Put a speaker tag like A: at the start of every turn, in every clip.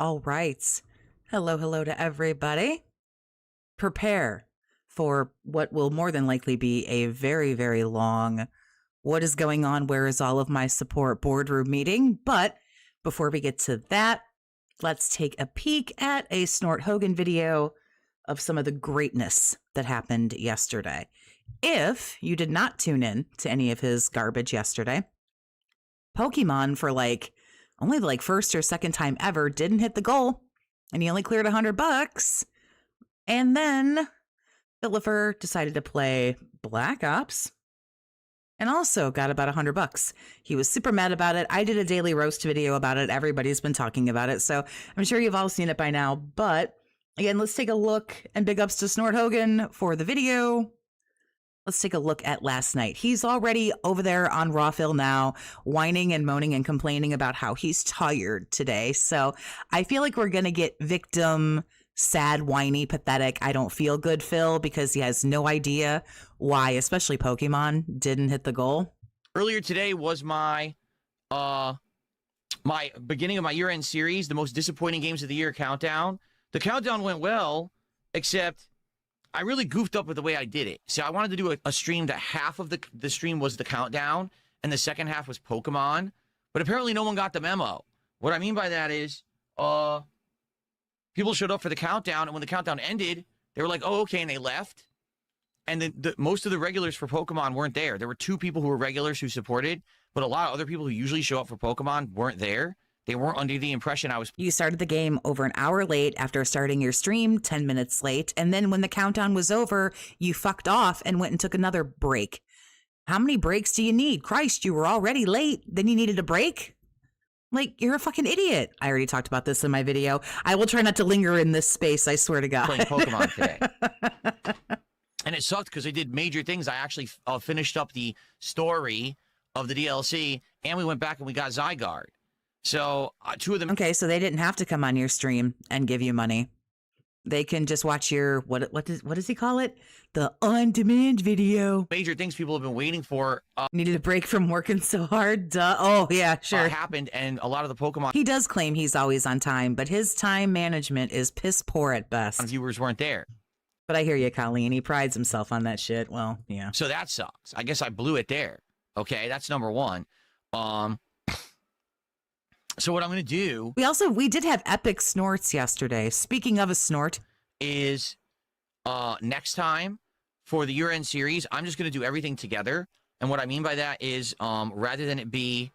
A: All right. Hello to everybody. Prepare for what will more than likely be a very, very long what is going on, where is all of my support boardroom meeting. But before we get to that, let's take a peek at a Snort Hogan video of some of the greatness that happened yesterday. If you did not tune in to any of his garbage yesterday, Pokemon for only the first or second time ever didn't hit the goal, and he only cleared $100. And then Philipper decided to play Black Ops and also got about $100. He was super mad about it. I did a daily roast video about it. Everybody's been talking about it, so I'm sure you've all seen it by now. But again, let's take a look, and big ups to Snort Hogan for the video. Let's take a look at last night. He's already over there on Rawfill now, whining and moaning and complaining about how he's tired today. So I feel like we're going to get victim, sad, whiny, pathetic, I don't feel good Phil, because he has no idea why, especially Pokemon, didn't hit the goal.
B: Earlier today was my beginning of my year-end series, the most disappointing games of the year countdown. The countdown went well, except I really goofed up with the way I did it. So I wanted to do a stream that half of the stream was the countdown and the second half was Pokemon. But apparently no one got the memo. What I mean by that is people showed up for the countdown, and when the countdown ended, they were like, oh, okay, and they left. And most of the regulars for Pokemon weren't there. There were 2 people who were regulars who supported, but a lot of other people who usually show up for Pokemon weren't there. They weren't under the impression I was.
A: You started the game over an hour late after starting your stream, 10 minutes late. And then when the countdown was over, you fucked off and went and took another break. How many breaks do you need? Christ, you were already late. Then you needed a break? You're a fucking idiot. I already talked about this in my video. I will try not to linger in this space, I swear to God.
B: Playing Pokemon today. And it sucked because I did major things. I actually finished up the story of the DLC, and we went back and we got Zygarde. So 2 of them.
A: Okay, so they didn't have to come on your stream and give you money. They can just watch your, what does he call it? The on-demand video.
B: Major things people have been waiting for.
A: Needed a break from working so hard. Duh. Oh, yeah, sure.
B: Happened, and a lot of the Pokemon.
A: He does claim he's always on time, but his time management is piss poor at best.
B: Viewers weren't there.
A: But I hear you, Colleen. He prides himself on that shit. Well, yeah.
B: So that sucks. I guess I blew it there. Okay, that's number 1. So what I'm going to do...
A: We did have epic snorts yesterday. Speaking of a snort...
B: Is next time for the year-end series, I'm just going to do everything together. And what I mean by that is rather than it be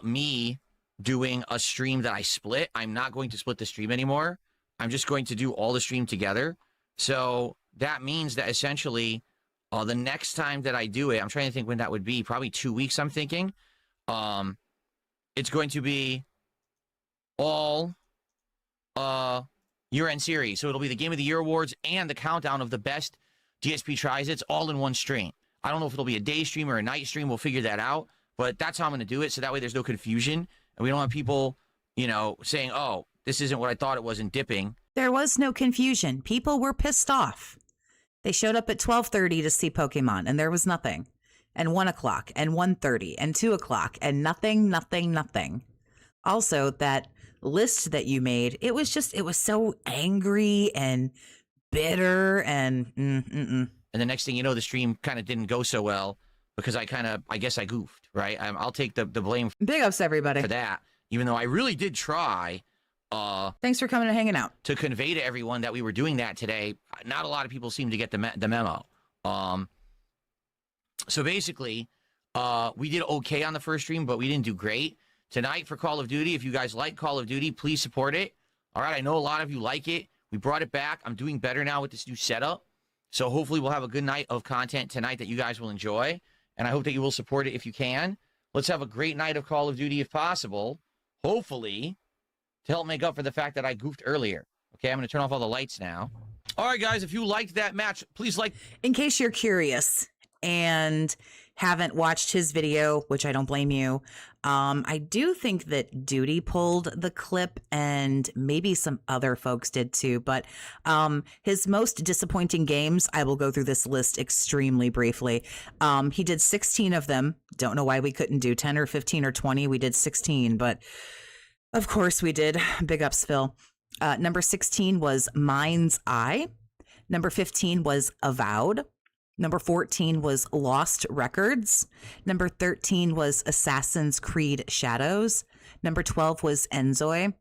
B: me doing a stream that I split, I'm not going to split the stream anymore. I'm just going to do all the stream together. So that means that essentially the next time that I do it, I'm trying to think when that would be, probably 2 weeks, I'm thinking. It's going to be all year-end series. So it'll be the Game of the Year awards and the countdown of the best DSP Trizits all in one stream. I don't know if it'll be a day stream or a night stream. We'll figure that out. But that's how I'm going to do it. So that way there's no confusion. And we don't have people, saying, oh, this isn't what I thought it was and dipping.
A: There was no confusion. People were pissed off. They showed up at 12:30 to see Pokemon, and there was nothing. And 1 o'clock, and 1:30, and 2 o'clock, and nothing. Also, that list that you made, it was so angry and bitter and
B: And the next thing you know, the stream kind of didn't go so well because I guess I goofed, right? I'll take the blame.
A: Big ups, everybody.
B: For that, even though I really did try.
A: Thanks for coming and hanging out.
B: To convey to everyone that we were doing that today. Not a lot of people seem to get the memo. So basically, we did okay on the first stream, but we didn't do great. Tonight for Call of Duty, if you guys like Call of Duty, please support it. All right, I know a lot of you like it. We brought it back. I'm doing better now with this new setup. So hopefully we'll have a good night of content tonight that you guys will enjoy. And I hope that you will support it if you can. Let's have a great night of Call of Duty if possible. Hopefully, to help make up for the fact that I goofed earlier. Okay, I'm going to turn off all the lights now. All right, guys, if you liked that match, please like...
A: In case you're curious and haven't watched his video, which I don't blame you, I do think that Duty pulled the clip and maybe some other folks did too, but his most disappointing games, I will go through this list extremely briefly. He did 16 of them. Don't know why we couldn't do 10 or 15 or 20. We did 16, but Of course we did. Big ups, Phil. Number 16 was Mind's Eye. Number 15 was Avowed. Number 14 was Lost Records. Number 13 was Assassin's Creed Shadows. Number 12 was Enzoy.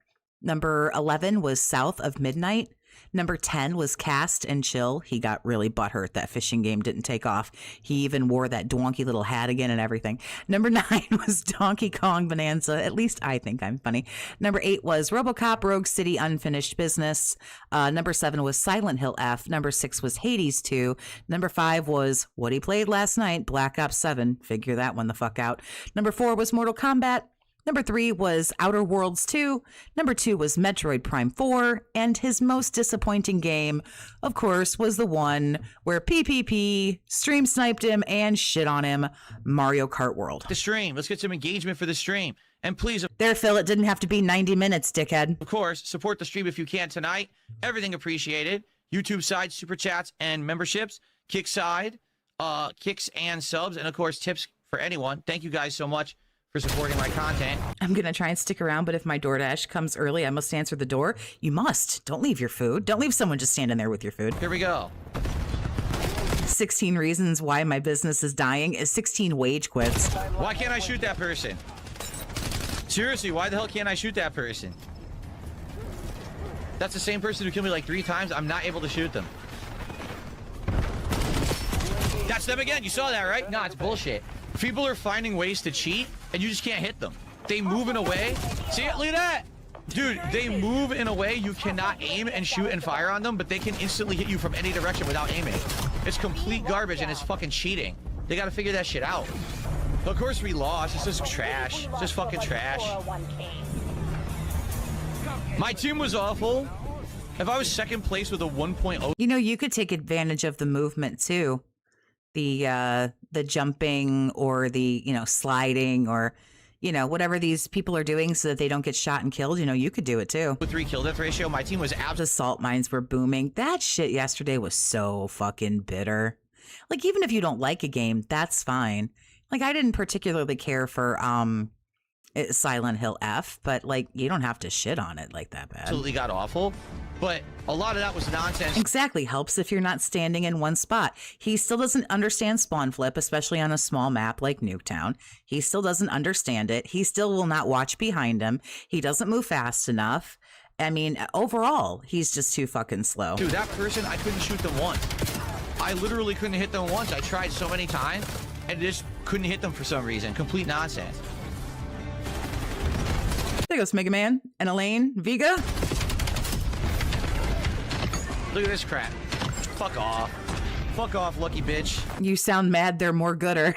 A: Number 11 was South of Midnight. Number 10 was Cast and Chill. He got really butthurt that fishing game didn't take off. He even wore that donkey little hat again and everything. Number 9 was Donkey Kong Bonanza. At least I think I'm funny. Number 8 was RoboCop Rogue City Unfinished Business. Number 7 was Silent Hill F. Number 6 was Hades 2. Number 5 was what he played last night, Black Ops 7. Figure that one the fuck out. Number 4 was Mortal Kombat. Number 3 was Outer Worlds 2. Number 2 was Metroid Prime 4. And his most disappointing game, of course, was the one where PPP stream sniped him and shit on him, Mario Kart World.
B: The stream. Let's get some engagement for the stream. And please,
A: There, Phil, it didn't have to be 90 minutes, dickhead.
B: of course, support the stream if you can tonight. Everything appreciated. YouTube side, super chats, and memberships. Kick side, kicks and subs. And, of course, tips for anyone. Thank you guys so much for supporting my content.
A: I'm going to try and stick around, but if my DoorDash comes early, I must answer the door. You must. Don't leave your food. Don't leave someone just standing there with your food.
B: Here we go.
A: 16 reasons why my business is dying is 16 wage quits.
B: Why can't I shoot that person? Seriously, why the hell can't I shoot that person? That's the same person who killed me like 3 times. I'm not able to shoot them. That's them again. You saw that, right? No, it's bullshit. People are finding ways to cheat, and you just can't hit them. They move in a way. See it? Look at that. Dude, they move in a way you cannot aim and shoot and fire on them, but they can instantly hit you from any direction without aiming. It's complete garbage, and it's fucking cheating. They got to figure that shit out. Of course we lost. It's just trash. It's just fucking trash. My team was awful. If I was second place with a 1.0...
A: You know, you could take advantage of the movement, too. The jumping or the, sliding or, whatever these people are doing so that they don't get shot and killed. You could do it, too.
B: With 3 kill death ratio, my team was
A: The salt mines were booming. That shit yesterday was so fucking bitter. Like, even if you don't like a game, that's fine. Like, I didn't particularly care for Silent Hill F, but, like, you don't have to shit on it like that bad.
B: absolutely got awful, but a lot of that was nonsense.
A: Exactly. Helps if you're not standing in one spot. He still doesn't understand spawn flip, especially on a small map like Nuketown. He still doesn't understand it. He still will not watch behind him. He doesn't move fast enough. I mean, overall, he's just too fucking slow.
B: Dude, that person, I couldn't shoot them once. I literally couldn't hit them once. I tried so many times and just couldn't hit them for some reason. Complete nonsense.
A: There goes Mega Man and Elaine Vega.
B: Look at this crap. Fuck off. Fuck off, lucky bitch.
A: You sound mad they're more gooder.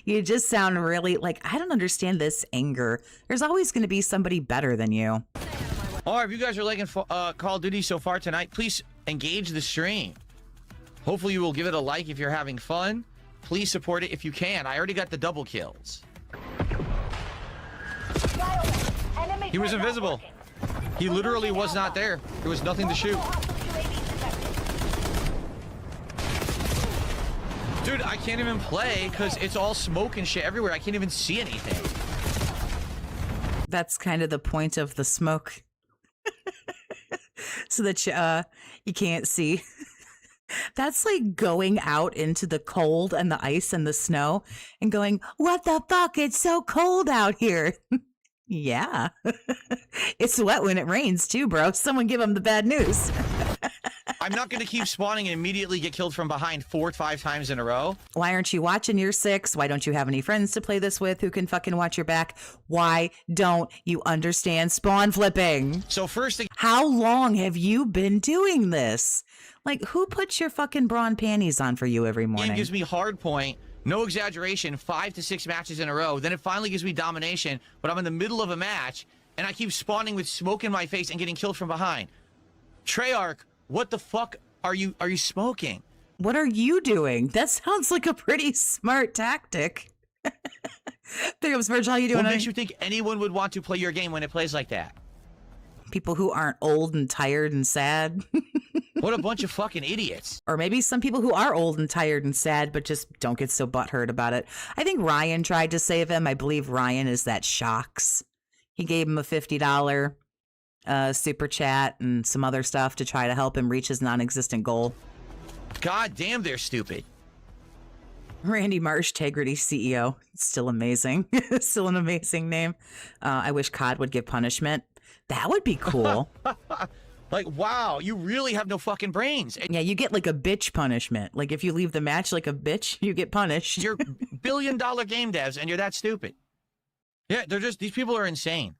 A: You just sound really like, I don't understand this anger. There's always going to be somebody better than you.
B: All right, if you guys are liking Call of Duty so far tonight, please engage the stream. Hopefully you will give it a like if you're having fun. Please support it if you can. I already got the double kills. He was invisible. He literally was not there. There was nothing to shoot. Dude, I can't even play because it's all smoke and shit everywhere. I can't even see anything.
A: That's kind of the point of the smoke. So that you can't see. That's like going out into the cold and the ice and the snow and going, what the fuck? It's so cold out here. Yeah. It's wet when it rains too, bro. Someone give him the bad news.
B: I'm not going to keep spawning and immediately get killed from behind 4 or 5 times in a row.
A: Why aren't you watching? You're 6. Why don't you have any friends to play this with who can fucking watch your back? Why don't you understand spawn flipping?
B: So first thing,
A: How long have you been doing this? Like, who puts your fucking brawn panties on for you every
B: it
A: morning?
B: gives me hard point. No exaggeration, 5 to 6 matches in a row. Then it finally gives me domination, but I'm in the middle of a match, and I keep spawning with smoke in my face and getting killed from behind. Treyarch, what the fuck are you smoking?
A: What are you doing? That sounds like a pretty smart tactic. Big ups, Virgil. How you doing?
B: What makes you think anyone would want to play your game when it plays like that?
A: People who aren't old and tired and sad.
B: What a bunch of fucking idiots.
A: Or maybe some people who are old and tired and sad, but just don't get so butthurt about it. I think Ryan tried to save him. I believe Ryan is that Shocks. He gave him a $50 super chat and some other stuff to try to help him reach his non-existent goal.
B: God damn, they're stupid.
A: Randy Marsh, Tegrity CEO. Still amazing. Still an amazing name. I wish COD would give punishment. That would be cool.
B: Like, wow, you really have no fucking brains.
A: Yeah, you get like a bitch punishment. Like if you leave the match like a bitch, you get punished.
B: You're billion-dollar game devs and you're that stupid. Yeah, these people are insane.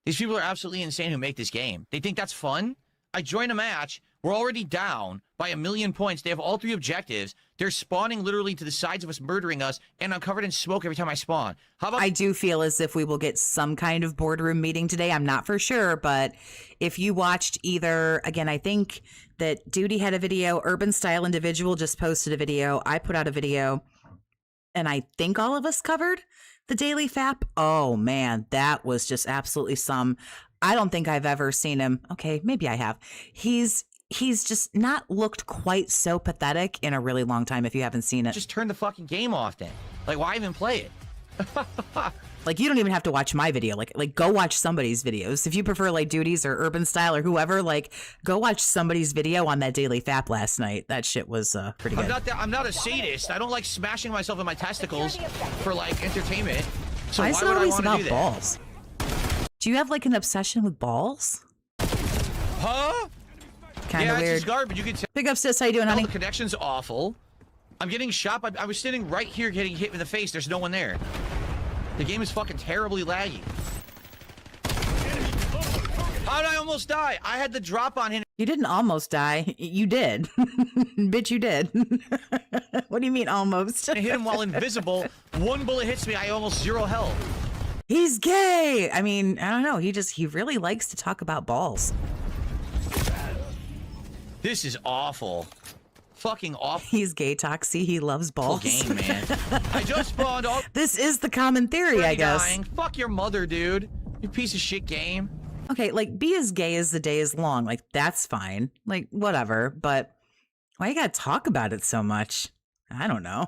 B: These people are absolutely insane who make this game. They think that's fun. I join a match. We're already down by 1,000,000 points. They have all 3 objectives. They're spawning literally to the sides of us, murdering us, and I'm covered in smoke every time I spawn. How about—
A: I do feel as if we will get some kind of boardroom meeting today. I'm not for sure, but if you watched either, again, I think that Duty had a video, Urban Style Individual just posted a video, I put out a video, and I think all of us covered the daily FAP. Oh man, that was just absolutely some. I don't think I've ever seen him. Okay, maybe I have. He's just not looked quite so pathetic in a really long time if you haven't seen it.
B: Just turn the fucking game off then. Like, why even play it?
A: Like, you don't even have to watch my video. Like go watch somebody's videos. If you prefer, like, Duties or Urban Style or whoever, like, go watch somebody's video on that daily FAP last night. That shit was pretty good.
B: I'm not a sadist. I don't like smashing myself in my testicles for, like, entertainment. So
A: why
B: why
A: is it
B: would I
A: always
B: want to
A: about
B: do that?
A: balls? Do you have, like, an obsession with balls?
B: Huh?
A: Kind
B: yeah,
A: of
B: it's
A: weird.
B: just garbage. You can tell
A: Big up, sis. How you doing, honey?
B: the connection's awful. I'm getting shot. I was sitting right here getting hit in the face. There's no one there. The game is fucking terribly laggy. How did I almost die? I had the drop on him.
A: You didn't almost die. You did. Bitch, you did. What do you mean almost?
B: I hit him while invisible. One bullet hits me. I almost 0 health.
A: He's gay. I mean, I don't know. He really likes to talk about balls.
B: This is awful. Fucking awful.
A: He's gay, Toxie. He loves balls.
B: Game, man. I just spawned all—
A: This is the common theory, I guess.
B: dying. Fuck your mother, dude. You piece of shit game.
A: Okay, like, be as gay as the day is long. Like, that's fine. Like, whatever. But why you gotta talk about it so much? I don't know.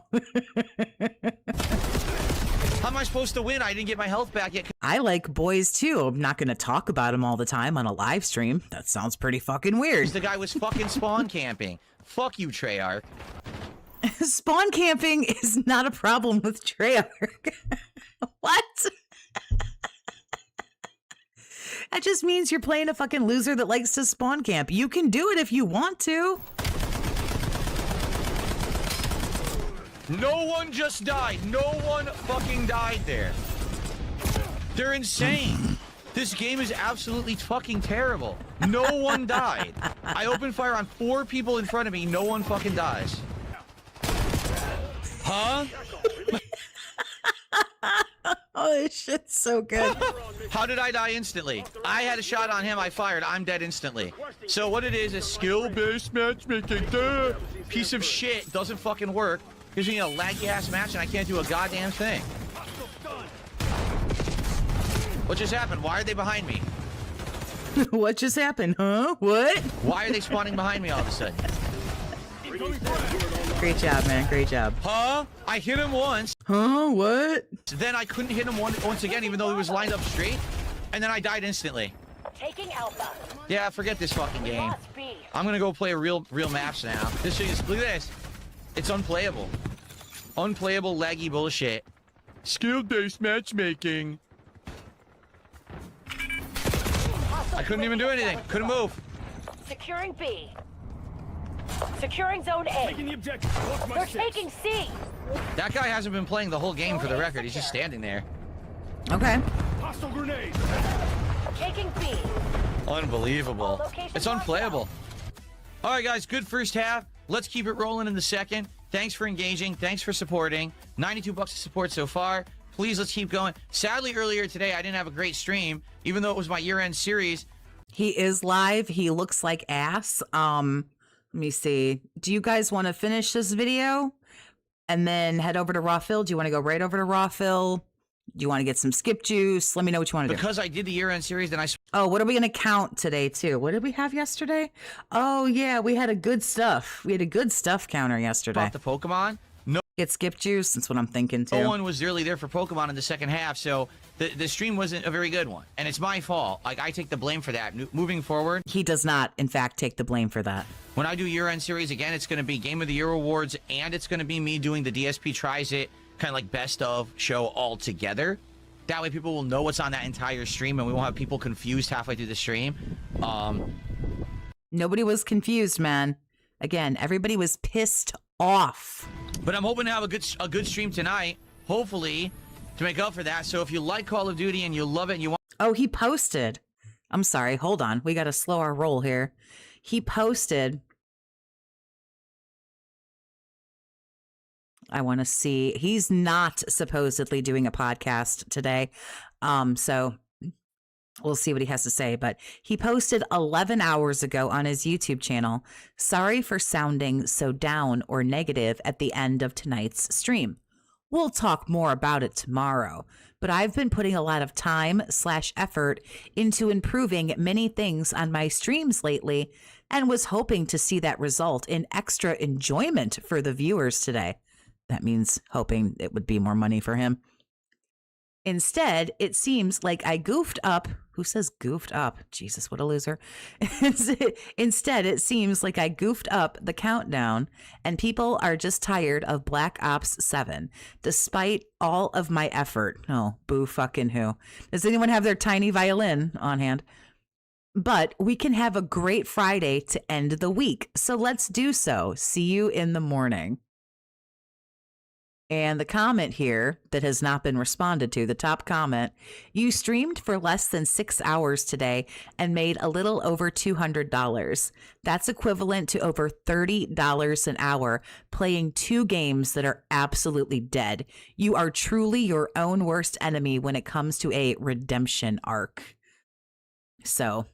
B: How am I supposed to win? I didn't get my health back yet.
A: I like boys, too. I'm not gonna talk about them all the time on a live stream. That sounds pretty fucking weird.
B: The guy was fucking spawn camping. Fuck you, Treyarch.
A: Spawn camping is not a problem with Treyarch. What? That just means you're playing a fucking loser that likes to spawn camp. You can do it if you want to.
B: No one just died. No one fucking died there. They're insane. This game is absolutely fucking terrible. No one died. I opened fire on 4 people in front of me. No one fucking dies. Huh?
A: Oh, this shit's so good.
B: How did I die instantly? I had a shot on him. I fired. I'm dead instantly. So what it is skill-based matchmaking. Duh. Piece of shit. Doesn't fucking work. Gives me a laggy-ass match and I can't do a goddamn thing. What just happened? Why are they behind me?
A: What just happened, huh? What?
B: Why are they spawning behind me all of a sudden?
A: Great job, man. Great job.
B: Huh? I hit him once.
A: Huh? What?
B: Then I couldn't hit him once again, even though he was lined up straight. And then I died instantly.
C: Taking Alpha.
B: Yeah, forget this fucking game. I'm gonna go play real maps now. This shit is— look at this. It's unplayable. Unplayable, laggy bullshit. Skill-based matchmaking. I couldn't even do anything. Couldn't move.
C: Securing B. Securing Zone A. They're taking C.
B: That guy hasn't been playing the whole game, for the record. He's just standing there.
A: Okay.
D: Hostile grenade.
C: Taking B.
B: Unbelievable. It's unplayable. All right, guys. Good first half. Let's keep it rolling in the second. Thanks for engaging. Thanks for supporting. 92 bucks of support so far. Please, let's keep going. Sadly, earlier today, I didn't have a great stream, even though it was my year-end series.
A: He is live. He looks like ass. Let me see. Do you guys want to finish this video and then head over to Raw Fill? Do you want to go right over to Raw Fill? Do you want to get some skip juice? Let me know what you want to do.
B: Because I did the year-end series, then I...
A: Oh, what are we going to count today, too? What did we have yesterday? Oh, yeah, we had a good stuff. We had a good stuff counter yesterday.
B: Bought the Pokemon. No
A: Get skip juice. That's what I'm thinking too.
B: No one was really there for Pokemon in the second half, so the stream wasn't a very good one. And it's my fault. Like, I take the blame for that. Moving forward,
A: He does not, in fact, take the blame for that.
B: when I do year-end series again, it's going to be Game of the Year awards, and it's going to be me doing the DSP Tries It kind of like best of show all together. That way people will know what's on that entire stream, and we won't have people confused halfway through the stream.
A: Nobody was confused, man. Again, everybody was pissed off.
B: But I'm hoping to have a good stream tonight, hopefully, to make up for that. So if you like Call of Duty and you love it and you want...
A: Oh, he posted. I'm sorry. Hold on. We got to slow our roll here. He posted. I want to see. He's not supposedly doing a podcast today. So we'll see what he has to say. But he posted 11 hours ago on his YouTube channel. Sorry for sounding so down or negative at the end of tonight's stream. We'll talk more about it tomorrow, but I've been putting a lot of time/effort into improving many things on my streams lately and was hoping to see that result in extra enjoyment for the viewers today. That means hoping it would be more money for him. Instead, it seems like I goofed up. Who says goofed up? Jesus, what a loser. Instead, it seems like I goofed up the countdown and people are just tired of Black Ops 7, despite all of my effort. Oh, boo fucking who. Does anyone have their tiny violin on hand? But we can have a great Friday to end the week. So let's do so. See you in the morning. And the comment here that has not been responded to, the top comment, you streamed for less than 6 hours today and made a little over $200. That's equivalent to over $30 an hour playing 2 games that are absolutely dead. You are truly your own worst enemy when it comes to a redemption arc. So,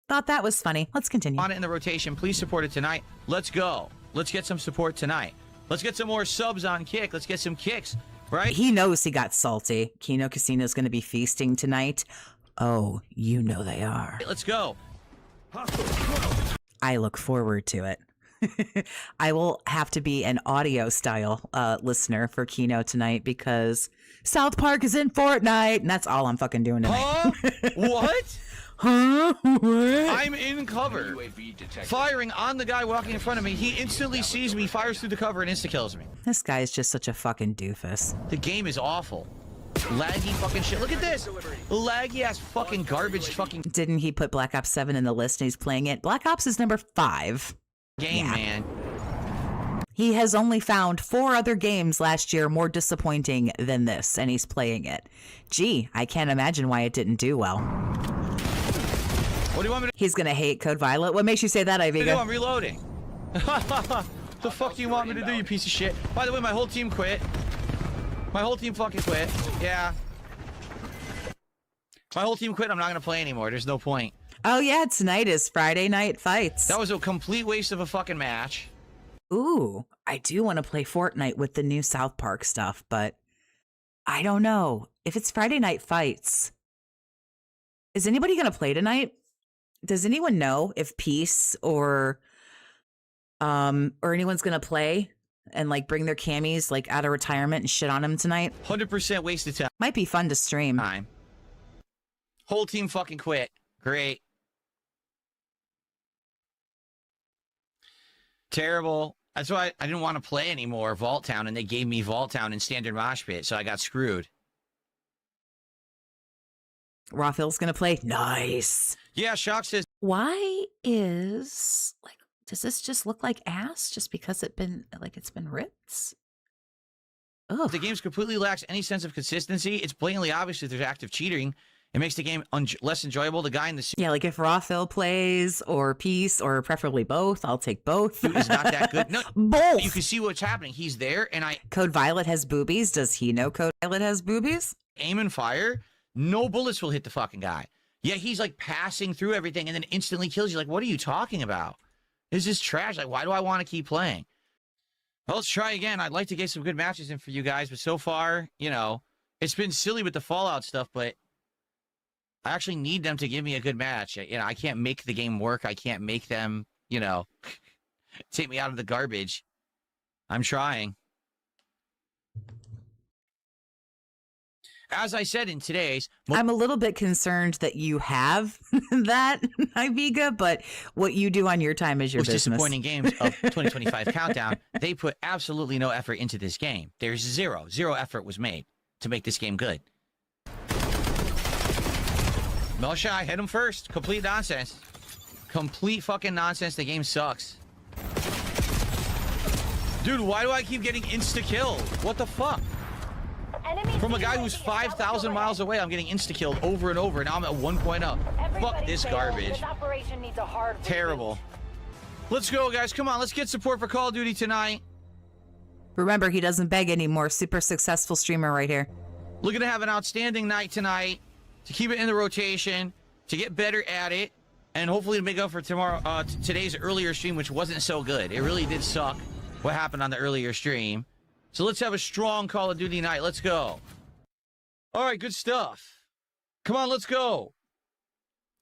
A: thought that was funny. Let's continue.
B: On it in the rotation, please support it tonight. Let's go. Let's get some support tonight. Let's get some more subs on Kick. Let's get some kicks, right?
A: He knows he got salty. Kino Casino is going to be feasting tonight. Oh, you know they are.
B: Let's go.
A: I look forward to it. I will have to be an audio style listener for Kino tonight because South Park is in Fortnite, and that's all I'm fucking doing tonight.
B: Huh? What?
A: Huh? What?
B: I'm in cover, firing on the guy walking in front of me. He instantly sees me, fires through the cover, and insta-kills me.
A: This guy is just such a fucking doofus.
B: The game is awful. Laggy fucking shit. Look at this. Laggy ass fucking garbage fucking
A: Didn't he put Black Ops 7 in the list and he's playing it? Black Ops is number 5.
B: game,
A: Yeah.
B: man.
A: He has only found 4 other games last year more disappointing than this, and he's playing it. Gee, I can't imagine why it didn't do well.
B: What do you want me to
A: He's gonna hate Code Violet. What makes you say that,
B: do?
A: Iviga?
B: I'm reloading. The fuck do you want me to do, you piece of shit? By the way, my whole team quit. My whole team fucking quit. Yeah. My whole team quit. I'm not gonna play anymore. There's no point.
A: Oh yeah, tonight is Friday Night Fights.
B: That was a complete waste of a fucking match.
A: Ooh, I do want to play Fortnite with the new South Park stuff, but I don't know. If it's Friday Night Fights, is anybody gonna play tonight? Does anyone know if Peace or anyone's gonna play and like bring their camis like out of retirement and shit on them tonight?
B: 100% wasted time.
A: Might be fun to stream.
B: Whole team fucking quit. Great. Terrible. That's why I didn't want to play anymore Vault Town, and they gave me Vault Town in Standard Mosh Pit, so I got screwed.
A: Rawphil's gonna play. Nice.
B: Yeah, Shock says,
A: Why is like does this just look like ass just because it's been ripped? Oh,
B: the game completely lacks any sense of consistency. It's blatantly obvious that there's active cheating. It makes the game less enjoyable. The guy in the suit
A: yeah, like if Rawphil plays or Peace or preferably both, I'll take both.
B: is not that good. No,
A: both.
B: you can see what's happening. He's there, and I
A: Code Violet has boobies. Does he know Code Violet has boobies?
B: aim and fire. No bullets will hit the fucking guy. Yeah, he's like passing through everything and then instantly kills you. Like, what are you talking about? This is trash. Like, why do I want to keep playing? Well, let's try again. I'd like to get some good matches in for you guys, but so far, you know, it's been silly with the Fallout stuff, but I actually need them to give me a good match. You know, I can't make the game work. I can't make them, you know, take me out of the garbage. I'm trying. As I said in today's...
A: I'm a little bit concerned that you have that, Iviga, but what you do on your time is your
B: most
A: business.
B: disappointing games of 2025 Countdown, they put absolutely no effort into this game. There's zero effort was made to make this game good. Melshai, hit him first. Complete nonsense. Complete fucking nonsense. The game sucks. Dude, why do I keep getting insta-killed? What the fuck? From a guy who's 5,000 miles away, I'm getting insta-killed over and over. Now I'm at 1.0. Fuck this garbage.
C: This operation needs a hard
B: Terrible. Let's go, guys. Come on, let's get support for Call of Duty tonight.
A: Remember, he doesn't beg anymore. Super successful streamer right here.
B: Looking to have an outstanding night tonight, to keep it in the rotation, to get better at it, and hopefully to make up for tomorrow, today's earlier stream, which wasn't so good. It really did suck what happened on the earlier stream. So let's have a strong Call of Duty night. Let's go. All right, good stuff. Come on, let's go.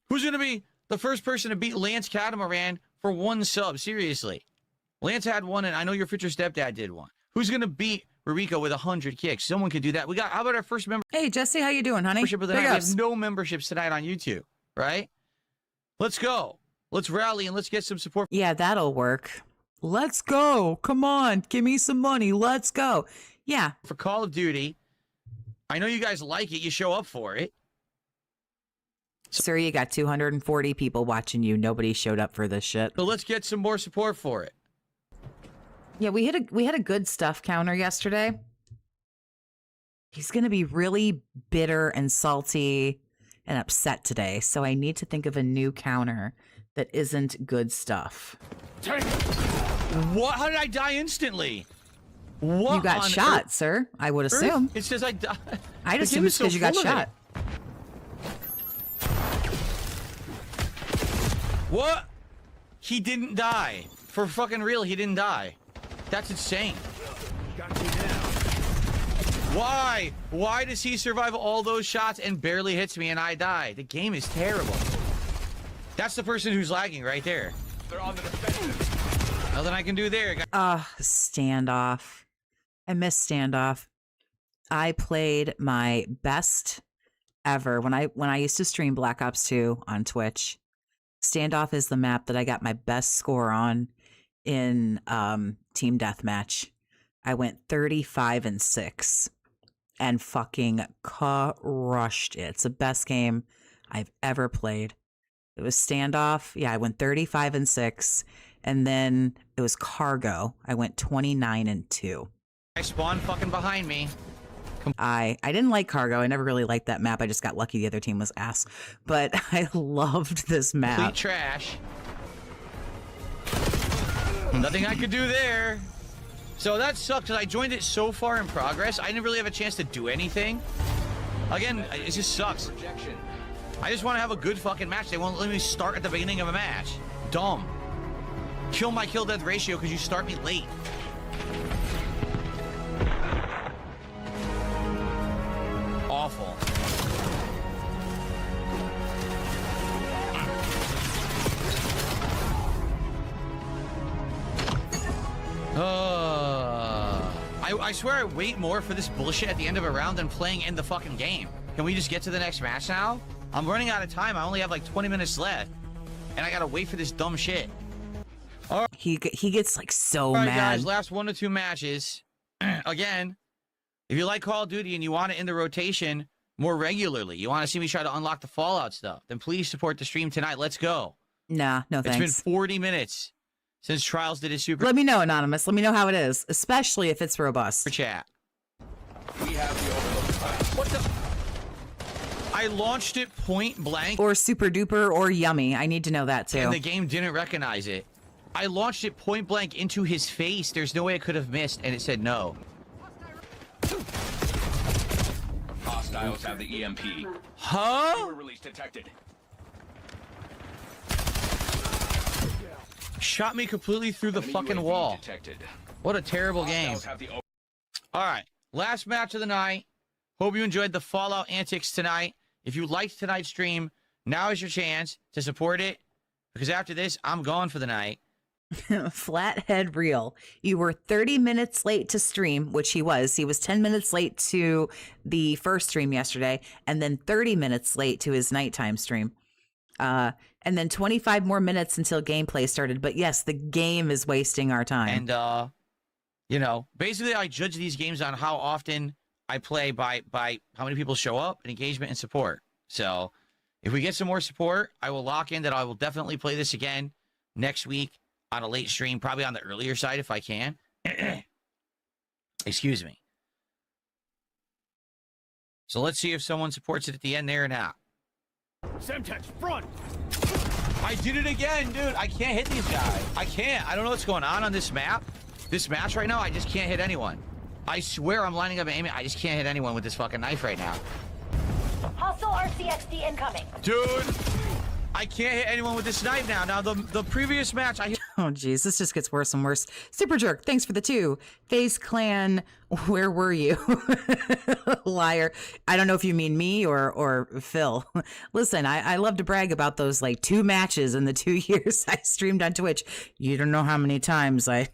B: Who's going to be the first person to beat Lance Catamaran for 1 sub? Seriously. Lance had 1, and I know your future stepdad did 1. Who's going to beat ReeeCap with 100 kicks? Someone could do that. How about our first member?
A: Hey, Jesse, how you doing, honey?
B: Membership of the night. We have no memberships tonight on YouTube, right? Let's go. Let's rally and let's get some support.
A: Yeah, that'll work. Let's go. Come on. Give me some money. Let's go. Yeah.
B: For Call of Duty. I know you guys like it. You show up for it.
A: Sir, you got 240 people watching you. Nobody showed up for this shit.
B: So let's get some more support for it.
A: Yeah, we had a good stuff counter yesterday. He's going to be really bitter and salty and upset today. So I need to think of a new counter that isn't good stuff.
B: What? How did I die instantly? What?
A: You got shot, sir. I would assume.
B: It says I died.
A: I'd assume it's because you got shot.
B: What? He didn't die. For fucking real, he didn't die. That's insane. Why? Why does he survive all those shots and barely hits me and I die? The game is terrible. That's the person who's lagging right there. They're on the defensive. Nothing I can do there.
A: Standoff. I miss Standoff. I played my best ever when I used to stream Black Ops 2 on Twitch. Standoff is the map that I got my best score on in Team Deathmatch. I went 35-6 and fucking crushed it. It's the best game I've ever played. It was Standoff. Yeah, I went 35-6, and then it was Cargo. I went 29-2.
B: I spawned fucking behind me.
A: I didn't like Cargo. I never really liked that map. I just got lucky the other team was ass. But I loved this map.
B: Complete trash. Nothing I could do there. So that sucks because I joined it so far in progress. I didn't really have a chance to do anything. Again, it just sucks. I just want to have a good fucking match. They won't let me start at the beginning of a match. Dumb. Kill my kill death ratio because you start me late. Awful. I swear I wait more for this bullshit at the end of a round than playing in the fucking game. Can we just get to the next match now? I'm running out of time. I only have like 20 minutes left. And I gotta wait for this dumb shit. All right.
A: He gets like so
B: mad. All right,
A: mad.
B: guys, last 1 or 2 matches. Again, if you like Call of Duty and you want it in the rotation more regularly, you want to see me try to unlock the Fallout stuff, then please support the stream tonight. Let's go.
A: Nah, no thanks.
B: It's been 40 minutes since Trials did his super.
A: Let me know, Anonymous. Let me know how it is, especially if it's robust.
B: For chat. We have the overload. What the? I launched it point blank.
A: Or super duper or yummy. I need to know that too.
B: And the game didn't recognize it. I launched it point blank into his face. There's no way I could have missed, and it said no.
D: Hostiles have the EMP.
B: Huh?
D: Release detected.
B: Shot me completely through the fucking wall.
D: Detected.
B: What a terrible game. All right, last match of the night. Hope you enjoyed the Fallout antics tonight. If you liked tonight's stream, now is your chance to support it. Because after this, I'm gone for the night.
A: Flathead Real. You were 30 minutes late to stream, which he was. He was 10 minutes late to the first stream yesterday, and then 30 minutes late to his nighttime stream. And then 25 more minutes until gameplay started. But yes, the game is wasting our time.
B: And, you know, basically I judge these games on how often I play by how many people show up and engagement and support. So if we get some more support, I will lock in that I will definitely play this again next week on a late stream, probably on the earlier side if I can. Excuse me. So let's see if someone supports it at the end there or not.
D: Semtex, front!
B: I did it again, dude. I can't hit these guys. I can't. I don't know what's going on this map. This match right now, I just can't hit anyone. I swear I'm lining up and aiming. I just can't hit anyone with this fucking knife right now.
C: Hostile RCXD incoming.
B: Dude, I can't hit anyone with this knife now. Now, the previous match, I hit...
A: Oh, geez, this just gets worse and worse. Super Jerk, thanks for the 2. FaZe Clan, where were you? Liar. I don't know if you mean me or Phil. Listen, I love to brag about those, like, 2 matches in the 2 years I streamed on Twitch. You don't know how many times I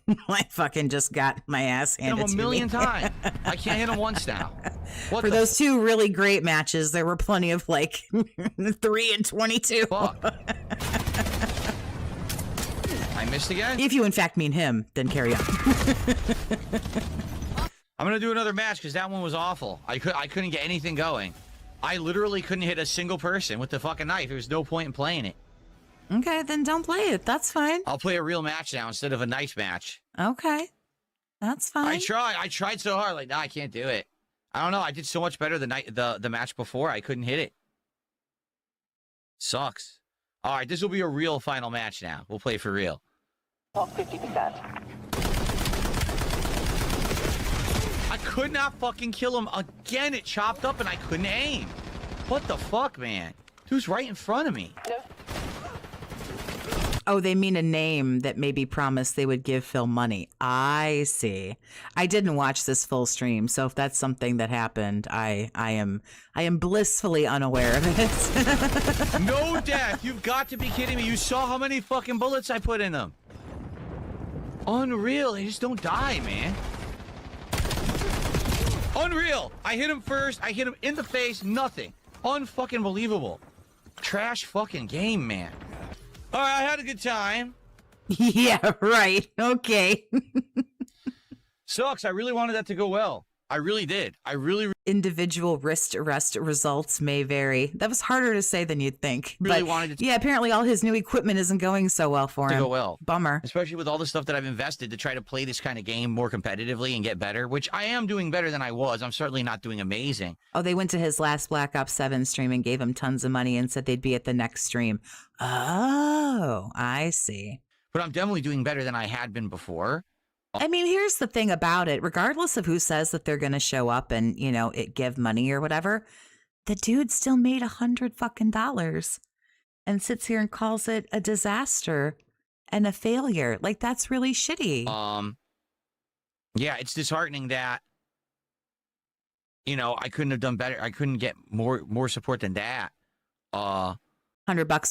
A: fucking just got my ass handed to me.
B: a million times. I can't hit him once now. What
A: for those 2 really great matches, there were plenty of, like, 3 and 22.
B: Fuck. I missed again?
A: If you in fact mean him, then carry on.
B: I'm gonna do another match because that one was awful. I couldn't get anything going. I literally couldn't hit a single person with the fucking knife. There was no point in playing it.
A: Okay, then don't play it. That's fine.
B: I'll play a real match now instead of a knife match.
A: Okay, that's fine.
B: I tried so hard. Like, no, I can't do it. I don't know. I did so much better the match before. I couldn't hit it. Sucks. All right, this will be a real final match now. We'll play for real.
C: Top 50%.
B: I could not fucking kill him again. It chopped up and I couldn't aim. What the fuck, man? Dude's right in front of me.
C: No.
A: Oh, they mean a name that maybe promised they would give Phil money. I see. I didn't watch this full stream, so if that's something that happened, I am blissfully unaware of it.
B: No death. You've got to be kidding me. You saw how many fucking bullets I put in them. Unreal. They just don't die, man. Unreal. I hit him first. I hit him in the face. Nothing. Unfucking believable. Trash fucking game, man. All right, I had a good time.
A: Yeah, right. Okay.
B: Sucks. I really wanted that to go well. I really did. I really
A: Individual wrist arrest results may vary. That was harder to say than you'd think.
B: really
A: but
B: wanted it to
A: yeah, apparently all his new equipment isn't going so well for him.
B: go well.
A: Bummer.
B: Especially with all the stuff that I've invested to try to play this kind of game more competitively and get better, which I am doing better than I was. I'm certainly not doing amazing.
A: Oh, they went to his last Black Ops 7 stream and gave him tons of money and said they'd be at the next stream. Oh, I see.
B: But I'm definitely doing better than I had been before.
A: I mean, here's the thing about it. Regardless of who says that they're going to show up and, you know, give money or whatever, the dude still made $100 fucking and sits here and calls it a disaster and a failure. Like, that's really shitty.
B: Yeah, it's disheartening that, you know, I couldn't have done better. I couldn't get more support than that.
A: $100,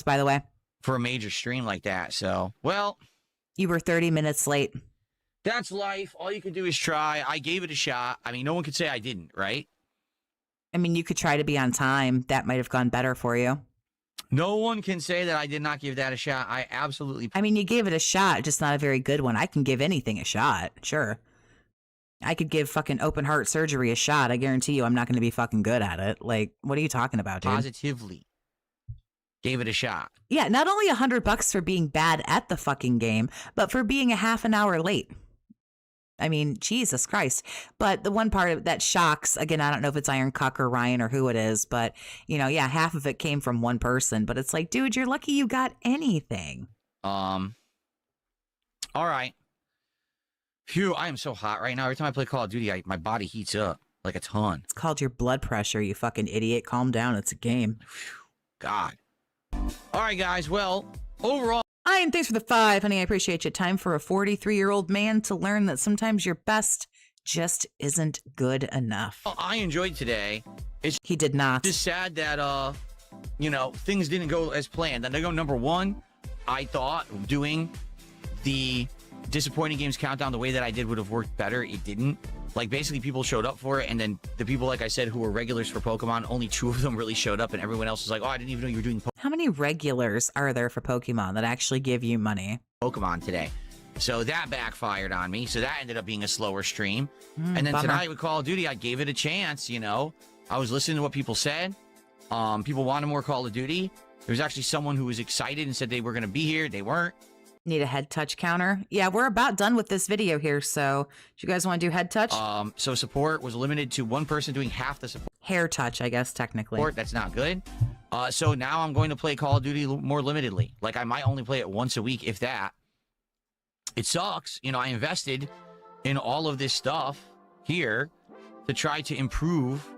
A: by the way.
B: For a major stream like that. So, well,
A: you were 30 minutes late.
B: That's life. All you can do is try. I gave it a shot. I mean, no one could say I didn't, right?
A: I mean, you could try to be on time. That might have gone better for you.
B: No one can say that I did not give that a shot. I absolutely...
A: I mean, you gave it a shot, just not a very good one. I can give anything a shot, sure. I could give fucking open heart surgery a shot. I guarantee you I'm not going to be fucking good at it. Like, what are you talking about, dude?
B: Positively gave it a shot.
A: Yeah, not only $100 for being bad at the fucking game, but for being a half an hour late. I mean, Jesus Christ. But the one part that shocks, again, I don't know if it's Iron Cuck or Ryan or who it is, but, you know, yeah, half of it came from one person. But it's like, dude, you're lucky you got anything.
B: All right. Phew, I am so hot right now. Every time I play Call of Duty, my body heats up like a ton.
A: It's called your blood pressure, you fucking idiot. Calm down. It's a game.
B: God. All right, guys. Well, overall...
A: Ian, thanks for the 5, honey. I appreciate you. Time for a 43-year-old man to learn that sometimes your best just isn't good enough.
B: I enjoyed today.
A: He did not.
B: Just sad that, you know, things didn't go as planned. And I go number one, I thought doing the disappointing games countdown the way that I did would have worked better. It didn't. Like, basically, people showed up for it, and then the people, like I said, who were regulars for Pokemon, only 2 of them really showed up, and everyone else was like, oh, I didn't even know you were doing
A: How many regulars are there for Pokemon that actually give you money?
B: Pokemon today. So that backfired on me. So that ended up being a slower stream. And then
A: bummer.
B: tonight with Call of Duty, I gave it a chance, you know. I was listening to what people said. People wanted more Call of Duty. There was actually someone who was excited and said they were going to be here. They weren't.
A: Need a head touch counter? Yeah, we're about done with this video here, so do you guys want to do head touch?
B: So support was limited to one person doing half the support.
A: Hair touch, I guess, technically.
B: That's not good. So now I'm going to play Call of Duty more limitedly. Like, I might only play it once a week, if that. It sucks. You know, I invested in all of this stuff here to try to improve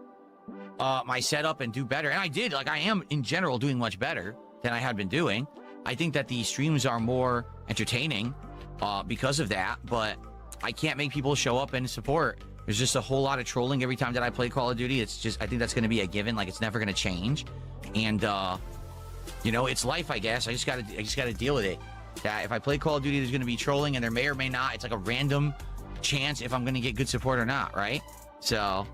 B: my setup and do better. And I did. Like, I am, in general, doing much better than I had been doing. I think that the streams are more entertaining because of that, but I can't make people show up and support. There's just a whole lot of trolling every time that I play Call of Duty. It's just, I think that's going to be a given. Like, it's never going to change. And, you know, it's life, I guess. I just got to deal with it. That if I play Call of Duty, there's going to be trolling, and there may or may not. It's like a random chance if I'm going to get good support or not, right? So...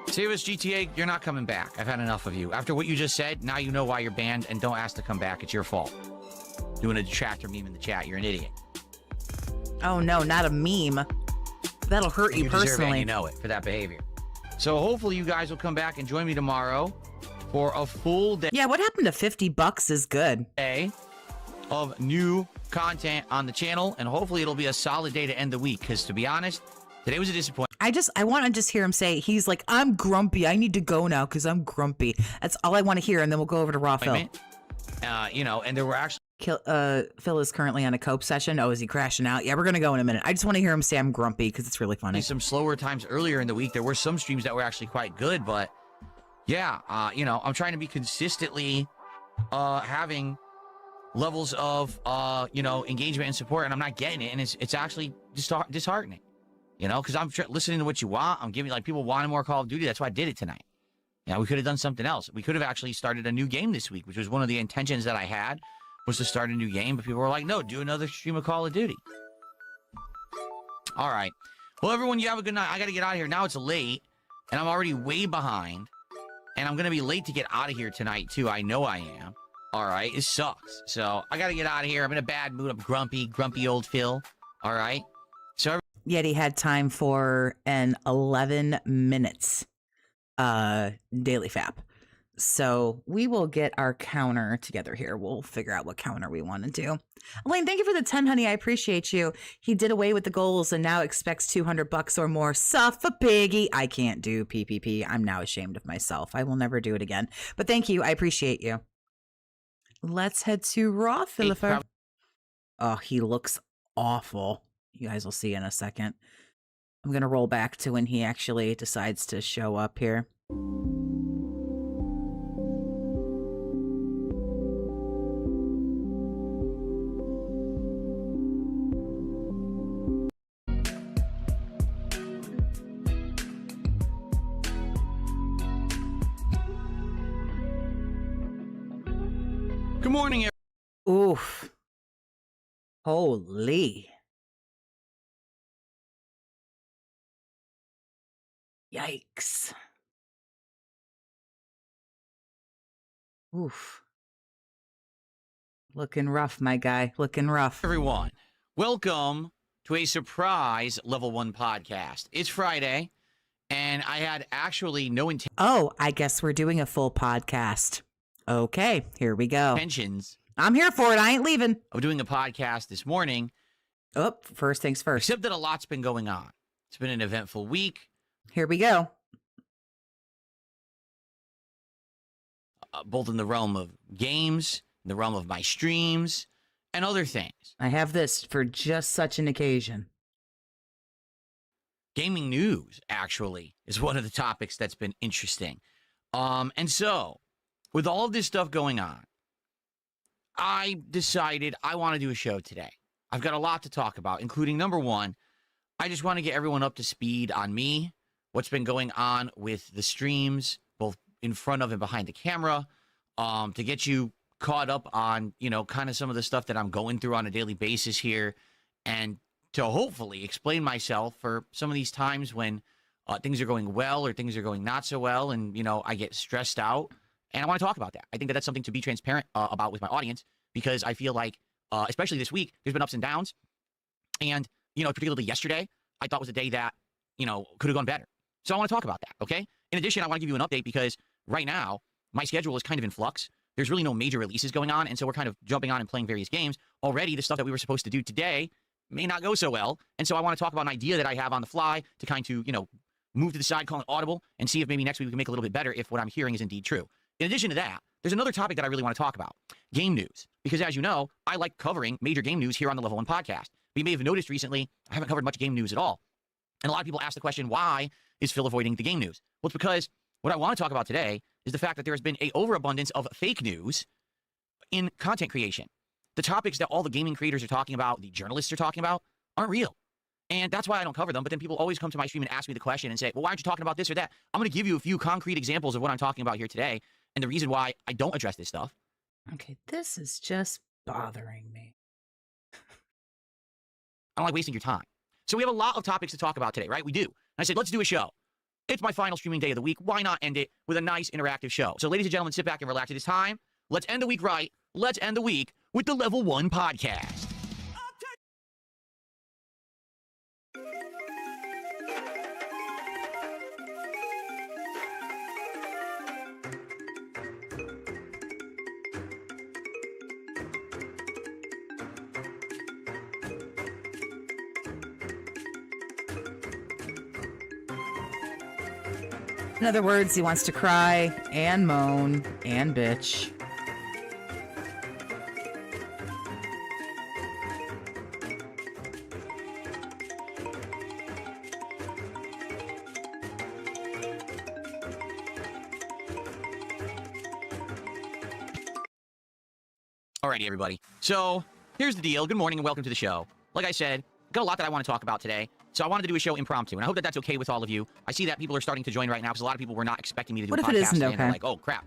B: Save us, GTA, you're not coming back. I've had enough of you. After what you just said, now you know why you're banned, and don't ask to come back. It's your fault. Doing a detractor meme in the chat. You're an idiot.
A: Oh, no, not a meme. That'll hurt you
B: deserve it,
A: personally.
B: and you know it for that behavior. So hopefully you guys will come back and join me tomorrow for a full day.
A: Yeah, what happened to $50 is good.
B: Of new content on the channel, and hopefully it'll be a solid day to end the week, because to be honest, today was a disappointment.
A: I want to just hear him say, he's like, I'm grumpy. I need to go now because I'm grumpy. That's all I want to hear, and then we'll go over to Raw Phil.
B: You know, and there were actually...
A: Phil is currently on a cope session. Oh, is he crashing out? Yeah, we're going to go in a minute. I just want to hear him say I'm grumpy because it's really funny.
B: Some slower times earlier in the week. There were some streams that were actually quite good, but yeah, you know, I'm trying to be consistently having levels of, you know, engagement and support, and I'm not getting it, and it's actually disheartening. You know, because I'm listening to what you want. I'm giving, like, people wanting more Call of Duty. That's why I did it tonight. Yeah, we could have done something else. We could have actually started a new game this week, which was one of the intentions that I had, was to start a new game. But people were like, no, do another stream of Call of Duty. All right. Well, everyone, you have a good night. I got to get out of here. Now it's late, and I'm already way behind. And I'm going to be late to get out of here tonight, too. I know I am. All right. It sucks. So I got to get out of here. I'm in a bad mood. I'm grumpy old Phil. All right. So
A: Yet he had time for an 11 minutes daily fap. So we will get our counter together here. We'll figure out what counter we want to do. Elaine, thank you for the 10, honey. I appreciate you. He did away with the goals and now expects $200 or more. Suffer piggy. I can't do PPP. I'm now ashamed of myself. I will never do it again. But thank you. I appreciate you. Let's head to Raw, Philipper. Oh, he looks awful. You guys will see in a second. I'm going to roll back to when he actually decides to show up here.
B: good morning,
A: Oof. Holy. Yikes. Oof. Looking rough, my guy. Looking rough.
B: everyone. Welcome to a surprise Level 1 podcast. It's Friday, and I had actually no
A: Oh, I guess we're doing a full podcast. Okay, here we go.
B: intentions
A: I'm here for it. I ain't leaving.
B: of doing a podcast this morning,
A: Oh, first things first.
B: except that a lot's been going on. It's been an eventful week,
A: Here we go.
B: both in the realm of games, in the realm of my streams, and other things.
A: I have this for just such an occasion.
B: Gaming news, actually, is one of the topics that's been interesting. And so, with all of this stuff going on, I decided I want to do a show today. I've got a lot to talk about, including, number one, I just want to get everyone up to speed on me, what's been going on with the streams, both in front of and behind the camera, to get you caught up on, kind of some of the stuff that I'm going through on a daily basis here, and to hopefully explain myself for some of these times when things are going well or things are going not so well, and, I get stressed out. And I want to talk about that. I think that that's something to be transparent about with my audience, because I feel like, especially this week, there's been ups and downs. And, particularly yesterday, I thought was a day that, could have gone better. So I want to talk about that, okay? In addition, I want to give you an update because right now, my schedule is kind of in flux. There's really no major releases going on, and so we're kind of jumping on and playing various games. Already, the stuff that we were supposed to do today may not go so well, and so I want to talk about an idea that I have on the fly to kind of, move to the side, call it audible, and see if maybe next week we can make it a little bit better if what I'm hearing is indeed true. In addition to that, there's another topic that I really want to talk about, game news. Because as you know, I like covering major game news here on the Level 1 podcast. But you may have noticed recently, I haven't covered much game news at all. And a lot of people ask the question, why is Phil avoiding the game news? Well, it's because what I want to talk about today is the fact that there has been an overabundance of fake news in content creation. The topics that all the gaming creators are talking about, the journalists are talking about, aren't real. And that's why I don't cover them. But then people always come to my stream and ask me the question and say, well, why aren't you talking about this or that? I'm going to give you a few concrete examples of what I'm talking about here today and the reason why I don't address this stuff.
A: Okay, this is just bothering me.
B: I don't like wasting your time. So we have a lot of topics to talk about today, right? We do. And I said, let's do a show. It's my final streaming day of the week. Why not end it with a nice interactive show? So ladies and gentlemen, sit back and relax. It is time. Let's end the week right. Let's end the week with the Level 1 podcast.
A: In other words, he wants to cry and moan and bitch.
B: Alrighty, everybody. So here's the deal. Good morning and welcome to the show. Like I said, got a lot that I want to talk about today. So I wanted to do a show impromptu, and I hope that that's okay with all of you. I see that people are starting to join right now because a lot of people were not expecting me to do a podcast.
A: What if it isn't
B: today,
A: okay?
B: and they're like, oh, crap.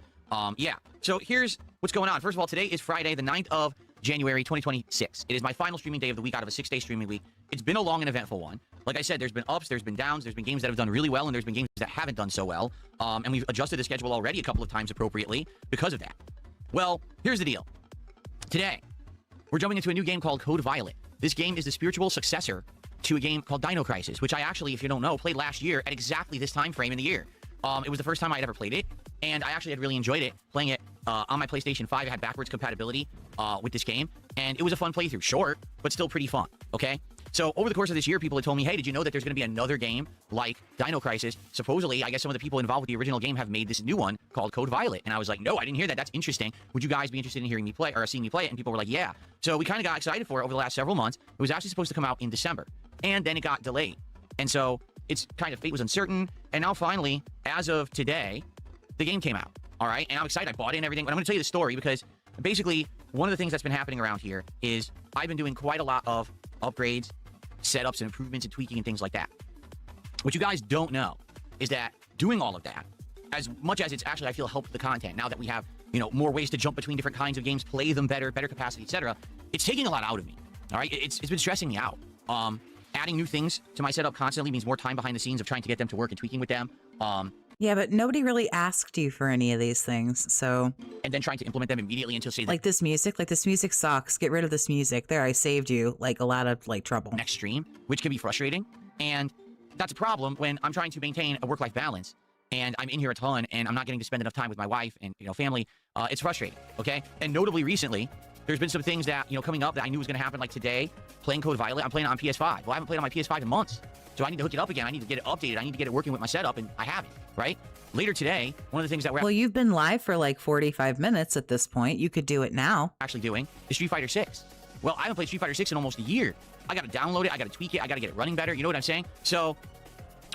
B: Yeah. So here's what's going on. First of all, today is Friday, the 9th of January, 2026. It is my final streaming day of the week out of a 6-day streaming week. It's been a long and eventful one. Like I said, there's been ups, there's been downs, there's been games that have done really well, and there's been games that haven't done so well. And we've adjusted the schedule already a couple of times appropriately because of that. Well, here's the deal. Today, we're jumping into a new game called Code Violet. This game is the spiritual successor to a game called Dino Crisis, which I actually, if you don't know, played last year at exactly this time frame in the year. It was the first time I'd ever played it, and I actually had really enjoyed it, playing it on my PlayStation 5. It had backwards compatibility with this game, and it was a fun playthrough. Short, but still pretty fun, okay? So over the course of this year, people had told me, hey, did you know that there's going to be another game like Dino Crisis? Supposedly, I guess some of the people involved with the original game have made this new one called Code Violet. And I was like, no, I didn't hear that. That's interesting. Would you guys be interested in hearing me play or seeing me play it? And people were like, yeah. So we kind of got excited for it over the last several months. It was actually supposed to come out in December, and then it got delayed. And so it's kind of, fate was uncertain. And now finally, as of today, the game came out. All right. And I'm excited. I bought it and everything. But I'm going to tell you the story because basically one of the things that's been happening around here is I've been doing quite a lot of upgrades, setups and improvements and tweaking and things like that. What you guys don't know is that doing all of that, as much as it's actually, I feel, helped the content, now that we have, more ways to jump between different kinds of games, play them better capacity, etc., it's taking a lot out of me. All right. It's been stressing me out. Adding new things to my setup constantly means more time behind the scenes of trying to get them to work and tweaking with them.
A: Yeah, but nobody really asked you for any of these things, so...
B: And then trying to implement them immediately until, say...
A: Like this music sucks. Get rid of this music. There, I saved you, a lot of, trouble.
B: Next stream, which can be frustrating. And that's a problem when I'm trying to maintain a work-life balance. And I'm in here a ton, and I'm not getting to spend enough time with my wife and, family. It's frustrating, okay? And notably recently, there's been some things that, coming up that I knew was going to happen, like today, playing Code Violet. I'm playing it on PS5. Well, I haven't played on my PS5 in months. So I need to hook it up again. I need to get it updated. I need to get it working with my setup, and I haven't, right? Later today, one of the things that we're
A: Well, you've been live for 45 minutes at this point. You could do it now.
B: actually doing is Street Fighter 6. Well, I haven't played Street Fighter 6 in almost a year. I got to download it. I got to tweak it. I got to get it running better. You know what I'm saying? So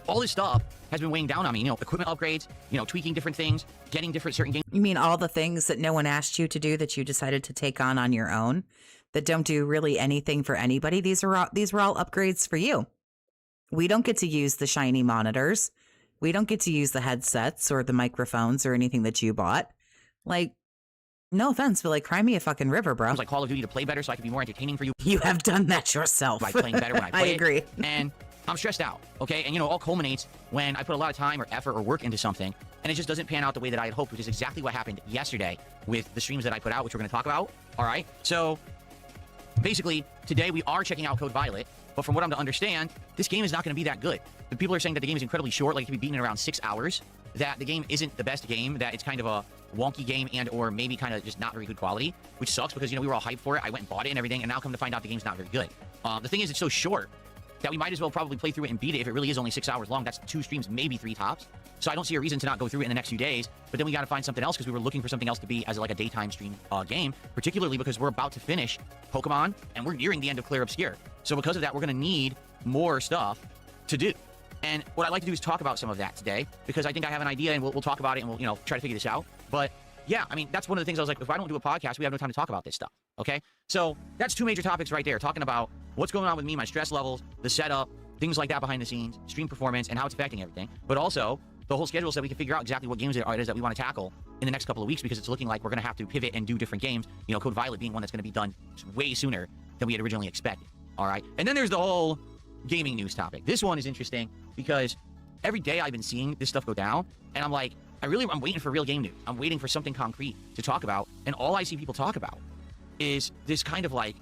B: all this stuff has been weighing down on me. Equipment upgrades, tweaking different things, getting certain games.
A: You mean all the things that no one asked you to do that you decided to take on your own that don't do really anything for anybody? These were all upgrades for you. We don't get to use the shiny monitors. We don't get to use the headsets or the microphones or anything that you bought. No offense, but like, cry me a fucking river, bro.
B: It was like Call of Duty to play better so I could be more entertaining for you.
A: You have done that yourself.
B: By playing better when I play
A: I agree.
B: it. And I'm stressed out, okay? And, all culminates when I put a lot of time or effort or work into something, and it just doesn't pan out the way that I had hoped, which is exactly what happened yesterday with the streams that I put out, which we're going to talk about, all right? So, basically, today we are checking out Code Violet, but from what I'm to understand, this game is not going to be that good. The people are saying that the game is incredibly short, like it can be beaten in around 6 hours, that the game isn't the best game, that it's kind of a wonky game and or maybe kind of just not very good quality, which sucks because, we were all hyped for it. I went and bought it and everything, and now come to find out the game's not very good. The thing is, it's so short that we might as well probably play through it and beat it. If it really is only 6 hours long, that's 2 streams, maybe 3 tops. So I don't see a reason to not go through it in the next few days. But then we got to find something else because we were looking for something else to be as like a daytime stream game, particularly because we're about to finish Pokemon and we're nearing the end of Clear Obscure. So because of that, we're going to need more stuff to do. And what I'd like to do is talk about some of that today because I think I have an idea and we'll talk about it and we'll, try to figure this out. But yeah, I mean, that's one of the things I was like, if I don't do a podcast, we have no time to talk about this stuff. Okay. So that's 2 major topics right there, talking about what's going on with me, my stress levels, the setup, things like that behind the scenes, stream performance, and how it's affecting everything. But also the whole schedule so we can figure out exactly what games it is that we want to tackle in the next couple of weeks because it's looking like we're going to have to pivot and do different games. Code Violet being one that's going to be done way sooner than we had originally expected. All right. And then there's the whole gaming news topic. This one is interesting because every day I've been seeing this stuff go down, and I'm like, I'm waiting for real game news. I'm waiting for something concrete to talk about, and all I see people talk about is this kind of like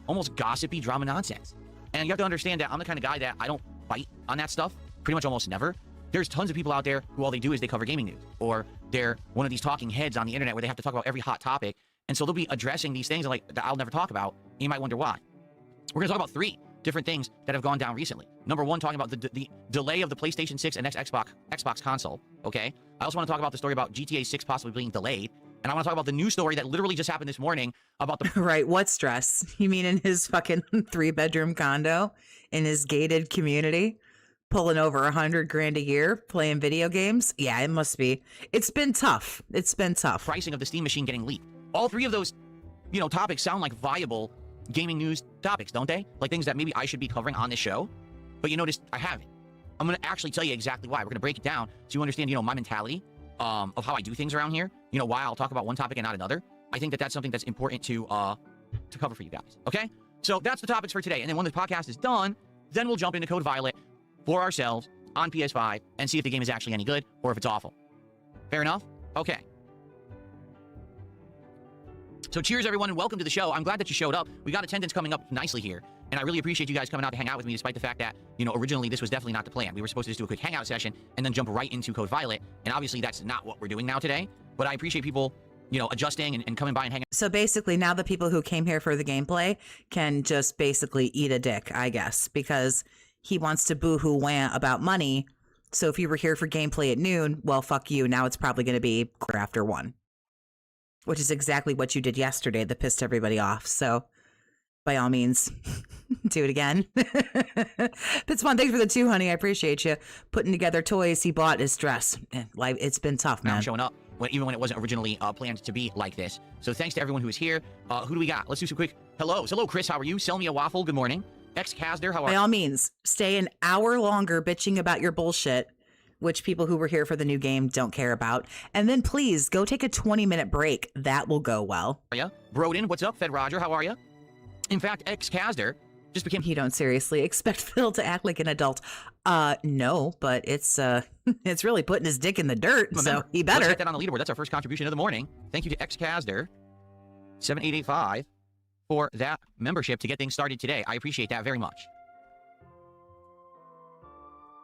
B: almost gossipy drama nonsense. And you have to understand that I'm the kind of guy that I don't bite on that stuff, pretty much almost never. There's tons of people out there who all they do is they cover gaming news, or they're one of these talking heads on the internet where they have to talk about every hot topic, and so they'll be addressing these things like that I'll never talk about, and you might wonder why. We're going to talk about 3 different things that have gone down recently. Number 1, talking about the delay of the PlayStation 6 and Xbox console, okay? I also want to talk about the story about GTA 6 possibly being delayed, and I want to talk about the news story that literally just happened this morning about the...
A: Right, what stress? You mean in his fucking 3-bedroom condo, in his gated community, pulling over $100,000 a year, playing video games? Yeah, it must be. It's been tough. It's been tough.
B: Pricing of the Steam machine getting leaked. All 3 of those, topics sound like viable gaming news topics, don't they? Like things that maybe I should be covering on this show, but you notice I haven't. I'm going to actually tell you exactly why. We're going to break it down so you understand, my mentality of how I do things around here, why I'll talk about one topic and not another. I think that that's something that's important to cover for you guys, okay? So that's the topics for today, and then when the podcast is done, then we'll jump into Code Violet for ourselves on PS5 and see if the game is actually any good or if it's awful. Fair enough? Okay. So cheers, everyone, and welcome to the show. I'm glad that you showed up. We got attendance coming up nicely here, and I really appreciate you guys coming out to hang out with me, despite the fact that, originally this was definitely not the plan. We were supposed to just do a quick hangout session and then jump right into Code Violet, and obviously that's not what we're doing now today, but I appreciate people, adjusting and coming by and hanging.
A: So basically now the people who came here for the gameplay can just basically eat a dick, I guess, because he wants to boo-hoo wah about money. So if you were here for gameplay at noon, well, fuck you. Now it's probably going to be after 1. Which is exactly what you did yesterday that pissed everybody off. So, by all means, do it again. Pitswan, thanks for the 2, honey. I appreciate you. Putting together toys he bought his dress. Like, it's been tough, man.
B: Now showing up, even when it wasn't originally planned to be like this. So thanks to everyone who is here. Who do we got? Let's do some quick hellos. Hello, Chris. How are you? Sell me a waffle. Good morning. X-Casder, how are you?
A: By all means, stay an hour longer bitching about your bullshit, which people who were here for the new game don't care about. And then please go take a 20-minute break. That will go well.
B: How are ya? Broden, what's up? Fed Roger, how are you? In fact, X-Casder just became...
A: You don't seriously expect Phil to act like an adult. No, but it's it's really putting his dick in the dirt,
B: Remember,
A: so he better.
B: Let's get that on the leaderboard. That's our first contribution of the morning. Thank you to X-Casder 7885 for that membership to get things started today. I appreciate that very much.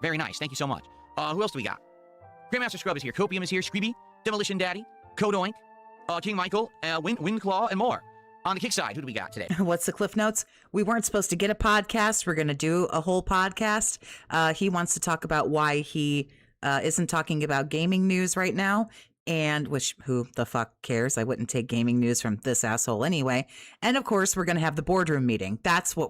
B: Very nice. Thank you so much. Who else do we got? Grandmaster Scrub is here. Copium is here. Screeby, Demolition Daddy, Codoink, King Michael, Windclaw, and more. On the kick side, who do we got today?
A: What's the cliff notes? We weren't supposed to get a podcast. We're going to do a whole podcast. He wants to talk about why he isn't talking about gaming news right now. And which, who the fuck cares? I wouldn't take gaming news from this asshole anyway. And of course, we're going to have the boardroom meeting. That's what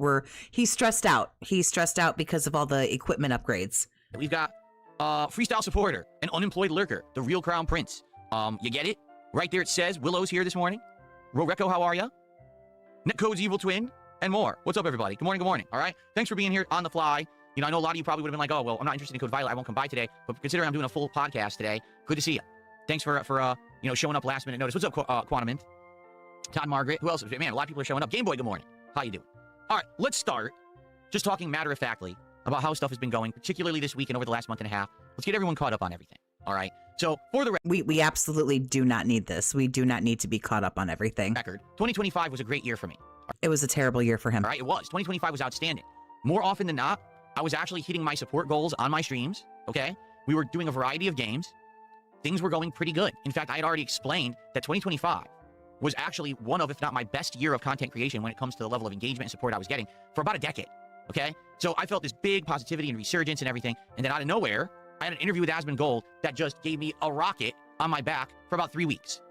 A: he's stressed out. He's stressed out because of all the equipment upgrades.
B: We've got Freestyle Supporter, an unemployed lurker, the real Crown Prince. You get it? Right there it says, Willow's here this morning. Roreko, how are ya? Netcode's Evil Twin, and more. What's up, everybody? Good morning, good morning. All right? Thanks for being here on the fly. I know a lot of you probably would have been like, oh, well, I'm not interested in Code Violet. I won't come by today. But considering I'm doing a full podcast today, good to see you. Thanks for showing up last minute notice. What's up, Quantumint? Todd Margaret. Who else? Man, a lot of people are showing up. Game Boy, good morning. How you doing? All right, let's start just talking matter-of-factly about how stuff has been going, particularly this week and over the last month and a half. Let's get everyone caught up on everything. All right. So for the
A: We absolutely do not need this. We do not need to be caught up on everything.
B: record, 2025 was a great year for me.
A: It was a terrible year for him.
B: All right, it was. 2025 was outstanding. More often than not, I was actually hitting my support goals on my streams, okay? We were doing a variety of games. Things were going pretty good. In fact, I had already explained that 2025 was actually one of, if not my best year of content creation when it comes to the level of engagement and support I was getting for about a decade, okay? So I felt this big positivity and resurgence and everything, and then out of nowhere, I had an interview with Asmund Gold that just gave me a rocket on my back for about 3 weeks.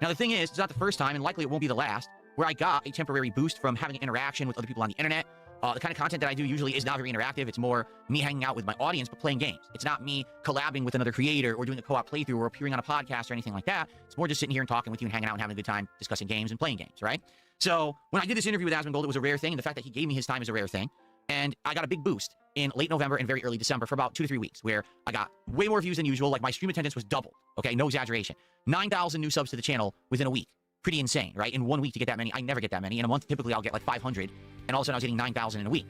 B: Now, the thing is, it's not the first time, and likely it won't be the last, where I got a temporary boost from having an interaction with other people on the internet. The kind of content that I do usually is not very interactive. It's more me hanging out with my audience, but playing games. It's not me collabing with another creator or doing a co-op playthrough or appearing on a podcast or anything like that. It's more just sitting here and talking with you and hanging out and having a good time discussing games and playing games, right? So when I did this interview with Asmund Gold, it was a rare thing, and the fact that he gave me his time is a rare thing. And I got a big boost in late November and very early December for about 2 to 3 weeks, where I got way more views than usual. Like, my stream attendance was doubled, okay? No exaggeration. 9,000 new subs to the channel within a week. Pretty insane, right? In 1 week to get that many, I never get that many. In a month, typically I'll get like 500, and all of a sudden I was getting 9,000 in a week.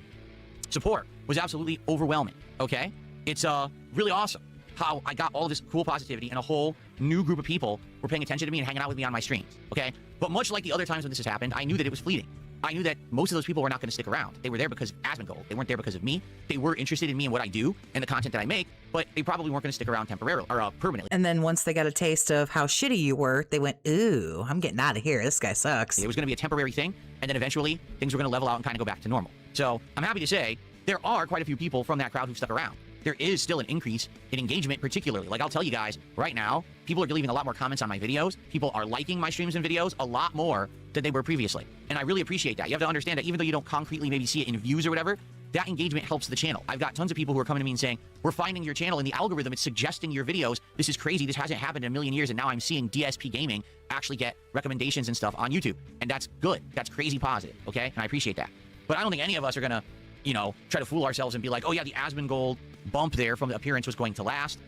B: Support was absolutely overwhelming, okay? It's really awesome how I got all of this cool positivity and a whole new group of people were paying attention to me and hanging out with me on my streams, okay? But much like the other times when this has happened, I knew that it was fleeting. I knew that most of those people were not going to stick around. They were there because of Asmund Gold. They weren't there because of me. They were interested in me and what I do and the content that I make, but they probably weren't going to stick around temporarily or permanently.
A: And then once they got a taste of how shitty you were, they went, ooh, I'm getting out of here. This guy sucks.
B: It was going to be a temporary thing, and then eventually things were going to level out and kind of go back to normal. So I'm happy to say there are quite a few people from that crowd who stuck around. There is still an increase in engagement, particularly. Like, I'll tell you guys, right now, people are leaving a lot more comments on my videos. People are liking my streams and videos a lot more than they were previously. And I really appreciate that. You have to understand that even though you don't concretely maybe see it in views or whatever, that engagement helps the channel. I've got tons of people who are coming to me and saying, we're finding your channel in the algorithm. It's suggesting your videos. This is crazy. This hasn't happened in a million years. And now I'm seeing DSP Gaming actually get recommendations and stuff on YouTube. And that's good. That's crazy positive, okay? And I appreciate that. But I don't think any of us are going to, you know, try to fool ourselves and be like, oh yeah, the Asmund Gold bump there from the appearance was going to last.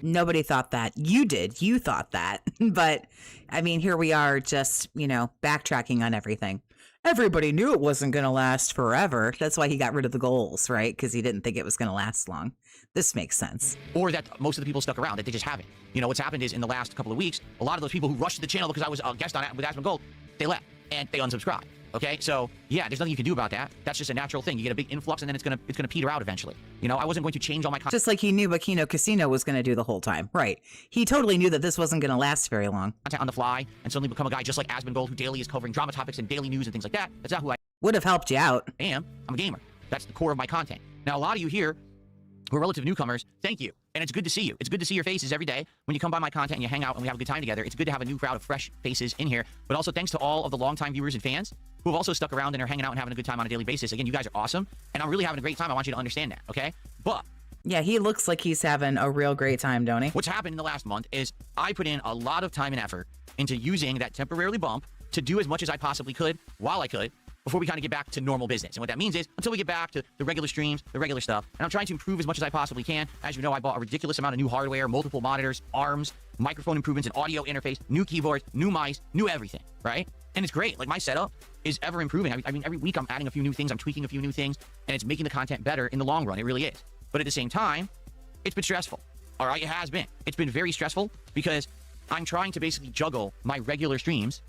A: Nobody thought that. You did. You thought that. But, I mean, here we are just, you know, backtracking on everything. Everybody knew it wasn't going to last forever. That's why he got rid of the goals, right? Because he didn't think it was going to last long. This makes sense.
B: Or that most of the people stuck around, that they just haven't. You know, what's happened is in the last couple of weeks, a lot of those people who rushed to the channel because I was a guest on it with Asmund Gold, they left and they unsubscribed. Okay, so yeah, there's nothing you can do about that. That's just a natural thing. You get a big influx, and then it's gonna peter out eventually. You know, I wasn't going to change all my content.
A: Just like he knew what Kino Casino was going to do the whole time, right? He totally knew that this wasn't going to last very long.
B: On the fly, and suddenly become a guy just like Asmund Gold, who daily is covering drama topics and daily news and things like that. That's not who I
A: Would have helped you out.
B: am. I'm a gamer. That's the core of my content. Now, a lot of you here who are relative newcomers, thank you. And it's good to see you. It's good to see your faces every day when you come by my content and you hang out and we have a good time together. It's good to have a new crowd of fresh faces in here. But also thanks to all of the longtime viewers and fans who have also stuck around and are hanging out and having a good time on a daily basis. Again, you guys are awesome. And I'm really having a great time. I want you to understand that, okay? But
A: Yeah, he looks like he's having a real great time, don't he?
B: what's happened in the last month is I put in a lot of time and effort into using that temporarily bump to do as much as I possibly could while I could before we kind of get back to normal business. And what that means is until we get back to the regular streams, the regular stuff, and I'm trying to improve as much as I possibly can. As you know, I bought a ridiculous amount of new hardware, multiple monitors, arms, microphone improvements, an audio interface, new keyboards, new mice, new everything, right? And it's great. Like, my setup is ever improving. I mean, every week I'm adding a few new things, I'm tweaking a few new things, and it's making the content better in the long run. It really is. But at the same time, it's been stressful. All right, it has been. It's been very stressful because I'm trying to basically juggle my regular streams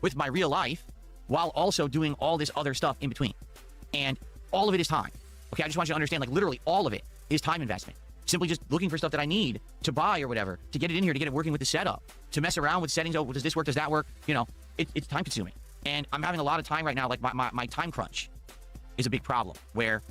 B: with my real life while also doing all this other stuff in between. And all of it is time. Okay, I just want you to understand, like, literally all of it is time investment. Simply just looking for stuff that I need to buy or whatever, to get it in here, to get it working with the setup, to mess around with settings. Oh, does this work? Does that work? You know, it's time consuming. And I'm having a lot of time right now. Like, my time crunch is a big problem where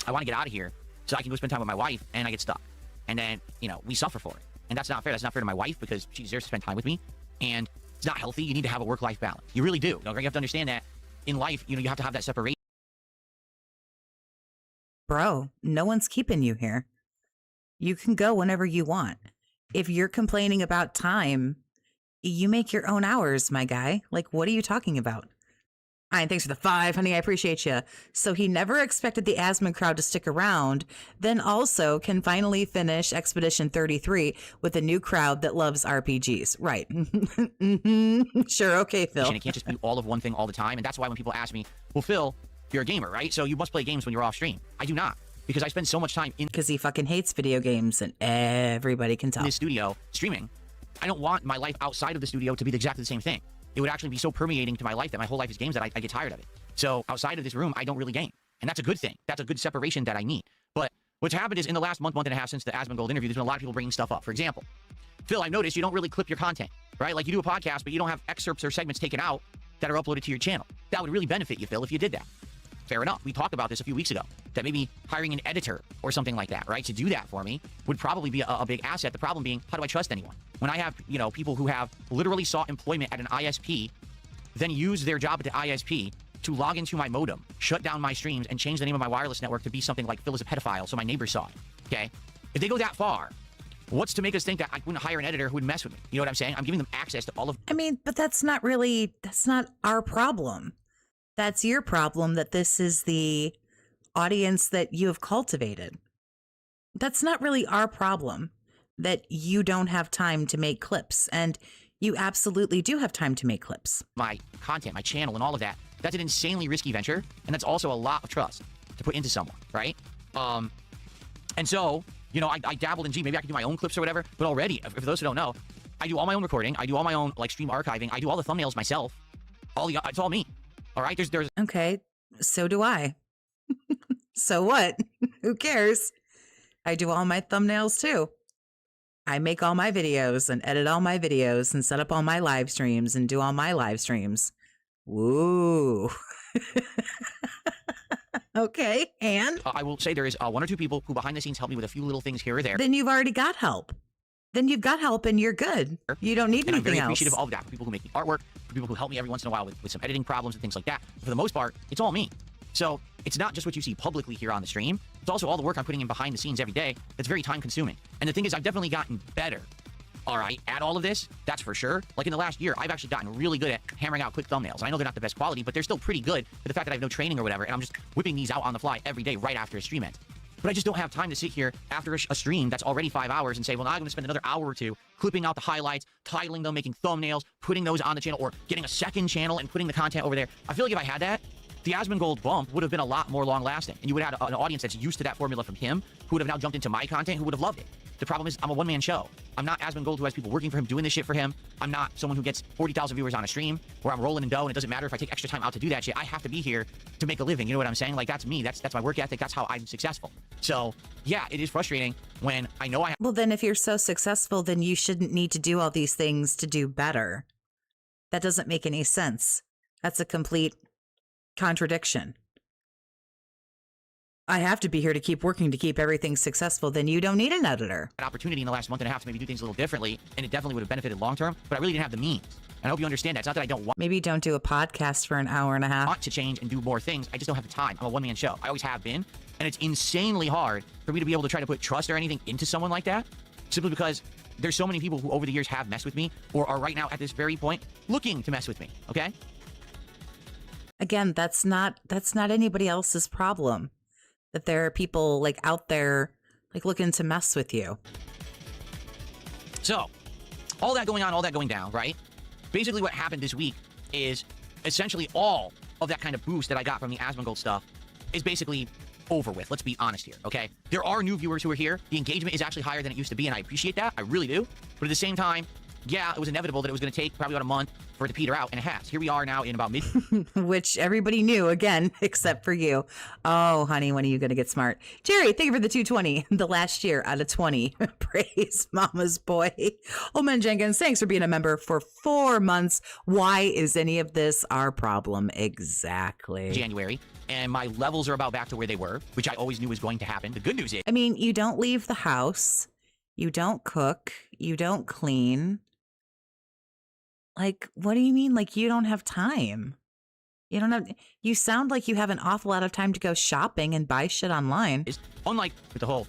B: I want to get out of here so I can go spend time with my wife, and I get stuck. And then, you know, we suffer for it. And that's not fair. That's not fair to my wife because she deserves to spend time with me. And it's not healthy. You need to have a work-life balance. You really do. You have to understand that in life, you know, you have to have that separation.
A: Bro, no one's keeping you here. You can go whenever you want. If you're complaining about time, you make your own hours, my guy. Like, what are you talking about? Hi, thanks for the 5, honey. I appreciate you. So he never expected the Asmon crowd to stick around, then also can finally finish Expedition 33 with a new crowd that loves RPGs. Right. Sure. Okay, Phil.
B: And it can't just be all of one thing all the time. And that's why when people ask me, well, Phil, you're a gamer, right? So you must play games when you're off stream. I do not, because I spend so much time in
A: Because he fucking hates video games, and everybody can tell.
B: this studio streaming. I don't want my life outside of the studio to be exactly the same thing. It would actually be so permeating to my life that my whole life is games that I get tired of it. So outside of this room, I don't really game. And that's a good thing. That's a good separation that I need. But what's happened is in the last month and a half since the Asmongold interview, there's been a lot of people bringing stuff up. For example, Phil, I've noticed you don't really clip your content, right? Like you do a podcast, but you don't have excerpts or segments taken out that are uploaded to your channel. That would really benefit you, Phil, if you did that. Fair enough. We talked about this a few weeks ago, that maybe hiring an editor or something like that, right, to do that for me would probably be a big asset. The problem being, how do I trust anyone? When I have, you know, people who have literally sought employment at an ISP, then use their job at the ISP to log into my modem, shut down my streams, and change the name of my wireless network to be something like Phil is a pedophile, so my neighbors saw it, okay? If they go that far, what's to make us think that I wouldn't hire an editor who would mess with me? You know what I'm saying? I'm giving them access to all of...
A: I mean, but that's not our problem. That's your problem, that this is the audience that you have cultivated. That's not really our problem, that you don't have time to make clips. And you absolutely do have time to make clips.
B: My content, my channel, and all of that. That's an insanely risky venture, and that's also a lot of trust to put into someone, right? And so, you know, I dabbled in, gee, maybe I could do my own clips or whatever, but already, for those who don't know, I do all my own recording, I do all my own, like, stream archiving, I do all the thumbnails myself, it's all me, all right? There's
A: Okay, so do I. So what? Who cares? I do all my thumbnails too. I make all my videos and edit all my videos and set up all my live streams and do all my live streams. Woo. Okay, and?
B: I will say there is one or two people who behind the scenes help me with a few little things here or there.
A: Then you've already got help. Then you've got help and you're good. You don't need
B: and
A: anything
B: I'm very
A: else.
B: appreciative of all of that. For people who make me artwork, for people who help me every once in a while with some editing problems and things like that. But for the most part, it's all me. So it's not just what you see publicly here on the stream. It's also all the work I'm putting in behind the scenes every day that's very time consuming. And the thing is, I've definitely gotten better, all right, at all of this. That's for sure. Like in the last year, I've actually gotten really good at hammering out quick thumbnails. I know they're not the best quality, but they're still pretty good for the fact that I have no training or whatever. And I'm just whipping these out on the fly every day right after a stream ends. But I just don't have time to sit here after a stream that's already 5 hours and say, well, now I'm going to spend another hour or two clipping out the highlights, titling them, making thumbnails, putting those on the channel, or getting a second channel and putting the content over there. I feel like if I had that, the Asmongold bump would have been a lot more long-lasting, and you would have had an audience that's used to that formula from him, who would have now jumped into my content, who would have loved it. The problem is, I'm a one-man show. I'm not Asmongold, who has people working for him, doing this shit for him. I'm not someone who gets 40,000 viewers on a stream, where I'm rolling in dough, and it doesn't matter if I take extra time out to do that shit. I have to be here to make a living. You know what I'm saying? Like, that's me. That's my work ethic. That's how I'm successful. So, yeah, it is frustrating when I know I have...
A: Well, then if you're so successful, then you shouldn't need to do all these things to do better. That doesn't make any sense. That's a complete contradiction. I have to be here to keep working to keep everything successful, then you don't need an editor.
B: An opportunity in the last month and a half to maybe do things a little differently, and it definitely would have benefited long term, but I really didn't have the means. And I hope you understand that. It's not that I don't want
A: Maybe don't do a podcast for an hour and a half.
B: to change and do more things. I just don't have the time. I'm a one-man show. I always have been, and it's insanely hard for me to be able to try to put trust or anything into someone like that, simply because there's so many people who over the years have messed with me, or are right now at this very point looking to mess with me, okay?
A: Again, that's not anybody else's problem. That there are people like out there like looking to mess with you.
B: So, all that going on, all that going down, right? Basically what happened this week is essentially all of that kind of boost that I got from the Asmongold stuff is basically over with. Let's be honest here, okay? There are new viewers who are here. The engagement is actually higher than it used to be, and I appreciate that. I really do. But at the same time, yeah, it was inevitable that it was going to take probably about a month for it to peter out, and it has. Here we are now in about mid...
A: Which everybody knew, again, except for you. Oh, honey, when are you going to get smart? Jerry, thank you for the 220. The last year out of 20. Praise mama's boy. Old man Jenkins, thanks for being a member for 4 months. Why is any of this our problem? Exactly.
B: January, and my levels are about back to where they were, which I always knew was going to happen. The good news is...
A: I mean, you don't leave the house. You don't cook. You don't clean. Like, what do you mean? Like, you don't have time. You don't have, you sound like you have an awful lot of time to go shopping and buy shit online.
B: Is unlike with the whole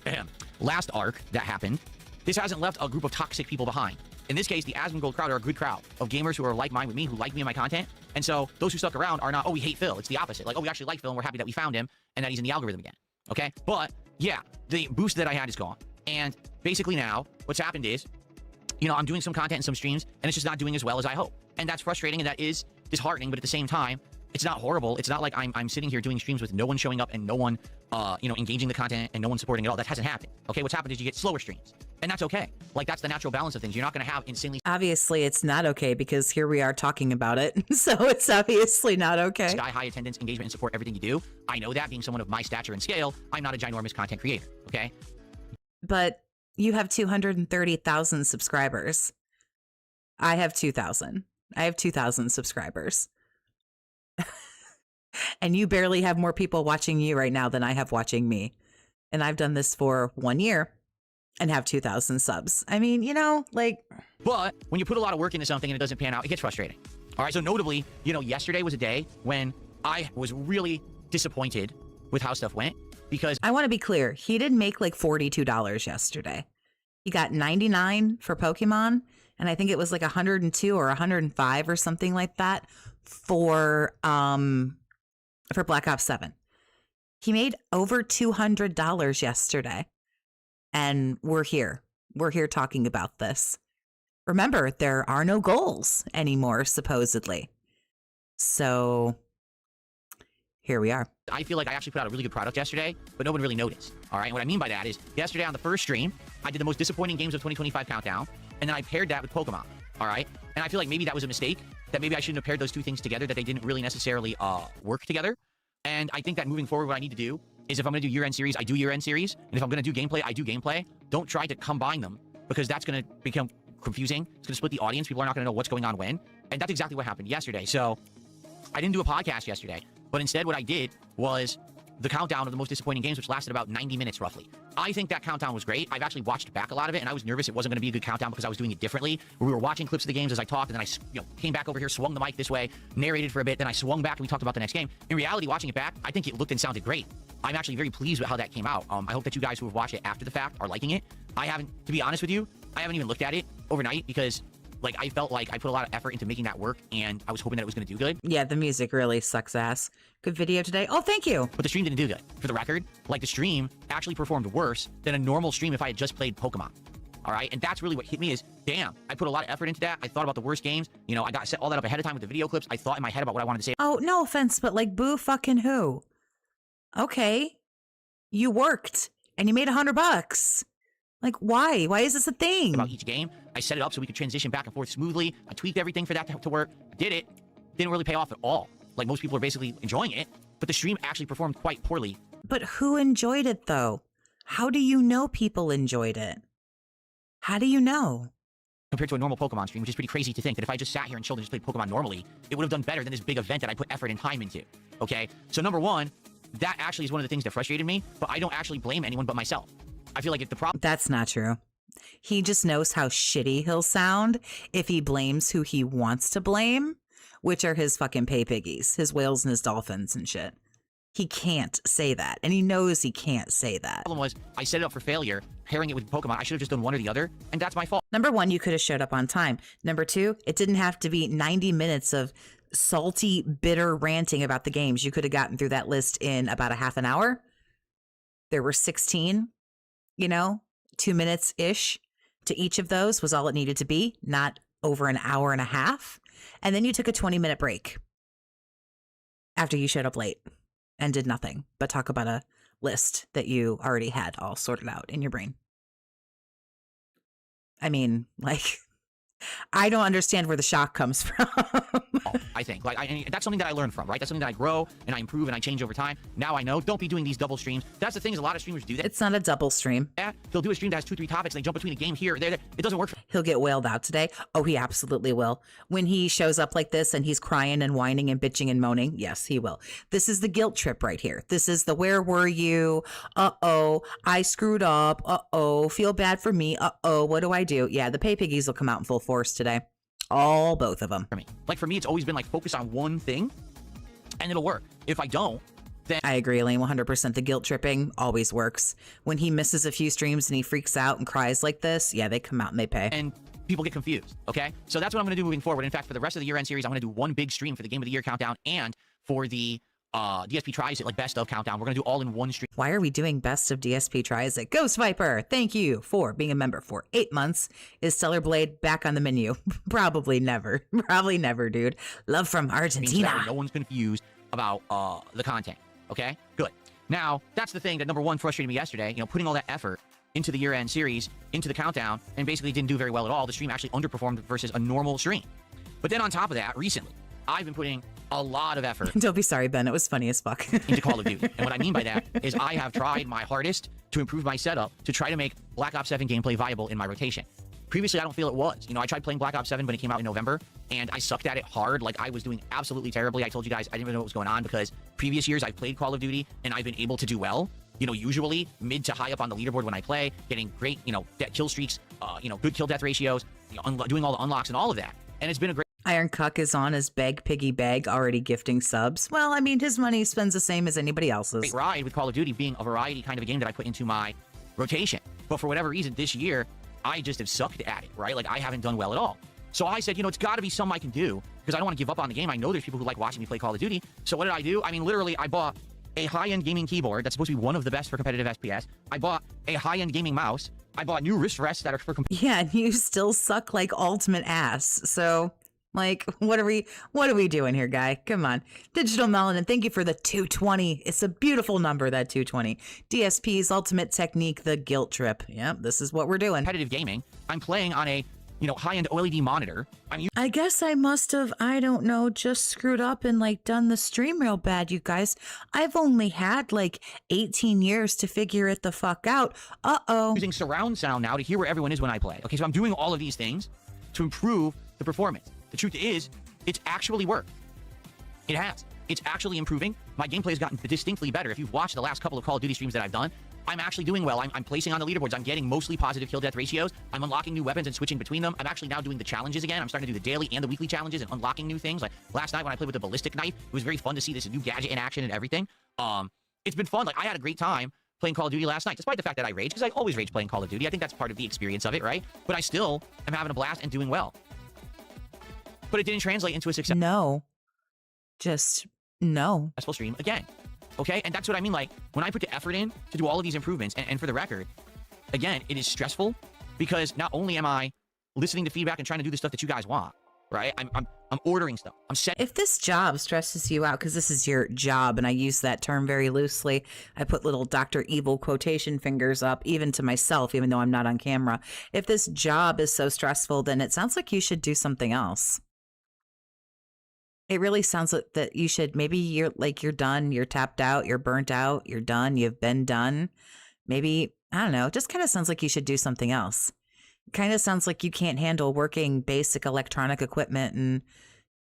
B: last arc that happened, this hasn't left a group of toxic people behind. In this case, the Asmongold crowd are a good crowd of gamers who are like mine with me, who like me and my content, And so those who stuck around are not, oh, we hate Phil. It's the opposite. Like, oh, we actually like Phil and we're happy that we found him and that he's in the algorithm again. Okay? But yeah, the boost that I had is gone. And basically now what's happened is, you know, I'm doing some content and some streams and it's just not doing as well as I hope. And that's frustrating and that is disheartening, but at the same time, it's not horrible. It's not like I'm sitting here doing streams with no one showing up and no one, you know, engaging the content and no one supporting it all. That hasn't happened. Okay, what's happened is you get slower streams, and that's okay. Like, that's the natural balance of things. You're not going to have insanely...
A: Obviously, it's not okay because here we are talking about it. So it's obviously not okay.
B: Sky-high attendance, engagement, and support everything you do. I know that being someone of my stature and scale, I'm not a ginormous content creator, okay?
A: But you have 230,000 subscribers. I have 2,000. I have 2,000 subscribers. And you barely have more people watching you right now than I have watching me. And I've done this for 1 year and have 2,000 subs. I mean, you know, like...
B: But when you put a lot of work into something and it doesn't pan out, it gets frustrating. All right, so notably, you know, yesterday was a day when I was really disappointed with how stuff went because...
A: I want to be clear. He did make like $42 yesterday. He got 99 for Pokemon, and I think it was like 102 or 105 or something like that for Black Ops 7. He made over $200 yesterday. And we're here. We're here talking about this. Remember, there are no goals anymore, supposedly. So here we are.
B: I feel like I actually put out a really good product yesterday, but no one really noticed. All right, and what I mean by that is yesterday on the first stream, I did the most disappointing games of 2025 countdown, and then I paired that with Pokemon. All right, and I feel like maybe that was a mistake, that maybe I shouldn't have paired those two things together, that they didn't really necessarily work together. And I think that moving forward, what I need to do is if I'm going to do year-end series, I do year-end series. And if I'm going to do gameplay, I do gameplay. Don't try to combine them because that's going to become confusing. It's going to split the audience. People are not going to know what's going on when. And that's exactly what happened yesterday. So I didn't do a podcast yesterday, but instead what I did was the countdown of the most disappointing games, which lasted about 90 minutes roughly. I think that countdown was great. I've actually watched back a lot of it, and I was nervous it wasn't going to be a good countdown because I was doing it differently. We were watching clips of the games as I talked, and then I came back over here, swung the mic this way, narrated for a bit, then I swung back and we talked about the next game. In reality, watching it back, I think it looked and sounded great. I'm actually very pleased with how that came out. I hope that you guys who have watched it after the fact are liking it. I haven't, to be honest with you, I haven't even looked at it overnight because like I felt like I put a lot of effort into making that work, and I was hoping that it was going to do good.
A: Yeah, the music really sucks ass. Good video today. Oh, thank you.
B: But the stream didn't do good. For the record, like the stream actually performed worse than a normal stream if I had just played Pokemon. All right, and that's really what hit me is, damn, I put a lot of effort into that. I thought about the worst games. You know, I got set all that up ahead of time with the video clips. I thought in my head about what I wanted to say.
A: Oh, no offense, but like boo fucking who? Okay, you worked and you made $100. Like, why? Why is this a thing?
B: About each game. I set it up so we could transition back and forth smoothly. I tweaked everything for that to work. I did it. Didn't really pay off at all. Like, most people are basically enjoying it, but the stream actually performed quite poorly.
A: But who enjoyed it, though? How do you know people enjoyed it? How do you know?
B: Compared to a normal Pokemon stream, which is pretty crazy to think that if I just sat here and chilled and just played Pokemon normally, it would have done better than this big event that I put effort and time into. Okay? So, number one, that actually is one of the things that frustrated me, but I don't actually blame anyone but myself. I feel like if the problem...
A: That's not true. He just knows how shitty he'll sound if he blames who he wants to blame, which are his fucking pay piggies, his whales and his dolphins and shit. He can't say that, and he knows he can't say that.
B: The problem was, I set it up for failure, pairing it with Pokemon. I should have just done one or the other, and that's my fault.
A: Number one, you could have showed up on time. Number two, it didn't have to be 90 minutes of salty, bitter ranting about the games. You could have gotten through that list in about a half an hour. There were 16. You know, 2 minutes-ish to each of those was all it needed to be, not over an hour and a half. And then you took a 20-minute break after you showed up late and did nothing but talk about a list that you already had all sorted out in your brain. I mean, like, I don't understand where the shock comes from.
B: I think. Like, and that's something that I learned from, right? That's something that I grow and I improve and I change over time. Now I know, don't be doing these double streams. That's the thing is a lot of streamers do that.
A: It's not a double stream.
B: Yeah, they'll do a stream that has 2-3 topics and they jump between a game here or there. It doesn't work.
A: He'll get wailed out today. Oh, he absolutely will. When he shows up like this and he's crying and whining and bitching and moaning, yes, he will. This is the guilt trip right here. This is the where were you? Uh-oh, I screwed up. Uh-oh, feel bad for me. Uh-oh, what do I do? Yeah, the pay piggies will come out in full force today. All both of them.
B: For me. Like, for me, it's always been like focus on one thing and it'll work. If I don't, then...
A: I agree, Elaine, 100%. The guilt tripping always works. When he misses a few streams and he freaks out and cries like this, yeah, they come out and they pay.
B: And people get confused, okay? So that's what I'm going to do moving forward. In fact, for the rest of the year-end series, I'm going to do one big stream for the Game of the Year countdown and for the DSP Tries It, like best of countdown. We're going to do all in one stream.
A: Why are we doing best of DSP Tries It? Ghost Viper, thank you for being a member for 8 months. Is Stellar Blade back on the menu? Probably never. Probably never, dude. Love from Argentina.
B: No one's confused about the content, okay? Good. Now, that's the thing that, number one, frustrated me yesterday. You know, putting all that effort into the year-end series, into the countdown, and basically didn't do very well at all. The stream actually underperformed versus a normal stream. But then on top of that, recently, I've been putting a lot of effort.
A: Don't be sorry, Ben. It was funny as fuck.
B: into Call of Duty. And what I mean by that is I have tried my hardest to improve my setup to try to make Black Ops 7 gameplay viable in my rotation. Previously, I don't feel it was. You know, I tried playing Black Ops 7 when it came out in November, and I sucked at it hard. Like, I was doing absolutely terribly. I told you guys I didn't even know what was going on because previous years I've played Call of Duty, and I've been able to do well. You know, usually mid to high up on the leaderboard when I play, getting great, you know, kill streaks, you know, good kill-death ratios, you know, doing all the unlocks and all of that. And it's been a great...
A: Iron Cuck is on his Beg Piggy Bag, already gifting subs. Well, I mean, his money spends the same as anybody else's.
B: Great ride with Call of Duty being a variety kind of a game that I put into my rotation. But for whatever reason, this year, I just have sucked at it, right? Like, I haven't done well at all. So I said, you know, it's got to be something I can do because I don't want to give up on the game. I know there's people who like watching me play Call of Duty. So what did I do? I mean, literally, I bought a high-end gaming keyboard that's supposed to be one of the best for competitive FPS. I bought a high-end gaming mouse. I bought new wrist rests that are for...
A: Yeah, and you still suck like ultimate ass. So... like, what are we doing here, guy? Come on. Digital Melanin, thank you for the 220. It's a beautiful number, that 220. DSP's ultimate technique, the guilt trip. Yeah, this is what we're doing.
B: Competitive gaming. I'm playing on a, you know, high-end OLED monitor.
A: I guess I must have, I don't know, just screwed up and like done the stream real bad, you guys. I've only had like 18 years to figure it the fuck out. Uh-oh.
B: Using surround sound now to hear where everyone is when I play. Okay, so I'm doing all of these things to improve the performance. The truth is, it's actually worked. It has. It's actually improving. My gameplay has gotten distinctly better. If you've watched the last couple of Call of Duty streams that I've done, I'm actually doing well. I'm placing on the leaderboards. I'm getting mostly positive kill-death ratios. I'm unlocking new weapons and switching between them. I'm actually now doing the challenges again. I'm starting to do the daily and the weekly challenges and unlocking new things. Like last night when I played with the ballistic knife, it was very fun to see this new gadget in action and everything. It's been fun. Like, I had a great time playing Call of Duty last night, despite the fact that I rage, because I always rage playing Call of Duty. I think that's part of the experience of it, right? But I still am having a blast and doing well. But it didn't translate into a successful stream again. Okay? And that's what I mean. Like, when I put the effort in to do all of these improvements, and for the record, again, it is stressful because not only am I listening to feedback and trying to do the stuff that you guys want, right? I'm ordering stuff. I'm setting.
A: If this job stresses you out, because this is your job, and I use that term very loosely, I put little Dr. Evil quotation fingers up, even to myself, even though I'm not on camera. If this job is so stressful, then it sounds like you should do something else. It really sounds like that you should, maybe you're done, you're tapped out, you're burnt out, you're done, you've been done. Maybe, I don't know, it just kind of sounds like you should do something else. It kind of sounds like you can't handle working basic electronic equipment and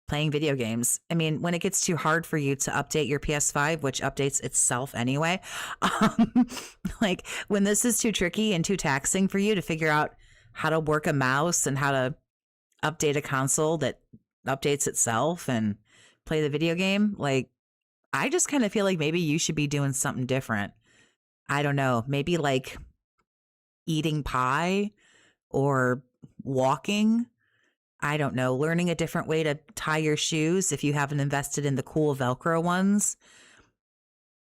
A: playing video games. I mean, when it gets too hard for you to update your PS5, which updates itself anyway, like when this is too tricky and too taxing for you to figure out how to work a mouse and how to update a console that updates itself and play the video game, like, I just kind of feel like maybe you should be doing something different. I don't know, maybe like eating pie or walking. I don't know, learning a different way to tie your shoes if you haven't invested in the cool Velcro ones.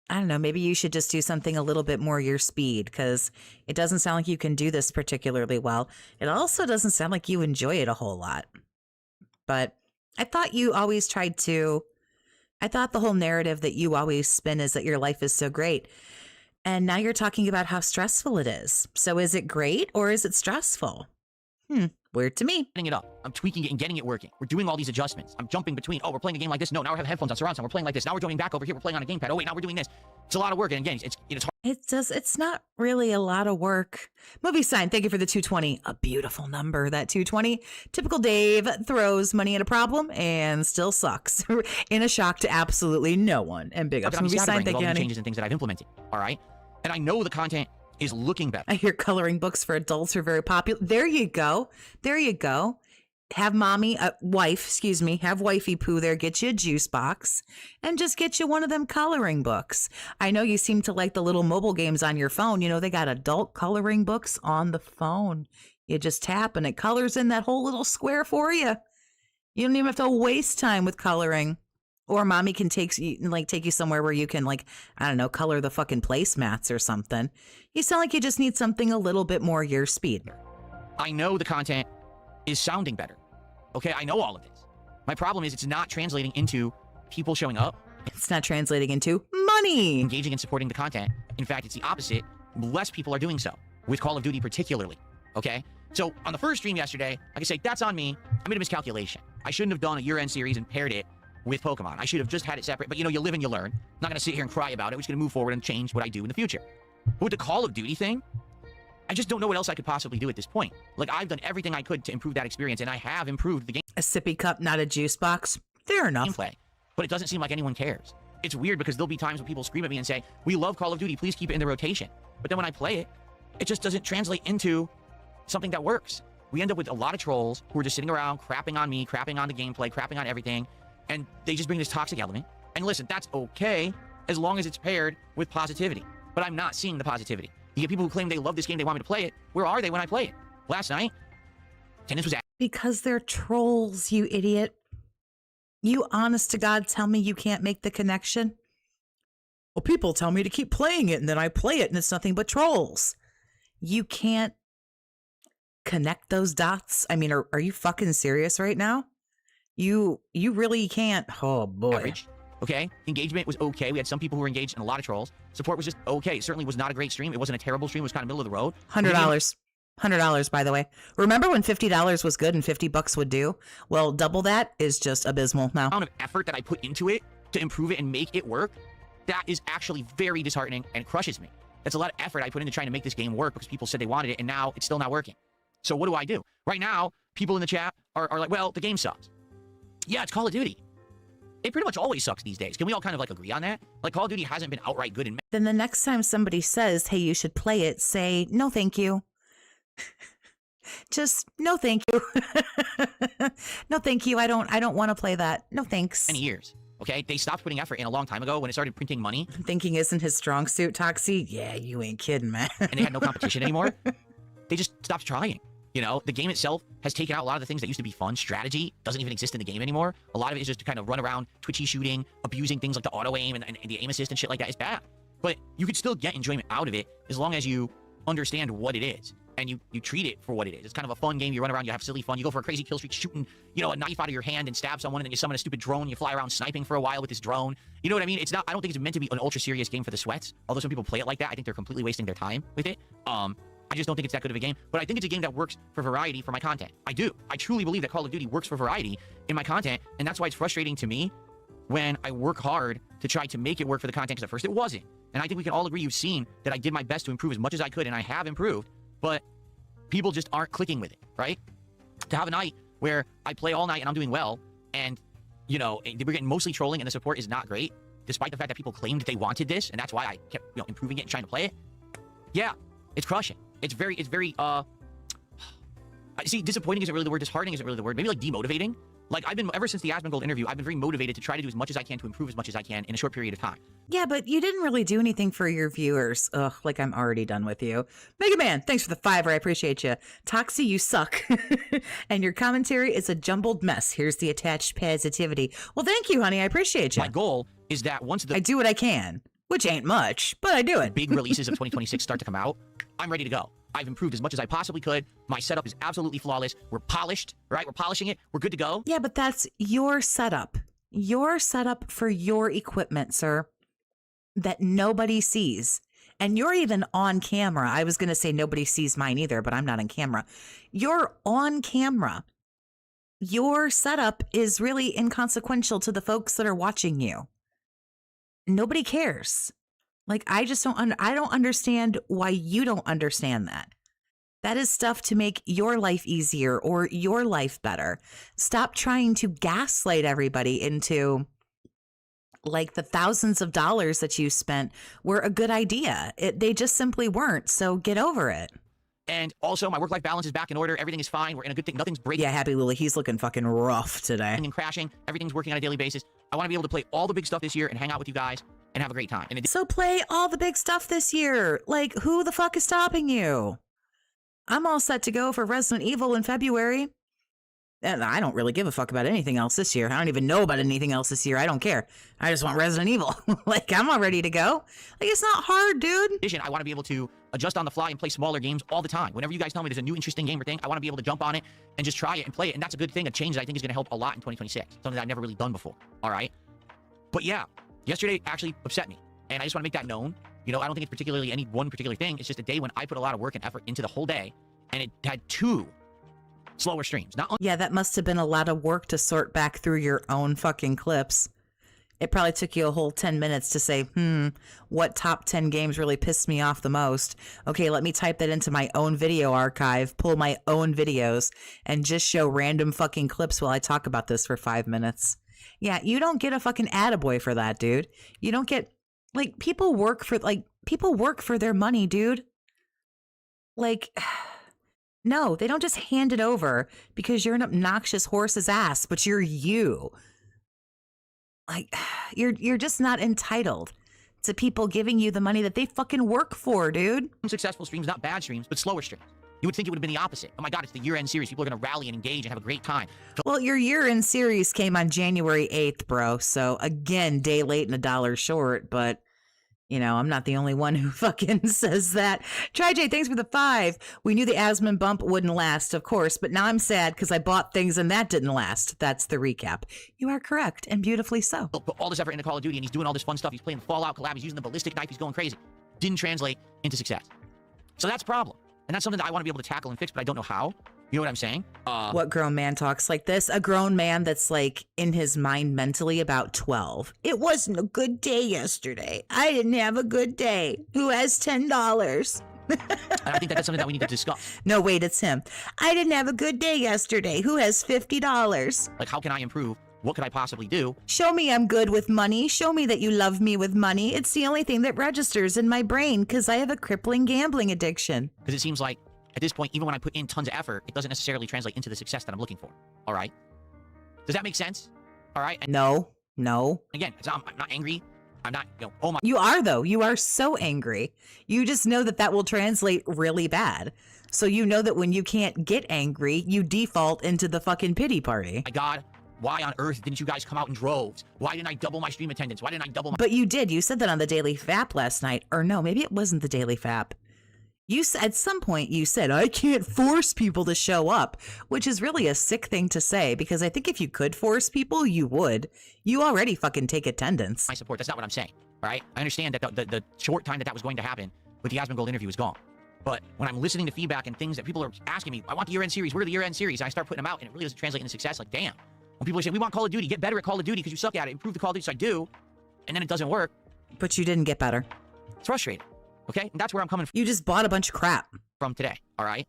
A: I don't know, maybe you should just do something a little bit more your speed, because it doesn't sound like you can do this particularly well. It also doesn't sound like you enjoy it a whole lot. But I thought you always tried to, I thought the whole narrative that you always spin is that your life is so great. And now you're talking about how stressful it is. So is it great or is it stressful? Weird to me.
B: Setting it up. I'm tweaking it and getting it working. We're doing all these adjustments. I'm jumping between, oh, we're playing a game like this. No, now we have headphones on surround sound. We're playing like this. Now we're jumping back over here. We're playing on a gamepad. Oh, wait, now we're doing this. It's a lot of work. And again, it's hard.
A: It's not really a lot of work. Movie sign, thank you for the 220. A beautiful number, that 220. Typical Dave throws money at a problem and still sucks. In a shock to absolutely no one. And big ups. Movie sign, thank you, honey.
B: Changes and things that I've implemented. All right. And I know the content is looking better.
A: I hear coloring books for adults are very popular. There you go. There you go. Have have wifey poo there, get you a juice box and just get you one of them coloring books. I know you seem to like the little mobile games on your phone. You know, they got adult coloring books on the phone. You just tap and it colors in that whole little square for you. You don't even have to waste time with coloring. Or mommy can take you somewhere where you can, like, I don't know, color the fucking placemats or something. You sound like you just need something a little bit more your speed.
B: I know the content is sounding better. Okay, I know all of this. My problem is it's not translating into people showing up.
A: It's not translating into money.
B: Engaging and supporting the content. In fact, it's the opposite. Less people are doing so, with Call of Duty particularly. Okay? So on the first stream yesterday, I can say, that's on me. I made a miscalculation. I shouldn't have done a year-end series and paired it with Pokemon. I should have just had it separate. But, you know, you live and you learn. I'm not going to sit here and cry about it. We're just going to move forward and change what I do in the future. But with the Call of Duty thing, I just don't know what else I could possibly do at this point. Like, I've done everything I could to improve that experience, and I have improved the game.
A: A sippy cup, not a juice box. Fair enough.
B: Gameplay. But it doesn't seem like anyone cares. It's weird because there'll be times when people scream at me and say, we love Call of Duty, please keep it in the rotation. But then when I play it, it just doesn't translate into something that works. We end up with a lot of trolls who are just sitting around crapping on me, crapping on the gameplay, crapping on everything, and they just bring this toxic element. And listen, that's okay as long as it's paired with positivity. But I'm not seeing the positivity. You get people who claim they love this game, they want me to play it. Where are they when I play it? Last night, attendance was at...
A: Because they're trolls, you idiot. You honest to God tell me you can't make the connection? Well, people tell me to keep playing it, and then I play it, and it's nothing but trolls. You can't connect those dots? I mean, are you fucking serious right now? You really can't. Oh, boy.
B: Average. Okay? Engagement was okay. We had some people who were engaged in a lot of trolls. Support was just okay. It certainly was not a great stream. It wasn't a terrible stream. It was kind of middle of the road.
A: $100. $100, by the way. Remember when $50 was good and $50 would do? Well, double that is just abysmal now.
B: The amount of effort that I put into it to improve it and make it work, that is actually very disheartening and crushes me. That's a lot of effort I put into trying to make this game work because people said they wanted it, and now it's still not working. So what do? Right now, people in the chat are like, well, the game sucks. Yeah, it's Call of Duty. It pretty much always sucks these days. Can we all kind of like agree on that? Like, Call of Duty hasn't been outright good in...
A: Then the next time somebody says, hey, you should play it, say, no, thank you. Just, no, thank you. No, thank you. I don't want to play that. No, thanks.
B: Many years. Okay? They stopped putting effort in a long time ago when it started printing money.
A: Thinking isn't his strong suit, Toxie? Yeah, you ain't kidding, man.
B: And they had no competition anymore. They just stopped trying. You know, the game itself has taken out a lot of the things that used to be fun. Strategy doesn't even exist in the game anymore. A lot of it is just to kind of run around twitchy shooting, abusing things like the auto aim and the aim assist and shit like that is bad. But you could still get enjoyment out of it as long as you understand what it is. And you treat it for what it is. It's kind of a fun game. You run around, you have silly fun. You go for a crazy kill streak, shooting, you know, a knife out of your hand and stab someone, and then you summon a stupid drone, and you fly around sniping for a while with this drone. You know what I mean? It's not, I don't think it's meant to be an ultra serious game for the sweats. Although some people play it like that, I think they're completely wasting their time with it. I just don't think it's that good of a game, but I think it's a game that works for variety for my content. I do. I truly believe that Call of Duty works for variety in my content, and that's why it's frustrating to me when I work hard to try to make it work for the content, because at first it wasn't. And I think we can all agree you've seen that I did my best to improve as much as I could, and I have improved, but people just aren't clicking with it, right? To have a night where I play all night and I'm doing well, and, you know, we're getting mostly trolling and the support is not great, despite the fact that people claimed they wanted this, and that's why I kept, you know, improving it and trying to play it. Yeah, it's crushing. It's very, see, disappointing isn't really the word, disheartening isn't really the word, maybe like demotivating. Like, I've been, ever since the Asmongold interview, I've been very motivated to try to do as much as I can to improve as much as I can in a short period of time.
A: Yeah, but you didn't really do anything for your viewers. Ugh, like I'm already done with you. Mega Man, thanks for the $5. I appreciate you. Toxie, you suck. And your commentary is a jumbled mess. Here's the attached positivity. Well, thank you, honey. I appreciate you.
B: My goal is that once
A: I do what I can, which ain't much, but I do it.
B: Big releases of 2026 start to come out, I'm ready to go. I've improved as much as I possibly could. My setup is absolutely flawless. We're polished, right? We're polishing it. We're good to go.
A: Yeah, but that's your setup. Your setup for your equipment, sir, that nobody sees. And you're even on camera. I was going to say nobody sees mine either, but I'm not on camera. You're on camera. Your setup is really inconsequential to the folks that are watching you. Nobody cares. Like, I just I don't understand why you don't understand that. That is stuff to make your life easier or your life better. Stop trying to gaslight everybody into, like, the thousands of dollars that you spent were a good idea. They just simply weren't, so get over it.
B: And also, my work-life balance is back in order. Everything is fine. We're in a good thing. Nothing's breaking.
A: Yeah, Happy Lily, he's looking fucking rough today.
B: And crashing. Everything's working on a daily basis. I want to be able to play all the big stuff this year and hang out with you guys and have a great time. And
A: so play all the big stuff this year. Like, who the fuck is stopping you? I'm all set to go for Resident Evil in February. And I don't really give a fuck about anything else this year. I don't even know about anything else this year. I don't care. I just want Resident Evil. Like, I'm all ready to go. Like, it's not hard, dude.
B: I want to be able to adjust on the fly and play smaller games all the time. Whenever you guys tell me there's a new interesting game or thing, I want to be able to jump on it and just try it and play it. And that's a good thing, a change that I think is going to help a lot in 2026. Something that I've never really done before. All right? But yeah, yesterday actually upset me. And I just want to make that known. You know, I don't think it's particularly any one particular thing. It's just a day when I put a lot of work and effort into the whole day. And it had 2 slower streams.
A: Yeah, that must have been a lot of work to sort back through your own fucking clips. It probably took you a whole 10 minutes to say, what top 10 games really pissed me off the most? Okay, let me type that into my own video archive, pull my own videos, and just show random fucking clips while I talk about this for 5 minutes. Yeah, you don't get a fucking attaboy for that, dude. You don't get, like, people work for their money, dude. Like... No, they don't just hand it over because you're an obnoxious horse's ass, but you're you. Like, you're just not entitled to people giving you the money that they fucking work for, dude.
B: Successful streams, not bad streams, but slower streams. You would think it would have been the opposite. Oh my God, it's the year-end series. People are going to rally and engage and have a great time.
A: Well, your year-end series came on January 8th, bro. So, again, day late and a dollar short, but... You know, I'm not the only one who fucking says that. TryJ, thanks for the 5. We knew the Asmon bump wouldn't last, of course, but now I'm sad because I bought things and that didn't last. That's the recap. You are correct, and beautifully so.
B: Put all this effort into Call of Duty, and he's doing all this fun stuff. He's playing the Fallout collab. He's using the ballistic knife. He's going crazy. Didn't translate into success. So that's a problem. And that's something that I want to be able to tackle and fix, but I don't know how. You know what I'm saying?
A: What grown man talks like this? A grown man that's like in his mind mentally about 12. It wasn't a good day yesterday. I didn't have a good day. Who has $10?
B: And I think that's something that we need to discuss.
A: No, wait, it's him. I didn't have a good day yesterday. Who has $50?
B: Like, how can I improve? What could I possibly do?
A: Show me I'm good with money. Show me that you love me with money. It's the only thing that registers in my brain because I have a crippling gambling addiction.
B: Because it seems like at this point, even when I put in tons of effort, it doesn't necessarily translate into the success that I'm looking for. All right? Does that make sense? All right? And
A: no.
B: again, I'm not angry. I'm not, oh my.
A: You are, though. You are so angry. You just know that that will translate really bad. So you know that when you can't get angry, you default into the fucking pity party.
B: My God, why on earth didn't you guys come out in droves? Why didn't I double my stream attendance? Why didn't I double my...
A: But you did. You said that on the Daily Fap last night. Or no, maybe it wasn't the Daily Fap. You at some point you said, I can't force people to show up, which is really a sick thing to say because I think if you could force people, you would. You already fucking take attendance.
B: My support, that's not what I'm saying, all right? I understand that the short time that was going to happen with the Asmongold interview is gone. But when I'm listening to feedback and things that people are asking me, I want the year-end series, where are the year-end series? And I start putting them out and it really doesn't translate into success, like damn. When people are saying, we want Call of Duty, get better at Call of Duty because you suck at it, improve the Call of Duty, so I do, and then it doesn't work.
A: But you didn't get better.
B: It's frustrating, okay? And that's where I'm coming from.
A: You just bought a bunch of crap.
B: From today, all right?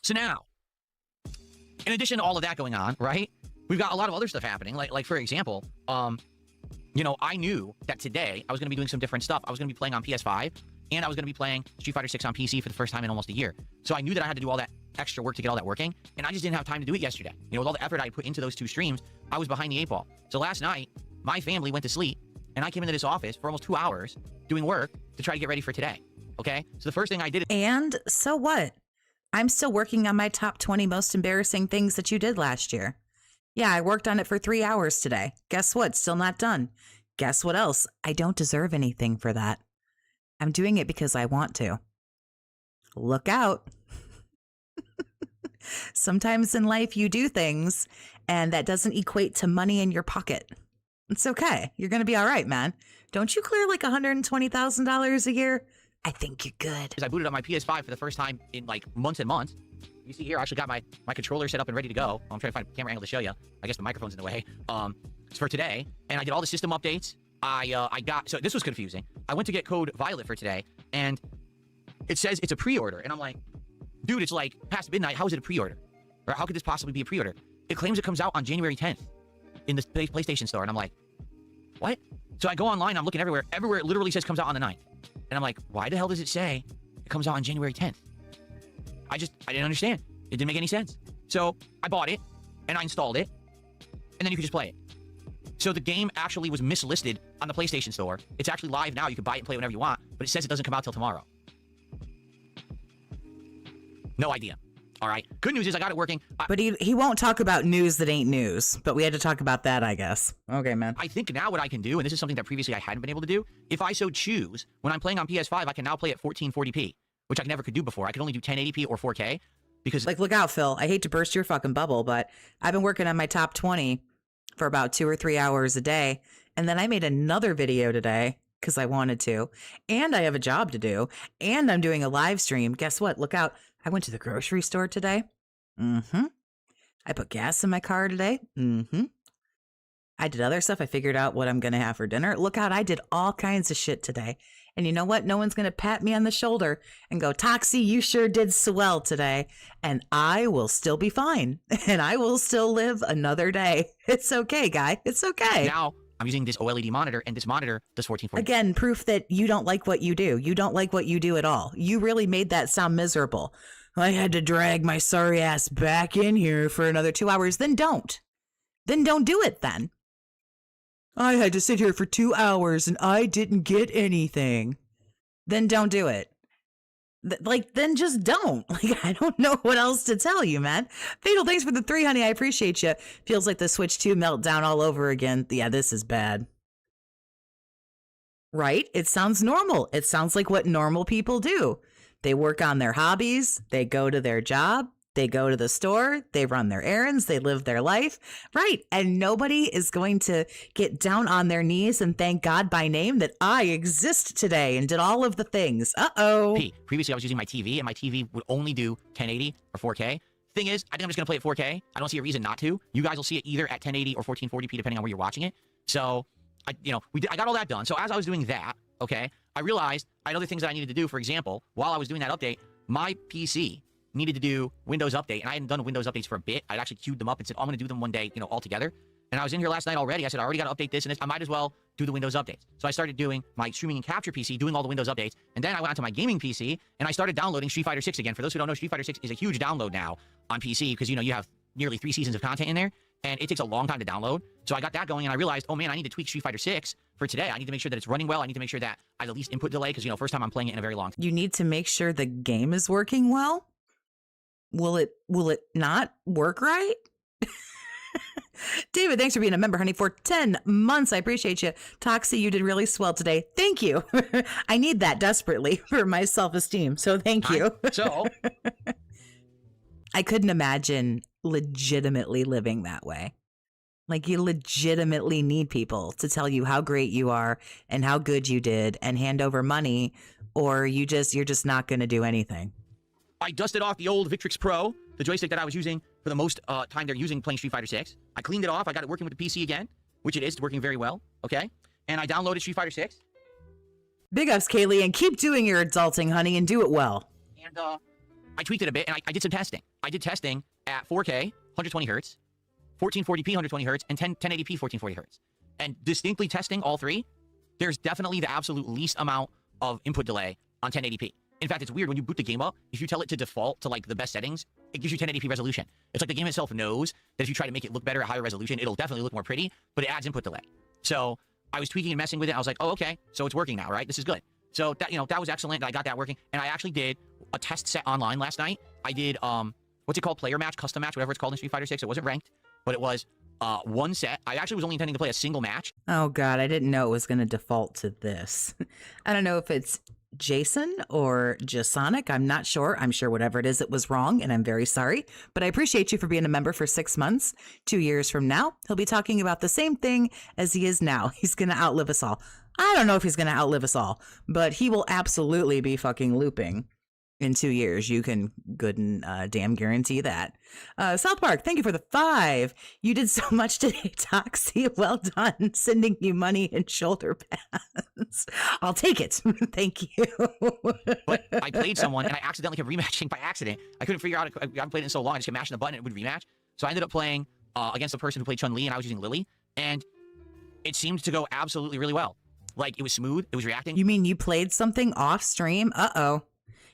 B: So now, in addition to all of that going on, right, we've got a lot of other stuff happening. Like for example, you know, I knew that today I was going to be doing some different stuff. I was going to be playing on PS5, and I was going to be playing Street Fighter 6 on PC for the first time in almost a year. So I knew that I had to do all that extra work to get all that working, and I just didn't have time to do it yesterday. You know, with all the effort I put into those 2 streams, I was behind the 8 ball. So last night, my family went to sleep, and I came into this office for almost 2 hours doing work to try to get ready for today, okay? So the first thing I did...
A: And so what? I'm still working on my top 20 most embarrassing things that you did last year. Yeah, I worked on it for 3 hours today. Guess what? Still not done. Guess what else? I don't deserve anything for that. I'm doing it because I want to. Look out. Sometimes in life you do things, and that doesn't equate to money in your pocket. It's okay. You're going to be all right, man. Don't you clear like $120,000 a year? I think you're good.
B: Because I booted up my PS5 for the first time in like months and months. You see here, I actually got my controller set up and ready to go. I'm trying to find a camera angle to show you. I guess the microphone's in the way. It's for today. And I did all the system updates. I got, so this was confusing. I went to get code Violet for today, and it says it's a pre-order. And I'm like, dude, it's like past midnight. How is it a pre-order? Or how could this possibly be a pre-order? It claims it comes out on January 10th in the PlayStation Store. And I'm like, what? So I go online, I'm looking everywhere. Everywhere it literally says comes out on the 9th. And I'm like, why the hell does it say it comes out on January 10th? I didn't understand. It didn't make any sense. So I bought it, and I installed it, and then you could just play it. So the game actually was mislisted on the PlayStation Store. It's actually live now. You can buy it and play it whenever you want, but it says it doesn't come out till tomorrow. No idea. All right. Good news is I got it working.
A: But he won't talk about news that ain't news. But we had to talk about that, I guess. Okay, man.
B: I think now what I can do, and this is something that previously I hadn't been able to do, if I so choose, when I'm playing on PS5, I can now play at 1440p, which I never could do before. I could only do 1080p or 4K because...
A: Like, look out, Phil. I hate to burst your fucking bubble, but I've been working on my top 20 for about 2 or 3 hours a day. And then I made another video today because I wanted to. And I have a job to do. And I'm doing a live stream. Guess what? Look out. I went to the grocery store today. I put gas in my car today. I did other stuff. I figured out what I'm going to have for dinner. Look out. I did all kinds of shit today. And you know what? No one's going to pat me on the shoulder and go, Toxie, you sure did so well today. And I will still be fine. And I will still live another day. It's okay, guy. It's okay.
B: Now I'm using this OLED monitor, and this monitor does 1440.
A: Again, proof that you don't like what you do. You don't like what you do at all. You really made that sound miserable. I had to drag my sorry ass back in here for another 2 hours. Then don't. Then don't do it then. I had to sit here for 2 hours and I didn't get anything. Then don't do it. Then just don't. I don't know what else to tell you, man. Fatal, thanks for the 3, honey. I appreciate you. Feels like the Switch 2 meltdown all over again. Yeah, this is bad. Right? It sounds normal. It sounds like what normal people do. They work on their hobbies. They go to their job. They go to the store. They run their errands. They live their life. Right. And nobody is going to get down on their knees and thank God by name that I exist today and did all of the things. Uh-oh.
B: Previously, I was using my TV, and my TV would only do 1080 or 4K. Thing is, I think I'm just going to play at 4K. I don't see a reason not to. You guys will see it either at 1080 or 1440p, depending on where you're watching it. So, I got all that done. So as I was doing that, okay, I realized I had other things that I needed to do. For example, while I was doing that update, my PC needed to do Windows Update, and I hadn't done Windows Updates for a bit. I'd actually queued them up and said, oh, I'm going to do them one day, all together. And I was in here last night already. I said, I already got to update this and this. I might as well do the Windows Updates. So I started doing my streaming and capture PC, doing all the Windows Updates. And then I went onto my gaming PC, and I started downloading Street Fighter 6 again. For those who don't know, Street Fighter 6 is a huge download now on PC because, you have nearly 3 seasons of content in there, and it takes a long time to download. So I got that going, and I realized, oh, man, I need to tweak Street Fighter 6 for today. I need to make sure that it's running well. I need to make sure that I have the least input delay because, first time I'm playing it in a very long time.
A: You need to make sure the game is working well? Will it not work right? David, thanks for being a member, honey, for 10 months. I appreciate you. Toxie, you did really swell today. Thank you. I need that desperately for my self-esteem. So thank you. I couldn't imagine legitimately living that way. Like, you legitimately need people to tell you how great you are and how good you did and hand over money, or you're just not going to do anything.
B: I dusted off the old Victrix Pro, the joystick that I was using for the most time they're using playing Street Fighter 6. I cleaned it off. I got it working with the PC again, which it is. It's working very well, okay? And I downloaded Street Fighter 6.
A: Big ups, Kaylee, and keep doing your adulting, honey, and do it well.
B: And I tweaked it a bit, and I did some testing. I did testing at 4K, 120 hertz, 1440p, 120 hertz, and 1080p, 1440 hertz. And distinctly testing all three, there's definitely the absolute least amount of input delay on 1080p. In fact, it's weird when you boot the game up, if you tell it to default to the best settings, it gives you 1080p resolution. It's like the game itself knows that if you try to make it look better at higher resolution, it'll definitely look more pretty, but it adds input delay. So I was tweaking and messing with it. I was like, oh, okay, so it's working now, right? This is good. So that, that was excellent. I got that working. And I actually did a test set online last night. I did, what's it called? Player match, custom match, whatever it's called in Street Fighter 6. It wasn't ranked, but it was one set. I actually was only intending to play a single match.
A: Oh, God, I didn't know it was going to default to this. I don't know if it's Jason or Jasonic. I'm not sure. I'm sure whatever it is, it was wrong, and I'm very sorry. But I appreciate you for being a member for 6 months. 2 years from now, he'll be talking about the same thing as he is now. He's going to outlive us all. I don't know if he's going to outlive us all, but he will absolutely be fucking looping in 2 years. You can good and damn guarantee that. South Park, thank you for the 5. You did so much today, Toxie. Well done. Sending you money and shoulder pads. I'll take it. Thank you.
B: But I played someone and I accidentally kept rematching by accident. I couldn't figure out. I haven't played it in so long. I just kept mashing the button and it would rematch. So I ended up playing against the person who played Chun-Li, and I was using Lily. And it seemed to go absolutely really well. Like, it was smooth. It was reacting.
A: You mean you played something off stream? Uh-oh.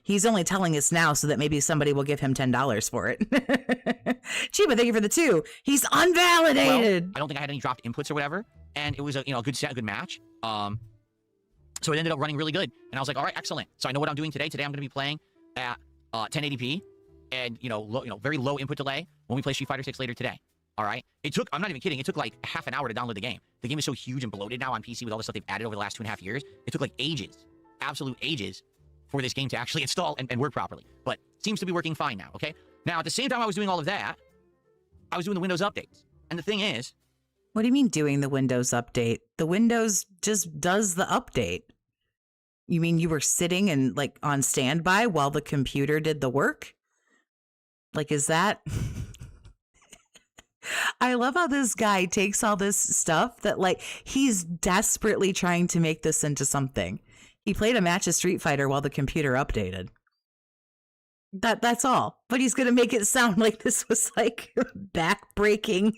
A: He's only telling us now so that maybe somebody will give him $10 for it. Chiba, thank you for the 2. He's unvalidated.
B: Well, I don't think I had any dropped inputs or whatever. And it was a good set, a good match. So it ended up running really good. And I was like, all right, excellent. So I know what I'm doing today. Today I'm going to be playing at 1080p. and very low input delay when we play Street Fighter 6 later today. All right. It took, I'm not even kidding, it took like half an hour to download the game. The game is so huge and bloated now on PC with all the stuff they've added over the last 2.5 years. It took like ages, absolute ages, for this game to actually install and work properly. But it seems to be working fine now, okay? Now, at the same time I was doing all of that, I was doing the Windows updates. And the thing is...
A: What do you mean doing the Windows update? The Windows just does the update. You mean you were sitting and like on standby while the computer did the work? Like, is that... I love how this guy takes all this stuff that like he's desperately trying to make this into something. He played a match of Street Fighter while the computer updated. That's all. But he's going to make it sound like this was like back-breaking,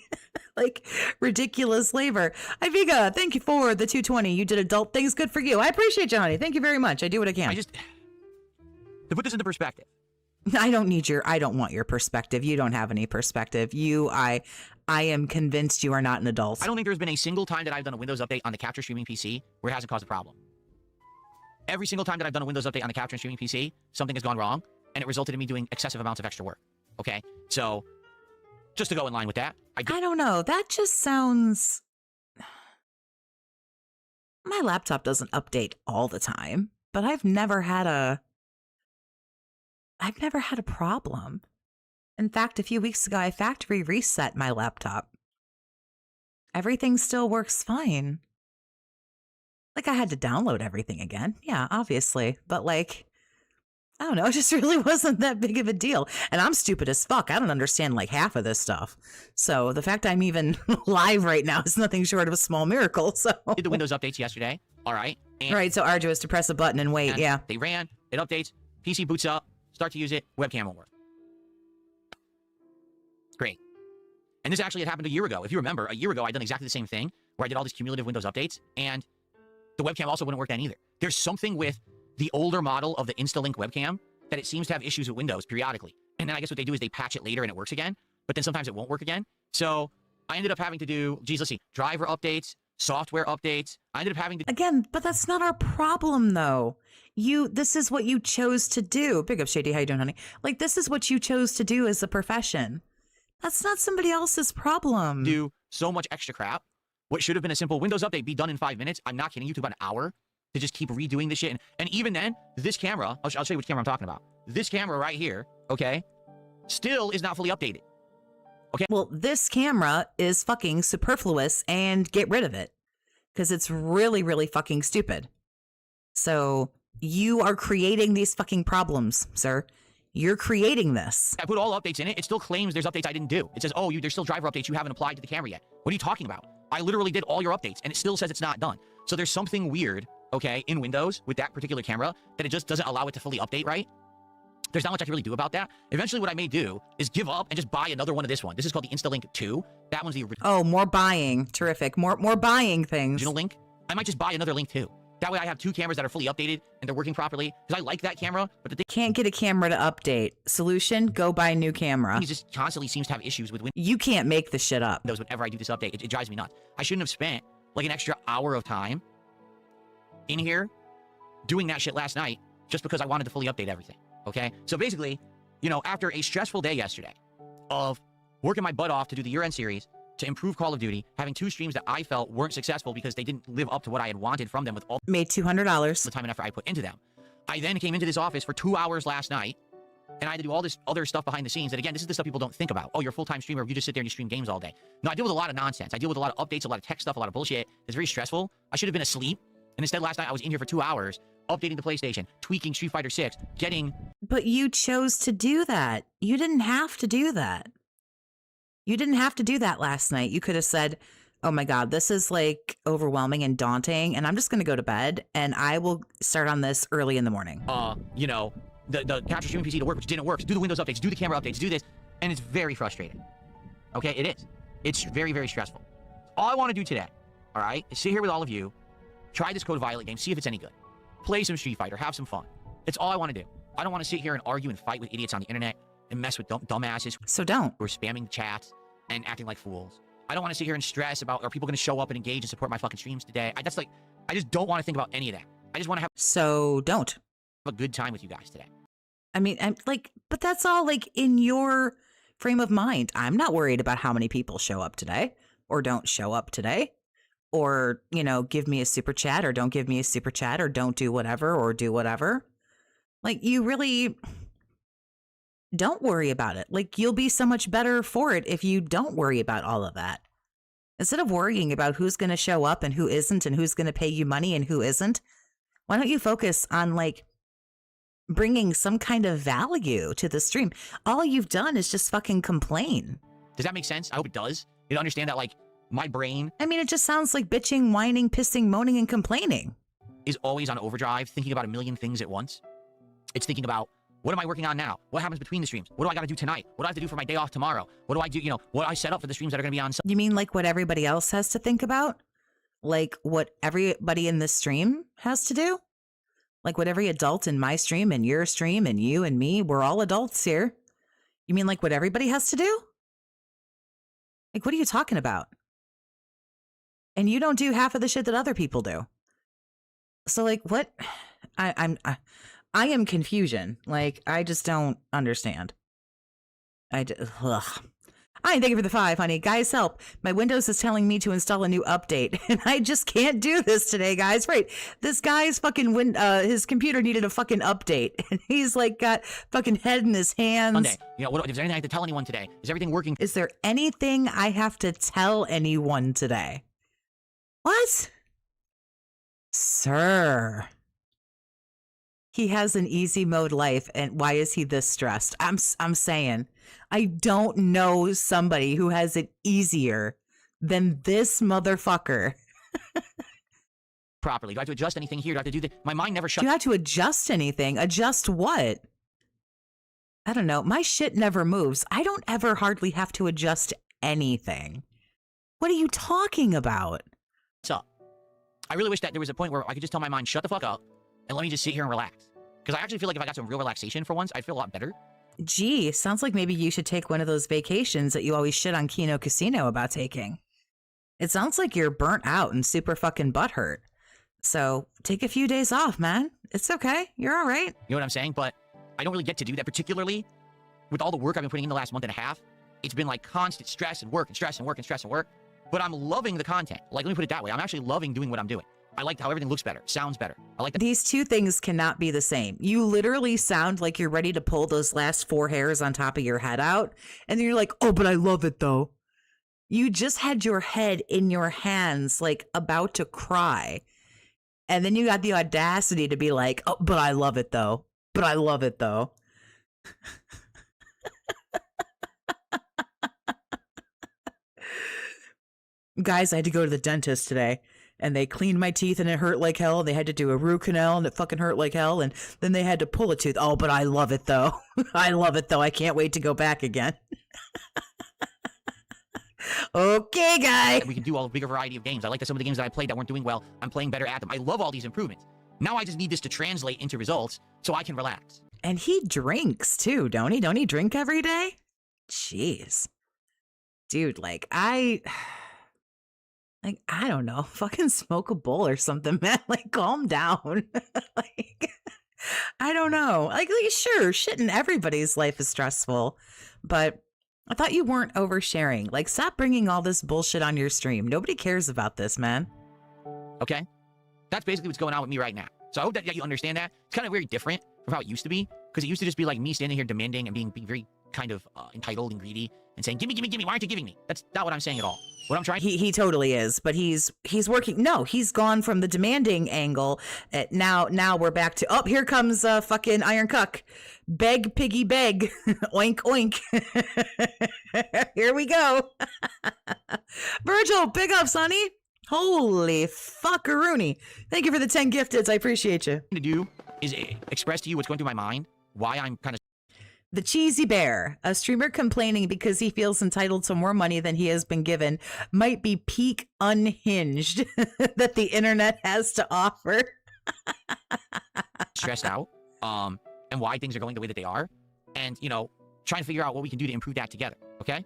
A: like ridiculous labor. Iviga, thank you for the 220. You did adult things. Good for you. I appreciate you, honey. Thank you very much. I do what I can.
B: To put this into perspective.
A: I don't want your perspective. You don't have any perspective. I am convinced you are not an adult.
B: I don't think there's been a single time that I've done a Windows update on the capture streaming PC where it hasn't caused a problem. Every single time that I've done a Windows update on the capture and streaming PC, something has gone wrong, and it resulted in me doing excessive amounts of extra work. Okay? So, just to go in line with that,
A: I don't know. That just sounds... My laptop doesn't update all the time, but I've never had a problem. In fact, a few weeks ago, I factory reset my laptop. Everything still works fine. Like, I had to download everything again. Yeah, obviously. But, like, I don't know. It just really wasn't that big of a deal. And I'm stupid as fuck. I don't understand, like, half of this stuff. So the fact I'm even live right now is nothing short of a small miracle. So
B: I did the Windows updates yesterday. All right.
A: And right, so arduous to press a button and wait. Yeah.
B: They ran. It updates. PC boots up. Start to use it. Webcam won't work. Great. And this actually had happened a year ago. If you remember, a year ago, I'd done exactly the same thing where I did all these cumulative Windows updates, and the webcam also wouldn't work then either. There's something with the older model of the Instalink webcam that it seems to have issues with Windows periodically. And then I guess what they do is they patch it later and it works again, but then sometimes it won't work again. So I ended up having to do, let's see, driver updates, software updates. I ended up having to...
A: Again, but that's not our problem, though. This is what you chose to do. Big up, Shady. How you doing, honey? Like, this is what you chose to do as a profession. That's not somebody else's problem.
B: Do so much extra crap. What should have been a simple Windows update be done in 5 minutes. I'm not kidding you, took about an hour to just keep redoing this shit. And even then, this camera, I'll show you which camera I'm talking about. This camera right here, okay, still is not fully updated. Okay.
A: Well, this camera is fucking superfluous and get rid of it because it's really, really fucking stupid. So you are creating these fucking problems, sir. You're creating this.
B: I put all updates in it. It still claims there's updates I didn't do. It says, oh, there's still driver updates you haven't applied to the camera yet. What are you talking about? I literally did all your updates, and it still says it's not done. So there's something weird, okay, in Windows with that particular camera that it just doesn't allow it to fully update right. There's not much I can really do about that. Eventually, what I may do is give up and just buy another one of this one. This is called the Instalink 2. That one's the original.
A: Oh, more buying. Terrific. More buying things.
B: Original Link. I might just buy another Link 2. That way I have two cameras that are fully updated and they're working properly. Because I like that camera, but the thing...
A: Can't get a camera to update. Solution, go buy a new camera.
B: He just constantly seems to have issues with Windows.
A: You can't make this shit up.
B: Whenever I do this update, it drives me nuts. I shouldn't have spent like an extra hour of time in here doing that shit last night just because I wanted to fully update everything. Okay? So basically, after a stressful day yesterday of working my butt off to do the year-end series, to improve Call of Duty, having two streams that I felt weren't successful because they didn't live up to what I had wanted from them with all
A: made $200
B: the time and effort I put into them. I then came into this office for 2 hours last night, and I had to do all this other stuff behind the scenes. And again, this is the stuff people don't think about. Oh, you're a full-time streamer. You just sit there and you stream games all day. No, I deal with a lot of nonsense. I deal with a lot of updates, a lot of tech stuff, a lot of bullshit. It's very stressful. I should have been asleep. And instead, last night, I was in here for 2 hours, updating the PlayStation, tweaking Street Fighter 6, getting...
A: But you chose to do that. You didn't have to do that. You didn't have to do that last night. You could have said, oh my God, this is like overwhelming and daunting, and I'm just going to go to bed, and I will start on this early in the morning.
B: The capture streaming PC to work, which didn't work. Do the Windows updates, do the camera updates, do this. And it's very frustrating. Okay, it is. It's very, very stressful. All I want to do today, all right, is sit here with all of you, try this Code Violet game, see if it's any good. Play some Street Fighter, have some fun. It's all I want to do. I don't want to sit here and argue and fight with idiots on the internet and mess with dumbasses.
A: So don't.
B: Who are spamming chats and acting like fools. I don't want to sit here and stress about, are people going to show up and engage and support my fucking streams today? I just don't want to think about any of that. I just want to have
A: So don't.
B: a good time with you guys today.
A: I mean, I'm like, but that's all like in your frame of mind. I'm not worried about how many people show up today or don't show up today, or, you know, give me a super chat or don't give me a super chat, or don't do whatever or do whatever. Like, you really don't worry about it. Like, you'll be so much better for it if you don't worry about all of that. Instead of worrying about who's going to show up and who isn't and who's going to pay you money and who isn't, why don't you focus on like bringing some kind of value to the stream? All you've done is just fucking complain.
B: Does that make sense? I hope it does. You understand that, like, my brain...
A: I mean, it just sounds like bitching, whining, pissing, moaning, and complaining.
B: ...is always on overdrive, thinking about a million things at once. It's thinking about, what am I working on now? What happens between the streams? What do I got to do tonight? What do I have to do for my day off tomorrow? What do I do, you know, what I set up for the streams that are going to be on...
A: You mean like what everybody else has to think about? Like what everybody in this stream has to do? Like what every adult in my stream and your stream and you and me, we're all adults here. You mean like what everybody has to do? Like, what are you talking about? And you don't do half of the shit that other people do. So like, what? I am confusion. Like, I just don't understand. Ugh. Thank you for the 5, honey. Guys, help. My Windows is telling me to install a new update, and I just can't do this today, guys. Right. This guy's fucking, his computer needed a fucking update, and he's like got fucking head in his hands.
B: Monday. You know, is there anything I have to tell anyone today? Is everything working?
A: Is there anything I have to tell anyone today? What? Sir. He has an easy mode life, and why is he this stressed? I'm saying, I don't know somebody who has it easier than this motherfucker.
B: Properly. Do I have to adjust anything here? Do I have to do the... My mind never shuts...
A: Do you have to adjust anything? Adjust what? I don't know. My shit never moves. I don't ever hardly have to adjust anything. What are you talking about?
B: What's up? I really wish that there was a point where I could just tell my mind, shut the fuck up, and let me just sit here and relax. Because I actually feel like if I got some real relaxation for once, I'd feel a lot better.
A: Gee, sounds like maybe you should take one of those vacations that you always shit on Kino Casino about taking. It sounds like you're burnt out and super fucking butthurt. So take a few days off, man. It's okay. You're all right.
B: You know what I'm saying? But I don't really get to do that, particularly with all the work I've been putting in the last month and a half. It's been like constant stress and work and stress and work and stress and work. But I'm loving the content. Like, let me put it that way. I'm actually loving doing what I'm doing. I like how everything looks better, sounds better. I like that.
A: These two things cannot be the same. You literally sound like you're ready to pull those last 4 hairs on top of your head out. And then you're like, oh, but I love it though. You just had your head in your hands, like about to cry. And then you got the audacity to be like, oh, but I love it though. But I love it though. Guys, I had to go to the dentist today. And they cleaned my teeth and it hurt like hell. They had to do a root canal and it fucking hurt like hell. And then they had to pull a tooth. Oh, but I love it though. I love it though. I can't wait to go back again. Okay, guy.
B: We can do a bigger variety of games. I like that some of the games that I played that weren't doing well, I'm playing better at them. I love all these improvements. Now I just need this to translate into results so I can relax.
A: And he drinks too, don't he? Don't he drink every day? Jeez. Dude, like, I don't know, fucking smoke a bowl or something, man. Like, calm down. Like, I don't know. Like, sure, shit in everybody's life is stressful, but I thought you weren't oversharing. Like, stop bringing all this bullshit on your stream. Nobody cares about this, man.
B: Okay? That's basically what's going on with me right now. So I hope that you understand that. It's kind of very different from how it used to be, because it used to just be like me standing here demanding and being very kind of entitled and greedy and saying, gimme, gimme, gimme, why aren't you giving me? That's not what I'm saying at all. What I'm trying...
A: He totally is, but he's working... No, he's gone from the demanding angle. Now we're back to... Oh, here comes fucking Iron Cuck. Beg, piggy, beg. Oink, oink. Here we go. Virgil, big up, sonny. Holy fuckaroony. Thank you for the 10 gifteds. I appreciate you.
B: To do is express to you what's going through my mind, why I'm kind of...
A: The Cheesy Bear, a streamer complaining because he feels entitled to more money than he has been given, might be peak unhinged that the internet has to offer.
B: Stressed out, and why things are going the way that they are, and, you know, trying to figure out what we can do to improve that together, okay?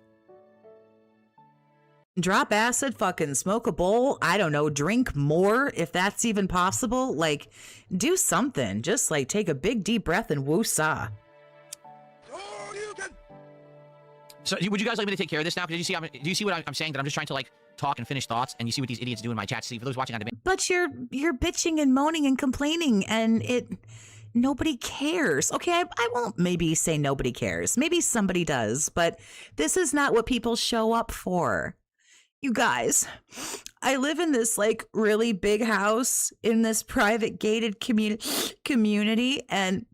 A: Drop acid, fucking smoke a bowl, I don't know, drink more if that's even possible. Like, do something. Just, like, take a big deep breath and woosah.
B: So would you guys like me to take care of this now? Because do you see what I'm saying? That I'm just trying to like talk and finish thoughts, and you see what these idiots do in my chat. See, for those watching on demand.
A: But you're bitching and moaning and complaining, and nobody cares. Okay, I won't maybe say nobody cares. Maybe somebody does, but this is not what people show up for. You guys, I live in this like really big house in this private gated community, and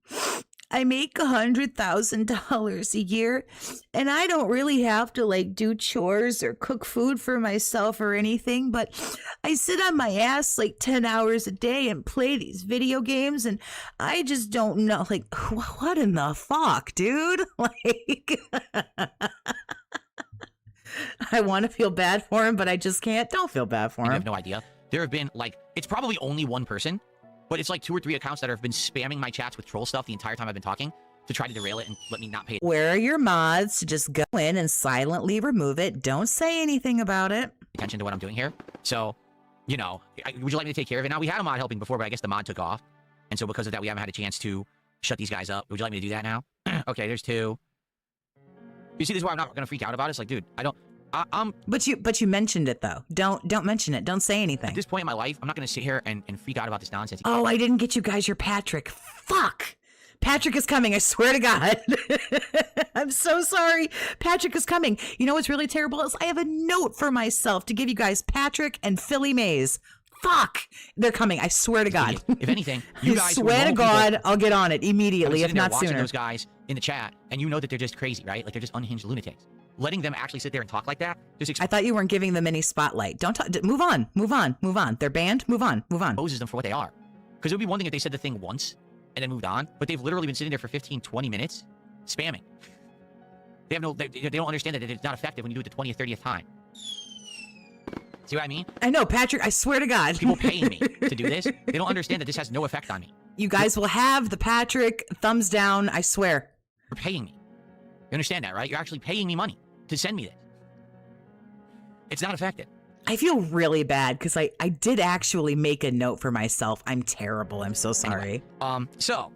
A: I make $100,000 a year, and I don't really have to like do chores or cook food for myself or anything, but I sit on my ass like 10 hours a day and play these video games, and I just don't know, like, what in the fuck, dude? Like, I want to feel bad for him, but I just can't. Don't feel bad for him.
B: I have no idea. There have been like, it's probably only one person, but it's like 2 or 3 accounts that have been spamming my chats with troll stuff the entire time I've been talking to try to derail it and let me not pay
A: Where are your mods to just go in and silently remove it? Don't say anything about it.
B: attention to what I'm doing here. So, you know, would you like me to take care of it? Now, we had a mod helping before, but I guess the mod took off. And so because of that, we haven't had a chance to shut these guys up. Would you like me to do that now? Okay, there's 2. You see, this is why I'm not going to freak out about it. It's like, dude, I'm...
A: But you mentioned it, though. Don't mention it. Don't say anything.
B: At this point in my life, I'm not going to sit here and freak out about this nonsense.
A: Oh, I didn't get you guys your Patrick. Fuck. Patrick is coming. I swear to God. I'm so sorry. Patrick is coming. You know what's really terrible is I have a note for myself to give you guys Patrick and Philly Mays. Fuck. They're coming. I swear to God.
B: If anything, you guys...
A: I swear to God, I'll get on it immediately, if not
B: watching
A: sooner.
B: Those guys in the chat, and you know that they're just crazy, right? Like, they're just unhinged lunatics. Letting them actually sit there and talk like that,
A: I thought you weren't giving them any spotlight. Don't talk. Move on. Move on. Move on. They're banned. Move on. Move on.
B: Exposes them for what they are. Because it would be one thing if they said the thing once and then moved on, but they've literally been sitting there for 15, 20 minutes spamming. They have no, they don't understand that it's not effective when you do it the 20th, 30th time. See what I mean?
A: I know, Patrick, I swear to God.
B: People paying me to do this, they don't understand that this has no effect on me.
A: You guys will have the Patrick thumbs down, I swear.
B: You're paying me. You understand that, right? You're actually paying me money to send me this. It's not effective.
A: I feel really bad because I did actually make a note for myself. I'm terrible. I'm so sorry.
B: Anyway, so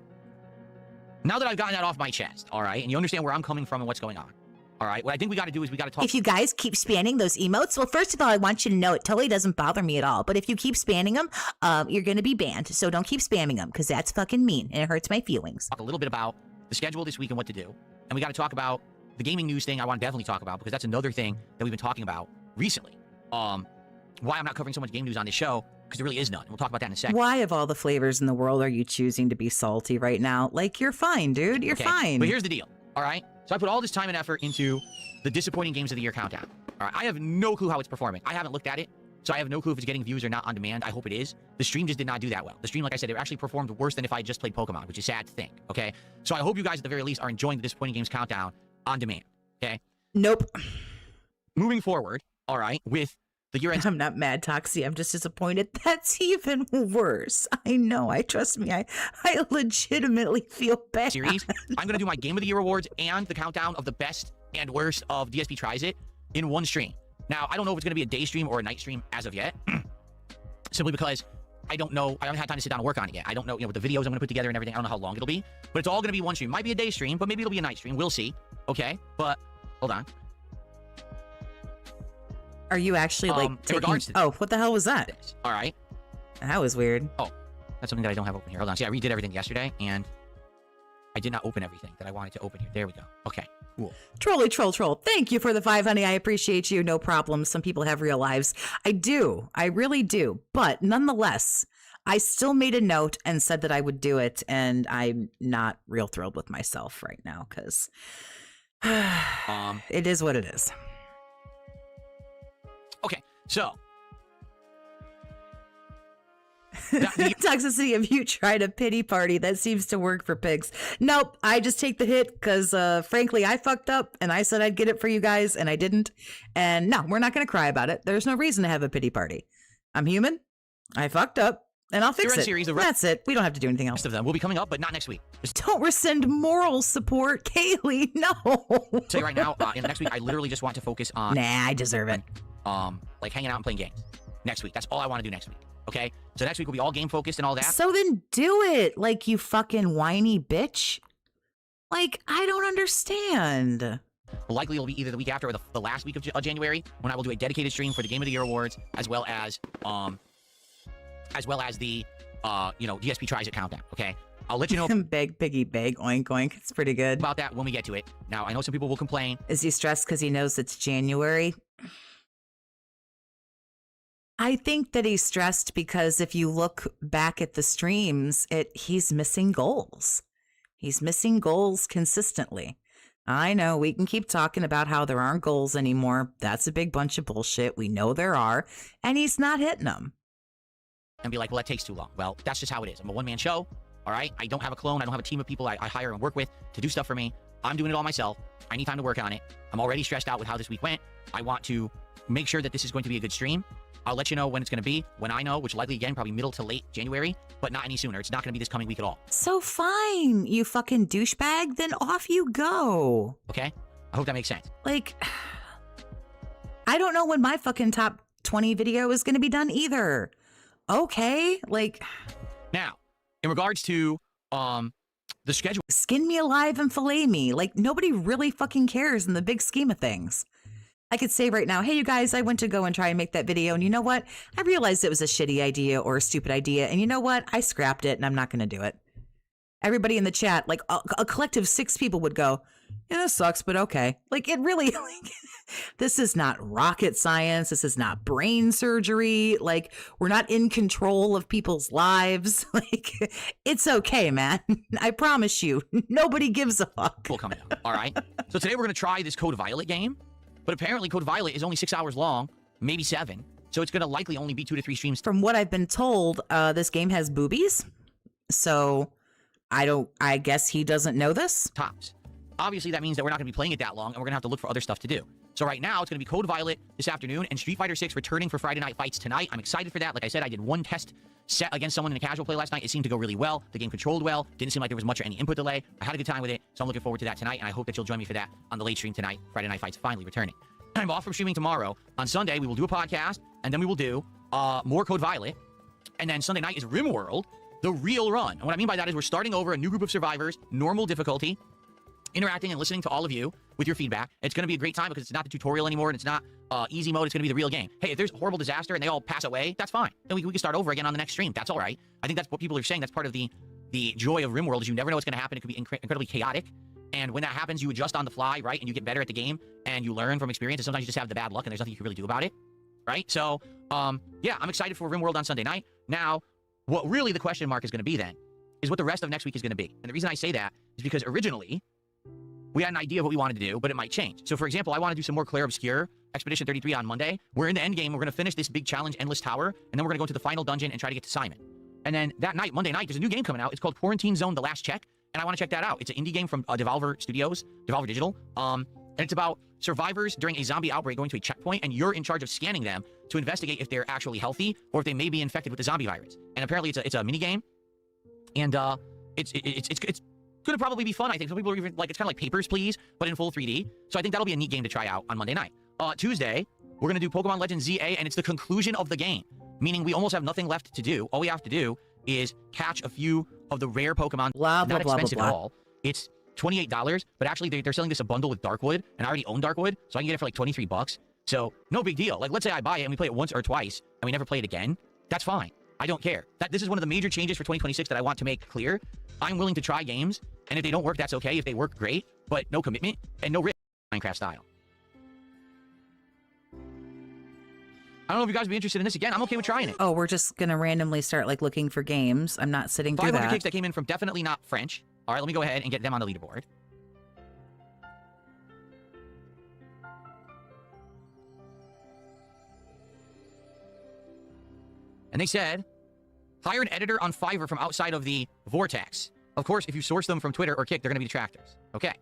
B: now that I've gotten that off my chest, all right, and you understand where I'm coming from and what's going on, all right, what I think we got to do is we got to talk.
A: If you guys keep spamming those emotes, well, first of all, I want you to know it totally doesn't bother me at all. But if you keep spamming them, you're going to be banned. So don't keep spamming them because that's fucking mean and it hurts my feelings.
B: Talk a little bit about the schedule this week and what to do. And we got to talk about the gaming news thing I want to definitely talk about because that's another thing that we've been talking about recently. Why I'm not covering so much game news on this show, because there really is none. We'll talk about that in a second.
A: Why of all the flavors in the world are you choosing to be salty right now? Like, you're fine, dude. You're fine.
B: But here's the deal, all right? So I put all this time and effort into the disappointing games of the year countdown. All right, I have no clue how it's performing. I haven't looked at it, so I have no clue if it's getting views or not on demand. I hope it is. The stream just did not do that well. The stream, like I said, it actually performed worse than if I just played Pokemon, which is sad to think, okay? So I hope you guys, at the very least, are enjoying the disappointing games countdown on demand, okay?
A: Nope.
B: Moving forward, all right, with the year-end...
A: I'm not mad, Toxie. I'm just disappointed. That's even worse. I know. Trust me. I legitimately feel bad.
B: Series. I'm going to do my Game of the Year awards and the countdown of the best and worst of DSP Tries It in one stream. Now, I don't know if it's going to be a day stream or a night stream as of yet. Simply because I don't know. I haven't had time to sit down and work on it yet. I don't know, with the videos I'm going to put together and everything. I don't know how long it'll be. But it's all going to be one stream. Might be a day stream, but maybe it'll be a night stream. We'll see. Okay? But, hold on.
A: Are you actually like
B: in regards to
A: oh, what the hell was that?
B: This, all right.
A: That was weird.
B: Oh, that's something that I don't have open here. Hold on. See, I redid everything yesterday, and I did not open everything that I wanted to open here. There we go. Okay, cool.
A: Trolly troll. Thank you for the 5, honey. I appreciate you. No problem. Some people have real lives. I do. I really do. But nonetheless, I still made a note and said that I would do it, and I'm not real thrilled with myself right now because it is what it is.
B: Okay, so
A: Toxicity, if you tried a pity party, that seems to work for pigs. Nope, I just take the hit because frankly, I fucked up and I said I'd get it for you guys and I didn't. And no, we're not going to cry about it. There's no reason to have a pity party. I'm human. I fucked up and I'll fix it.
B: Series,
A: That's it. We don't have to do anything else.
B: Rest of them will be coming up, but not next week.
A: Don't rescind moral support, Kaylee. No.
B: I'll tell you right now, in the next week, I literally just want to focus on...
A: Nah, I deserve it.
B: Like hanging out and playing games. Next week. That's all I want to do next week. Okay? So next week will be all game focused and all that.
A: So then do it, like you fucking whiny bitch. Like, I don't understand.
B: Likely it'll be either the week after or the last week of January, when I will do a dedicated stream for the Game of the Year awards, as well as the DSP Tries It countdown. Okay, I'll let you know
A: Beg, piggy, beg, oink, oink. It's pretty good.
B: about that when we get to it. Now, I know some people will complain.
A: Is he stressed because he knows it's January? I think that he's stressed because if you look back at the streams, he's missing goals. He's missing goals consistently. I know we can keep talking about how there aren't goals anymore. That's a big bunch of bullshit. We know there are, and he's not hitting them.
B: And be like, well, that takes too long. Well, that's just how it is. I'm a one-man show, all right? I don't have a clone. I don't have a team of people I hire and work with to do stuff for me. I'm doing it all myself. I need time to work on it. I'm already stressed out with how this week went. I want to make sure that this is going to be a good stream. I'll let you know when it's going to be, when I know, which likely, again, probably middle to late January, but not any sooner. It's not going to be this coming week at all.
A: So fine, you fucking douchebag, then off you go.
B: Okay? I hope that makes sense.
A: Like, I don't know when my fucking top 20 video is going to be done either. Okay, like...
B: Now, in regards to the schedule...
A: Skin me alive and fillet me. Like, nobody really fucking cares in the big scheme of things. I could say right now, hey, you guys, I went to go and try and make that video, and you know what? I realized it was a shitty idea or a stupid idea, and you know what? I scrapped it, and I'm not going to do it. Everybody in the chat, like a collective 6 people would go, yeah, this sucks, but okay. Like, it really, like, this is not rocket science. This is not brain surgery. Like, we're not in control of people's lives. Like, it's okay, man. I promise you, nobody gives a fuck.
B: Will coming up, all right? So today we're going to try this Code Violet game. But apparently Code Violet is only 6 hours long, maybe 7. So it's going to likely only be 2 to 3 streams.
A: From what I've been told, this game has boobies. So I guess he doesn't know this.
B: Tops. Obviously, that means that we're not going to be playing it that long, and we're going to have to look for other stuff to do. So right now, it's going to be Code Violet this afternoon, and Street Fighter 6 returning for Friday Night Fights tonight. I'm excited for that. Like I said, I did one test set against someone in a casual play last night. It seemed to go really well. The game controlled well. Didn't seem like there was much or any input delay. I had a good time with it, so I'm looking forward to that tonight, and I hope that you'll join me for that on the late stream tonight. Friday Night Fights finally returning. I'm off from streaming tomorrow. On Sunday, we will do a podcast, and then we will do more Code Violet. And then Sunday night is RimWorld, the real run. And what I mean by that is we're starting over a new group of survivors, normal difficulty, interacting and listening to all of you with your feedback. It's going to be a great time because it's not the tutorial anymore, and it's not easy mode. It's going to be the real game. Hey, if there's a horrible disaster and they all pass away, that's fine. Then we can start over again on the next stream. That's all right. I think that's what people are saying. That's part of the joy of RimWorld is you never know what's going to happen. It could be incredibly chaotic. And when that happens, you adjust on the fly, right? And you get better at the game, and you learn from experience. And sometimes you just have the bad luck, and there's nothing you can really do about it, right? So, yeah, I'm excited for RimWorld on Sunday night. Now, what really the question mark is going to be then is what the rest of next week is going to be. And the reason I say that is because originally, we had an idea of what we wanted to do, but it might change. So, for example, I want to do some more Claire Obscure Expedition 33 on Monday. We're in the end game. We're going to finish this big challenge, Endless Tower, and then we're going to go to the final dungeon and try to get to Simon. And then that night, Monday night, there's a new game coming out. It's called Quarantine Zone: The Last Check. And I want to check that out. It's an indie game from Devolver Studios, Devolver Digital. And it's about survivors during a zombie outbreak going to a checkpoint, and you're in charge of scanning them to investigate if they're actually healthy or if they may be infected with the zombie virus. And apparently it's a mini game, and it's going to probably be fun. I think some people are even like it's kind of like Papers, Please, but in full 3D. So I think that'll be a neat game to try out on Monday night. Tuesday, we're going to do Pokemon Legends ZA, and it's the conclusion of the game, meaning we almost have nothing left to do. All we have to do is catch a few of the rare Pokemon.
A: Blah, blah,
B: not
A: blah,
B: expensive
A: blah,
B: at
A: blah.
B: all. It's $28, but actually they're selling this a bundle with Darkwood, and I already own Darkwood, so I can get it for like 23 bucks. So no big deal. Like, let's say I buy it and we play it once or twice, and we never play it again. That's fine. I don't care. This is one of the major changes for 2026 that I want to make clear. I'm willing to try games, and if they don't work, that's okay. If they work, great, but no commitment and no risk. Minecraft style. I don't know if you guys would be interested in this again. I'm okay with trying it.
A: Oh, we're just going to randomly start, like, looking for games. I'm not sitting through
B: 500
A: that.
B: kicks that came in from Definitely Not French. All right, let me go ahead and get them on the leaderboard. And they said, hire an editor on Fiverr from outside of the vortex. Of course, if you source them from Twitter or Kick, they're going to be detractors. Okay.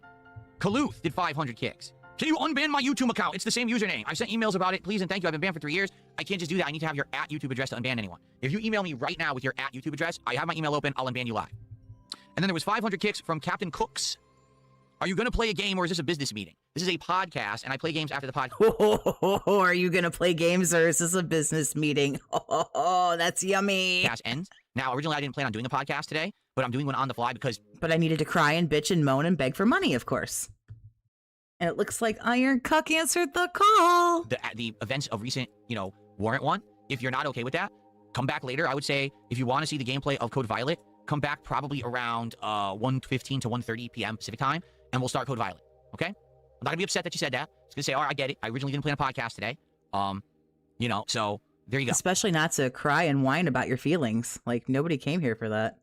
B: Kaluth did 500 kicks. Can you unban my YouTube account? It's the same username. I've sent emails about it. Please and thank you. I've been banned for 3 years. I can't just do that. I need to have your @YouTube address to unban anyone. If you email me right now with your @YouTube address, I have my email open. I'll unban you live. And then there was 500 kicks from Captain Cooks. Are you going to play a game or is this a business meeting? This is a podcast, and I play games after the podcast.
A: Are you going to play games or is this a business meeting? Oh, that's yummy.
B: Ends. Now, originally I didn't plan on doing a podcast today, but I'm doing one on the fly because...
A: But I needed to cry and bitch and moan and beg for money, of course. And it looks like Iron Cuck answered the call.
B: The events of recent, Warrant 1. If you're not okay with that, come back later. I would say if you want to see the gameplay of Code Violet, come back probably around 1:15 to 1:30 p.m. Pacific time, and we'll start Code Violet. Okay? I'm not gonna be upset that you said that. I'm just gonna say, all right, I get it. I originally didn't plan a podcast today. So there you go.
A: Especially not to cry and whine about your feelings. Like, nobody came here for that.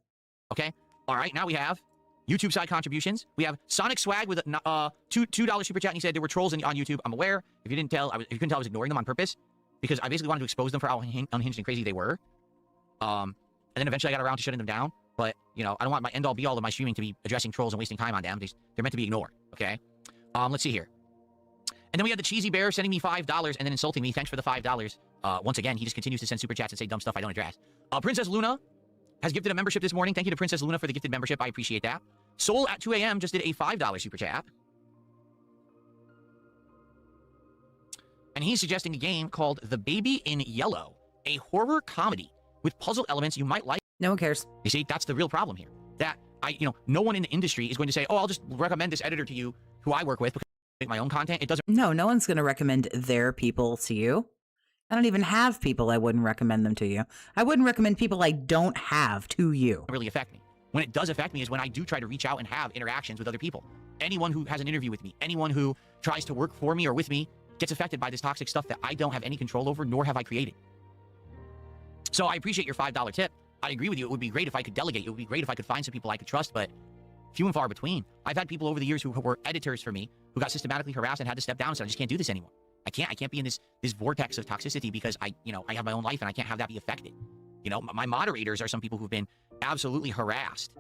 B: Okay? All right, now we have YouTube side contributions. We have Sonic Swag with a $2 super chat, and he said there were trolls on YouTube. I'm aware. If you couldn't tell, I was ignoring them on purpose because I basically wanted to expose them for how unhinged and crazy they were. And then eventually I got around to shutting them down. But, I don't want my end-all be-all of my streaming to be addressing trolls and wasting time on them. They're meant to be ignored, okay? Let's see here. And then we had the Cheesy Bear sending me $5 and then insulting me. Thanks for the $5. Once again, he just continues to send super chats and say dumb stuff I don't address. Princess Luna has gifted a membership this morning. Thank you to Princess Luna for the gifted membership. I appreciate that. Soul at 2 a.m. just did a $5 super chat. And he's suggesting a game called The Baby in Yellow, a horror comedy with puzzle elements you might like.
A: No one cares.
B: You see, that's the real problem here. That no one in the industry is going to say, oh, I'll just recommend this editor to you who I work with because I make my own content. It doesn't
A: No one's going to recommend their people to you. I don't even have people I wouldn't recommend them to you. I wouldn't recommend people I don't have to you.
B: really affect me. When it does affect me is when I do try to reach out and have interactions with other people. Anyone who has an interview with me, anyone who tries to work for me or with me gets affected by this toxic stuff that I don't have any control over, nor have I created. So I appreciate your $5 tip. I agree with you. It would be great if I could delegate. It would be great if I could find some people I could trust, but few and far between. I've had people over the years who were editors for me who got systematically harassed and had to step down and said, I just can't do this anymore. I can't be in this vortex of toxicity because I have my own life and I can't have that be affected. My moderators are some people who've been absolutely harassed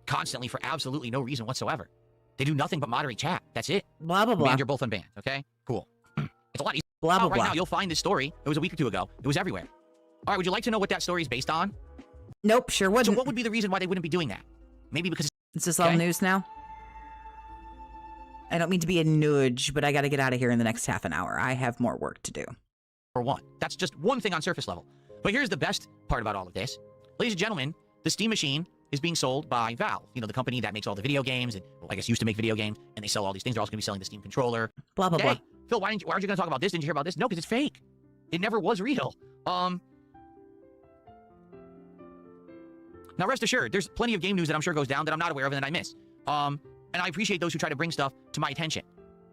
B: constantly for absolutely no reason whatsoever. They do nothing but moderate chat. That's it.
A: Blah, blah, blah.
B: And you're both unbanned, okay? Cool. It's a lot easier.
A: Blah, blah,
B: right
A: blah.
B: now, you'll find this story. It was a week or two ago. It was everywhere. All right, would you like to know what that story is based on?
A: Nope, sure wouldn't.
B: So what would be the reason why they wouldn't be doing that? Maybe because...
A: Is this all news now? I don't mean to be a nudge, but I got to get out of here in the next half an hour. I have more work to do.
B: For one. That's just one thing on surface level. But here's the best part about all of this. Ladies and gentlemen, the Steam Machine is being sold by Valve. The company that makes all the video games and, I guess, used to make video games, and they sell all these things. They're also going to be selling the Steam controller.
A: Blah, blah, blah.
B: Phil, why aren't you going to talk about this? Didn't you hear about this? No, because it's fake. It never was real. Now, rest assured, there's plenty of game news that I'm sure goes down that I'm not aware of and that I miss. And I appreciate those who try to bring stuff to my attention.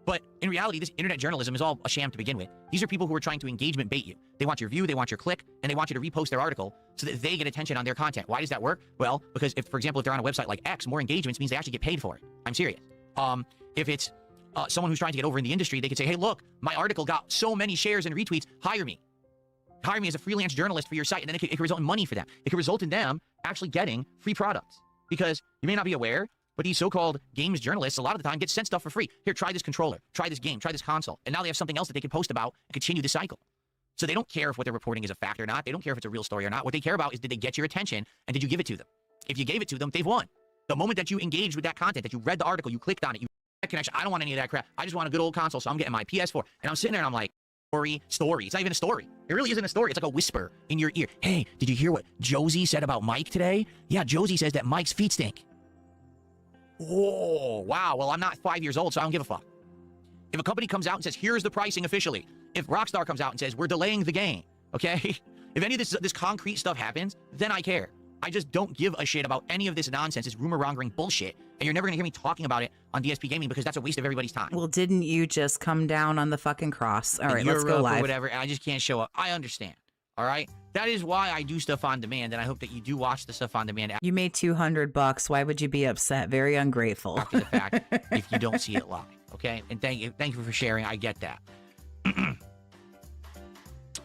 B: But in reality, this internet journalism is all a sham to begin with. These are people who are trying to engagement bait you. They want your view, they want your click, and they want you to repost their article so that they get attention on their content. Why does that work? Well, because if, for example, if they're on a website like X, more engagements means they actually get paid for it. I'm serious. If it's someone who's trying to get over in the industry, they could say, hey, look, my article got so many shares and retweets, hire me. Hire me as a freelance journalist for your site, and then it could result in money for them. It could result in them actually getting free products. Because you may not be aware, but these so-called games journalists, a lot of the time, get sent stuff for free. Here, try this controller, try this game, try this console. And now they have something else that they can post about and continue the cycle. So they don't care if what they're reporting is a fact or not. They don't care if it's a real story or not. What they care about is, did they get your attention, and did you give it to them? If you gave it to them, they've won. The moment that you engaged with that content, that you read the article, you clicked on it, you had a connection, I don't want any of that crap. I just want a good old console, so I'm getting my PS4. And I'm sitting there and I'm like, story. It's not even a story. It really isn't a story. It's like a whisper in your ear. Hey, did you hear what Josie said about Mike today? Yeah, Josie says that Mike's feet stink. Oh, wow. Well, I'm not 5 years old, so I don't give a fuck. If a company comes out and says, here's the pricing officially. If Rockstar comes out and says, we're delaying the game, okay? If any of this concrete stuff happens, then I care. I just don't give a shit about any of this nonsense, this rumor-mongering bullshit. And you're never going to hear me talking about it on DSP Gaming because that's a waste of everybody's time.
A: Well, didn't you just come down on the fucking cross? All right, let's go live.
B: Or whatever, and I just can't show up. I understand. All right? That is why I do stuff on demand, and I hope that you do watch the stuff on demand.
A: You made $200. Why would you be upset? Very ungrateful.
B: After the fact, if you don't see it live, okay? And thank you for sharing. I get that.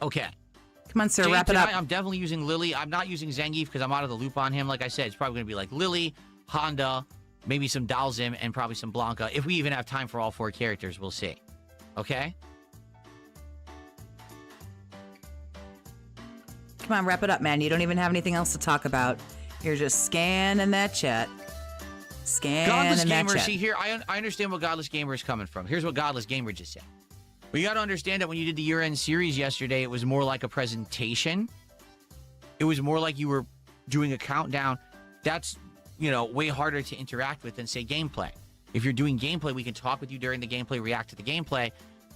B: Okay.
A: Come on, sir,
B: Jane,
A: wrap it up.
B: I'm definitely using Lily. I'm not using Zangief because I'm out of the loop on him. Like I said, it's probably going to be like Lily, Honda, maybe some Dalzim, and probably some Blanca. If we even have time for all 4 characters, we'll see. Okay?
A: Come on, wrap it up, man. You don't even have anything else to talk about. You're just scanning that chat.
B: Godless
A: Scanning that
B: Gamer,
A: chat.
B: see here, I understand what Godless Gamer is coming from. Here's what Godless Gamer just said. But you got to understand that when you did the year-end series yesterday, it was more like a presentation. It was more like you were doing a countdown. That's, way harder to interact with than, say, gameplay. If you're doing gameplay, we can talk with you during the gameplay, react to the gameplay.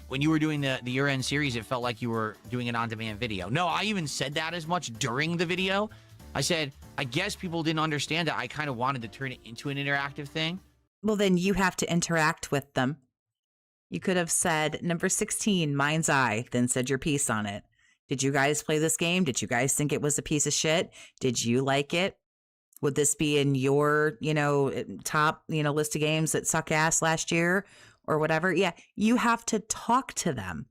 B: When you were doing the year-end series, it felt like you were doing an on-demand video. No, I even said that as much during the video. I said, I guess people didn't understand that I kind of wanted to turn it into an interactive thing.
A: Well, then you have to interact with them. You could have said, number 16, Mind's Eye, then said your piece on it. Did you guys play this game? Did you guys think it was a piece of shit? Did you like it? Would this be in your, top, list of games that suck ass last year or whatever? Yeah, you have to talk to them.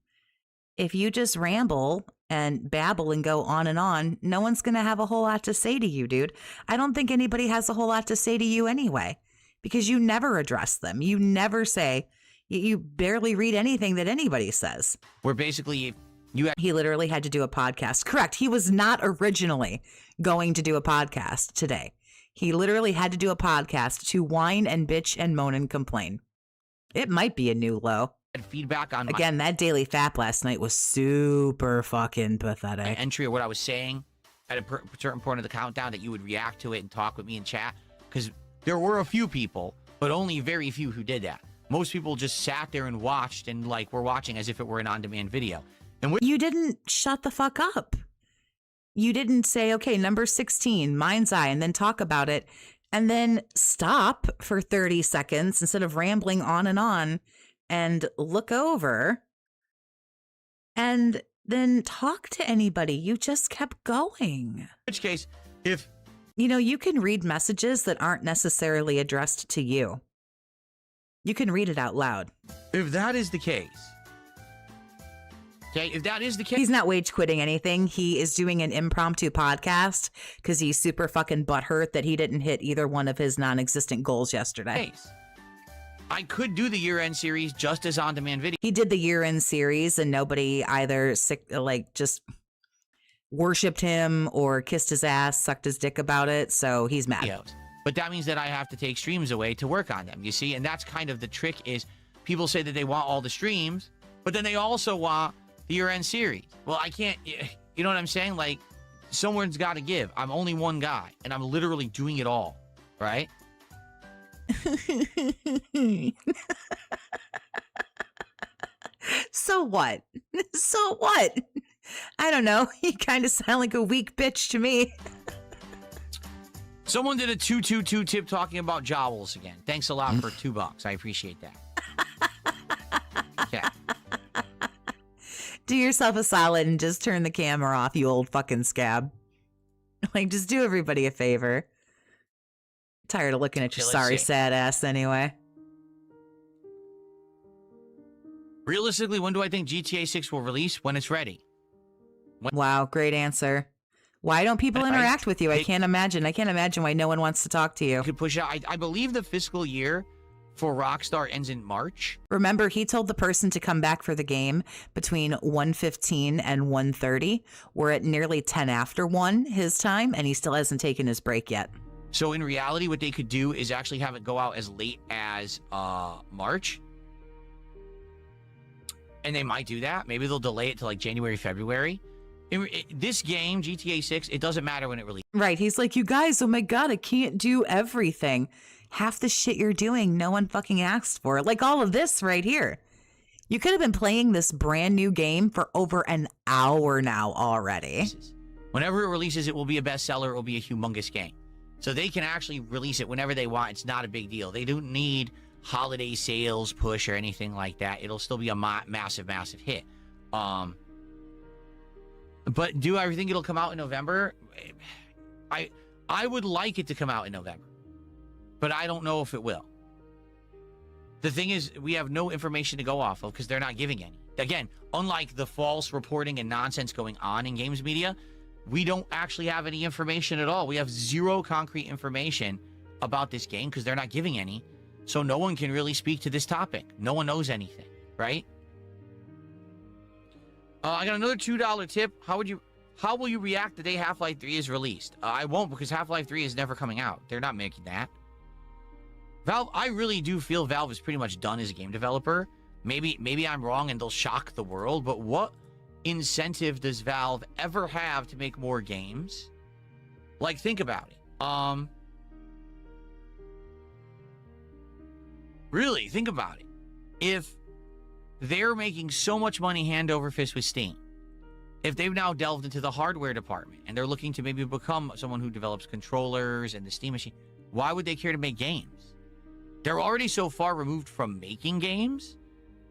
A: If you just ramble and babble and go on and on, no one's going to have a whole lot to say to you, dude. I don't think anybody has a whole lot to say to you anyway, because you never address them. You never say, you barely read anything that anybody says.
B: Where basically
A: he literally had to do a podcast. Correct. He was not originally going to do a podcast today. He literally had to do a podcast to whine and bitch and moan and complain. It might be a new low.
B: Feedback on
A: again, that daily fap last night was super fucking pathetic.
B: My entry of what I was saying at a certain point of the countdown, that you would react to it and talk with me in chat, because there were a few people, but only very few who did that. Most people just sat there and watched and were watching as if it were an on-demand video. And
A: you didn't shut the fuck up. You didn't say, okay, number 16, Mind's Eye, and then talk about it, and then stop for 30 seconds instead of rambling on and look over and then talk to anybody. You just kept going.
B: In which case, if...
A: you can read messages that aren't necessarily addressed to you. You can read it out loud.
B: If that is the case... Okay, if that is the case...
A: He's not wage quitting anything. He is doing an impromptu podcast because he's super fucking butthurt that he didn't hit either one of his non-existent goals yesterday.
B: I could do the year-end series just as on-demand video.
A: He did the year-end series and nobody either just worshipped him or kissed his ass, sucked his dick about it, so he's mad.
B: But that means that I have to take streams away to work on them, you see? And that's kind of the trick is people say that they want all the streams, but then they also want the year-end series. Well, I can't, you know what I'm saying? Someone's got to give. I'm only one guy, and I'm literally doing it all, right?
A: So what? So what? I don't know. You kind of sound like a weak bitch to me.
B: Someone did a 222 tip talking about jowls again. Thanks a lot for $2. I appreciate that. Okay.
A: Do yourself a solid and just turn the camera off, you old fucking scab. Just do everybody a favor. Tired of looking at your sorry, sad ass anyway.
B: Realistically, when do I think GTA 6 will release? When it's ready.
A: Wow, great answer. Why don't people interact with you? I can't imagine. I can't imagine why no one wants to talk to you.
B: Could push out. I believe the fiscal year for Rockstar ends in March.
A: Remember, he told the person to come back for the game between 1:15 and 1:30. We're at nearly 10 after 1 his time, and he still hasn't taken his break yet.
B: So in reality, what they could do is actually have it go out as late as March. And they might do that. Maybe they'll delay it to January, February. This game, GTA 6, it doesn't matter when it releases.
A: Right. He's like, you guys, oh my God, I can't do everything. Half the shit you're doing, no one fucking asked for. Like all of this right here. You could have been playing this brand new game for over an hour now already.
B: Whenever it releases, it will be a bestseller. It will be a humongous game. So they can actually release it whenever they want. It's not a big deal. They don't need holiday sales push or anything like that. It'll still be a massive, massive hit. But do I think it'll come out in November? I would like it to come out in November, but I don't know if it will. The thing is, we have no information to go off of because they're not giving any. Again, unlike the false reporting and nonsense going on in games media, we don't actually have any information at all. We have zero concrete information about this game because they're not giving any. So no one can really speak to this topic. No one knows anything, right? I got another $2 tip. How will you react the day Half-Life 3 is released? I won't, because Half-Life 3 is never coming out. They're not making that. Valve, I really do feel Valve is pretty much done as a game developer. Maybe I'm wrong and they'll shock the world, but what incentive does Valve ever have to make more games? Think about it. Really, think about it. If they're making so much money hand over fist with Steam, if they've now delved into the hardware department and they're looking to maybe become someone who develops controllers and the Steam machine, why would they care to make games? They're already so far removed from making games,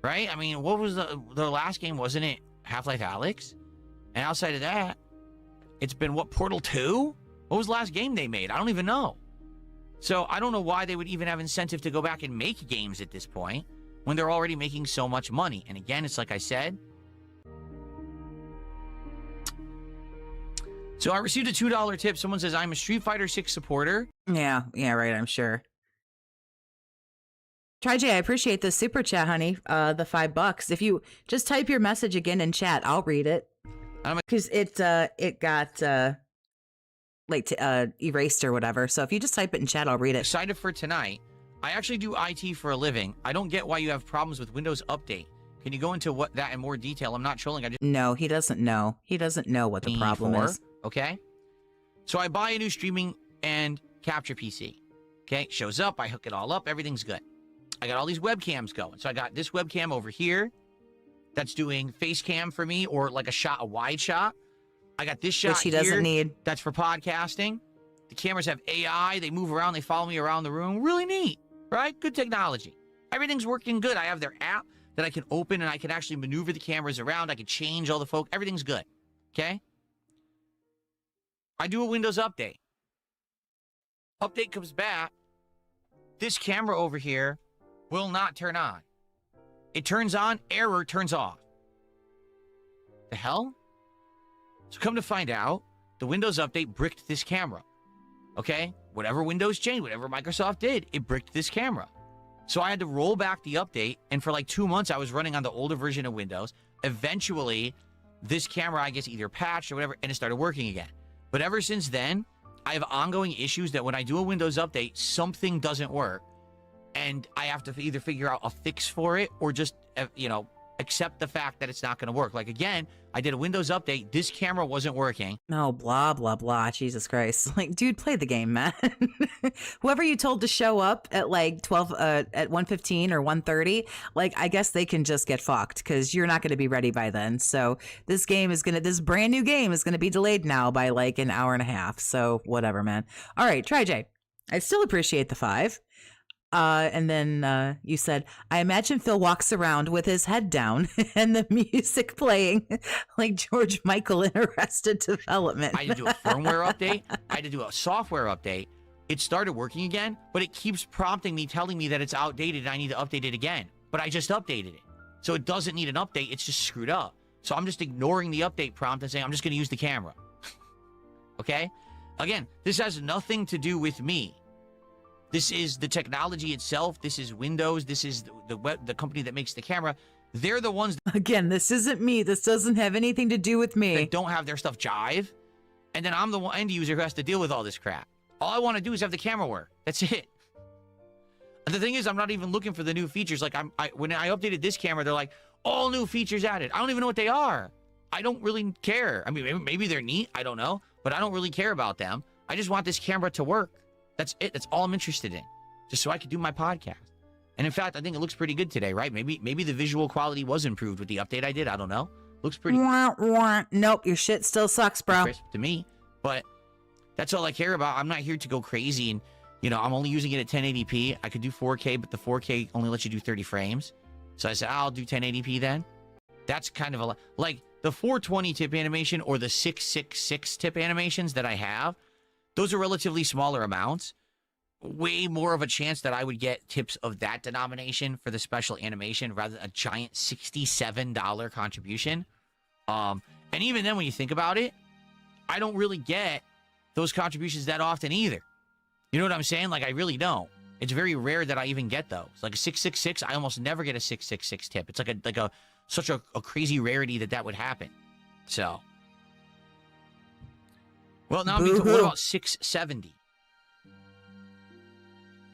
B: right? I mean, what was the last game? Wasn't it Half-Life Alyx? And outside of that, it's been what, Portal 2? What was the last game they made? I don't even know. So I don't know why they would even have incentive to go back and make games at this point when they're already making so much money. And again, it's like I said. So I received a $2 tip. Someone says, I'm a Street Fighter 6 supporter.
A: Yeah, right, I'm sure. Try J, I appreciate the super chat, honey. The $5. If you just type your message again in chat, I'll read it. Because it got erased or whatever. So if you just type it in chat, I'll read it.
B: Excited for tonight. I actually do IT for a living. I don't get why you have problems with Windows Update. Can you go into that in more detail? I'm not trolling.
A: No, he doesn't know. He doesn't know what the problem is.
B: Okay. So I buy a new streaming and capture PC. Okay. Shows up. I hook it all up. Everything's good. I got all these webcams going. So I got this webcam over here that's doing face cam for me, or like a wide shot. I got this shot
A: which he doesn't need.
B: That's for podcasting. The cameras have AI. They move around. They follow me around the room. Really neat, right? Good technology. Everything's working good. I have their app that I can open, and I can actually maneuver the cameras around. I can change all the focus. Everything's good. Okay. I do a Windows update. Update comes back. This camera over here will not turn on. It turns on, error, turns off. The hell? So come to find out, the Windows update bricked this camera. Okay? Whatever Windows changed, whatever Microsoft did, it bricked this camera. So I had to roll back the update, and for like 2 months, I was running on the older version of Windows. Eventually, this camera, I guess, either patched or whatever, and it started working again. But ever since then, I have ongoing issues that when I do a Windows update, something doesn't work. And I have to either figure out a fix for it or just, accept the fact that it's not going to work. Like, again, I did a Windows update. This camera wasn't working.
A: Oh, blah, blah, blah. Jesus Christ. Like, dude, play the game, man. Whoever you told to show up at like 12, at 1:15 or 1:30, like, I guess they can just get fucked because you're not going to be ready by then. So this brand new game is going to be delayed now by like an hour and a half. So whatever, man. All right, try Jay. I still appreciate the $5. And then you said, I imagine Phil walks around with his head down and the music playing like George Michael in Arrested Development.
B: I had to do a firmware update. I had to do a software update. It started working again, but it keeps prompting me, telling me that it's outdated and I need to update it again. But I just updated it. So it doesn't need an update. It's just screwed up. So I'm just ignoring the update prompt and saying, I'm just going to use the camera. Okay? Again, this has nothing to do with me. This is the technology itself. This is Windows. This is the company that makes the camera. They're the ones.
A: Again, this isn't me. This doesn't have anything to do with me.
B: That don't have their stuff jive. And then I'm the end user who has to deal with all this crap. All I want to do is have the camera work. That's it. And the thing is, I'm not even looking for the new features. Like when I updated this camera, they're like, all new features added. I don't even know what they are. I don't really care. I mean, maybe they're neat. I don't know. But I don't really care about them. I just want this camera to work. That's it. That's all I'm interested in. Just so I could do my podcast. And in fact, I think it looks pretty good today, right? Maybe the visual quality was improved with the update I did. I don't know. Looks pretty.
A: Nope, your shit still sucks, bro.
B: Crisp to me. But that's all I care about. I'm not here to go crazy and, I'm only using it at 1080p. I could do 4K, but the 4K only lets you do 30 frames. So I said, I'll do 1080p then. That's kind of like the 420 tip animation or the 666 tip animations that I have. Those are relatively smaller amounts. Way more of a chance that I would get tips of that denomination for the special animation rather than a giant $67 contribution. And even then, when you think about it, I don't really get those contributions that often either. You know what I'm saying? Like, I really don't. It's very rare that I even get those. Like a 666, I almost never get a 666 tip. It's like such a crazy rarity that would happen. So. Well, now what about 670?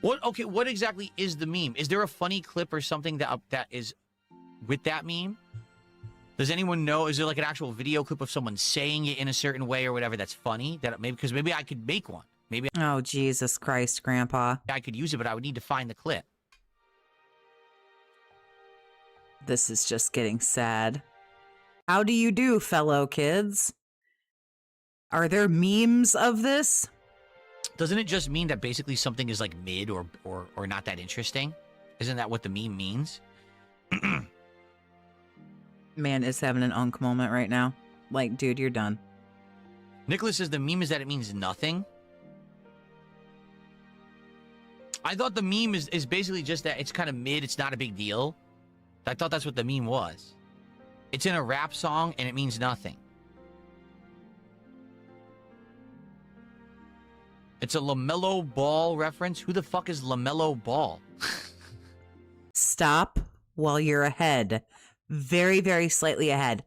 B: What exactly is the meme? Is there a funny clip or something that is with that meme? Does anyone know? Is there like an actual video clip of someone saying it in a certain way or whatever that's funny? Because maybe I could make one. Maybe.
A: Oh, Jesus Christ, Grandpa.
B: I could use it, but I would need to find the clip.
A: This is just getting sad. How do you do, fellow kids? Are there memes of this?
B: Doesn't it just mean that basically something is like mid or not that interesting? Isn't that what the meme means?
A: Man is having an unk moment right now. Like, dude, you're done.
B: Nicholas says the meme is that it means nothing. I thought the meme is basically just that it's kind of mid, it's not a big deal. I thought that's what the meme was. It's in a rap song and it means nothing. It's a LaMelo Ball reference. Who the fuck is LaMelo Ball?
A: Stop while you're ahead. Very, very slightly ahead.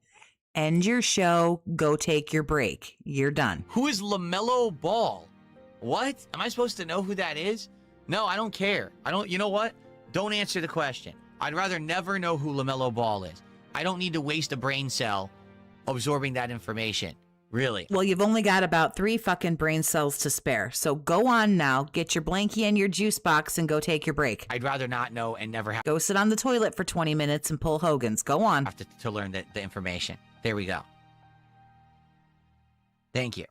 A: End your show. Go take your break. You're done.
B: Who is LaMelo Ball? What? Am I supposed to know who that is? No, I don't care. You know what? Don't answer the question. I'd rather never know who LaMelo Ball is. I don't need to waste a brain cell absorbing that information. Really.
A: Well, you've only got about 3 fucking brain cells to spare. So go on now, get your blankie and your juice box and go take your break.
B: I'd rather not know and never have
A: Go sit on the toilet for 20 minutes and pull Hogan's. Go on.
B: to learn the information. There we go. Thank you.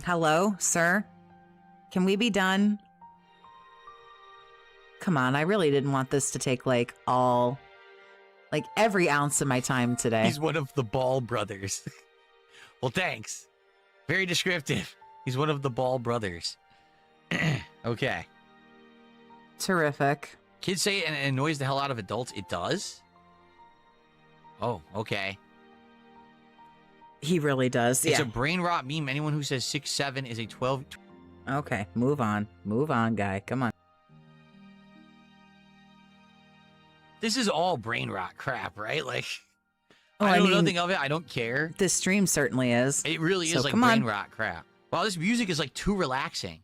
A: Hello, sir? Can we be done? Come on, I really didn't want this to take like every ounce of my time today.
B: He's one of the Ball brothers. Well, thanks. Very descriptive. He's one of the Ball brothers. Okay.
A: Terrific.
B: Kids say it and it annoys the hell out of adults. It does? Oh, okay.
A: He really does.
B: It's
A: Yeah.
B: a brain rot meme. Anyone who says 6'7" is a 12...
A: Okay, move on. Move on, guy. Come on.
B: This is all brain rot crap, right? Like,
A: Oh,
B: I
A: I
B: know
A: mean,
B: nothing of it. I don't care.
A: This stream certainly is.
B: It really
A: So
B: is like
A: come
B: brain
A: on.
B: rot crap. Wow, this music is like too relaxing.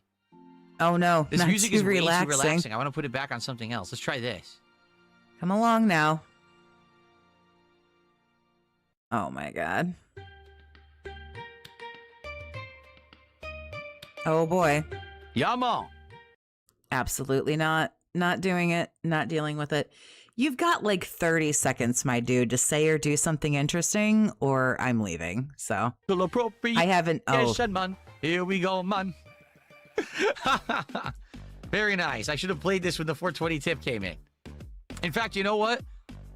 A: Oh no,
B: This
A: not
B: music
A: too
B: is way too
A: relaxing.
B: relaxing. I want to put it back on something else. Let's try this.
A: Come along now. Oh my god. Oh boy.
B: Yamo.
A: Absolutely not. Not doing it. Not dealing with it. You've got like 30 seconds, my dude, to say or do something interesting, or I'm leaving. So I haven't. Oh,
B: Man. Here we go, man. Very nice. I should have played this when the 420 tip came in. In fact, you know what?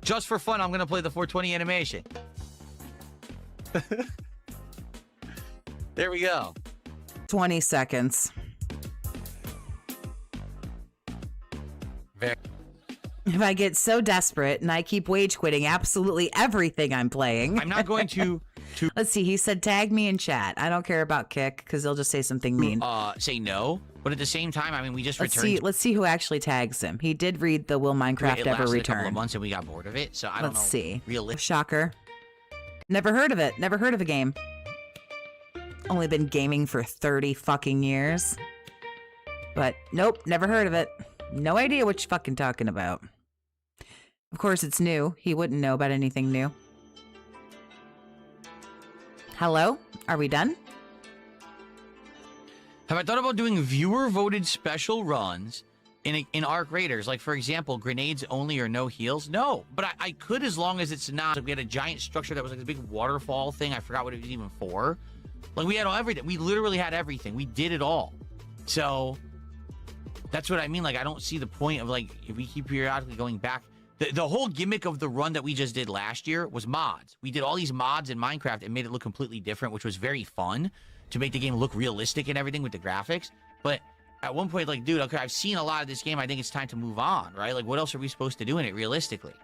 B: Just for fun, I'm going to play the 420 animation. There we go.
A: 20 seconds.
B: Very.
A: If I get so desperate and I keep wage quitting absolutely everything I'm playing.
B: I'm not going to
A: Let's see. He said, tag me in chat. I don't care about Kick because they'll just say something mean.
B: say no, but at the same time, I mean, we just
A: Let's
B: returned.
A: see. Let's see who actually tags him. He did read the Will Minecraft
B: It
A: Ever
B: lasted a couple of
A: Return.
B: months and we got bored of it, so I don't know.
A: Let's see.
B: Realistic.
A: Shocker. Never heard of it. Never heard of a game. Only been gaming for 30 fucking years. But nope, never heard of it. No idea what you're fucking talking about. Of course, it's new. He wouldn't know about anything new. Hello? Are we done?
B: Have I thought about doing viewer-voted special runs in Arc Raiders? Like, for example, grenades only or no heals? No, but I could as long as it's not. Like, we had a giant structure that was like a big waterfall thing. I forgot what it was even for. Like, we had everything. We literally had everything. We did it all. So, that's what I mean. Like, I don't see the point of, like, if we keep periodically going back. The whole gimmick of the run that we just did last year was mods. We did all these mods in Minecraft and made it look completely different, which was very fun to make the game look realistic and everything with the graphics. But at one point, like, dude, okay, I've seen a lot of this game. I think it's time to move on, right? Like, what else are we supposed to do in it realistically?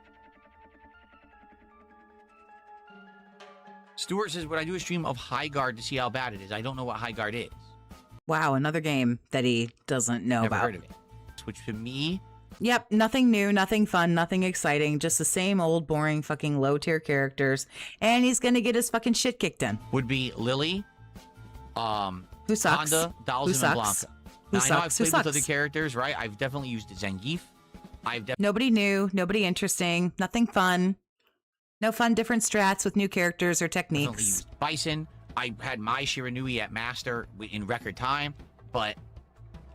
B: Stuart says, would I do a stream of High Guard to see how bad it is? I don't know what High Guard is.
A: Wow, another game that he doesn't know
B: Never
A: about.
B: heard of it. Which to me...
A: Yep, nothing new, nothing fun, nothing exciting, just the same old boring fucking low tier characters. And he's gonna get his fucking shit kicked in.
B: Would be Lily,
A: Who sucks?
B: Honda,
A: Who
B: Dawson, and
A: sucks?
B: Blanca.
A: Who
B: Now, I know I've
A: sucks? Who
B: played with
A: sucks?
B: other characters, right? I've definitely used Zangief.
A: Nobody new, nobody interesting, nothing fun. No fun different strats with new characters or
B: Definitely
A: techniques.
B: used Bison. I had my Shiranui at Master in record time, but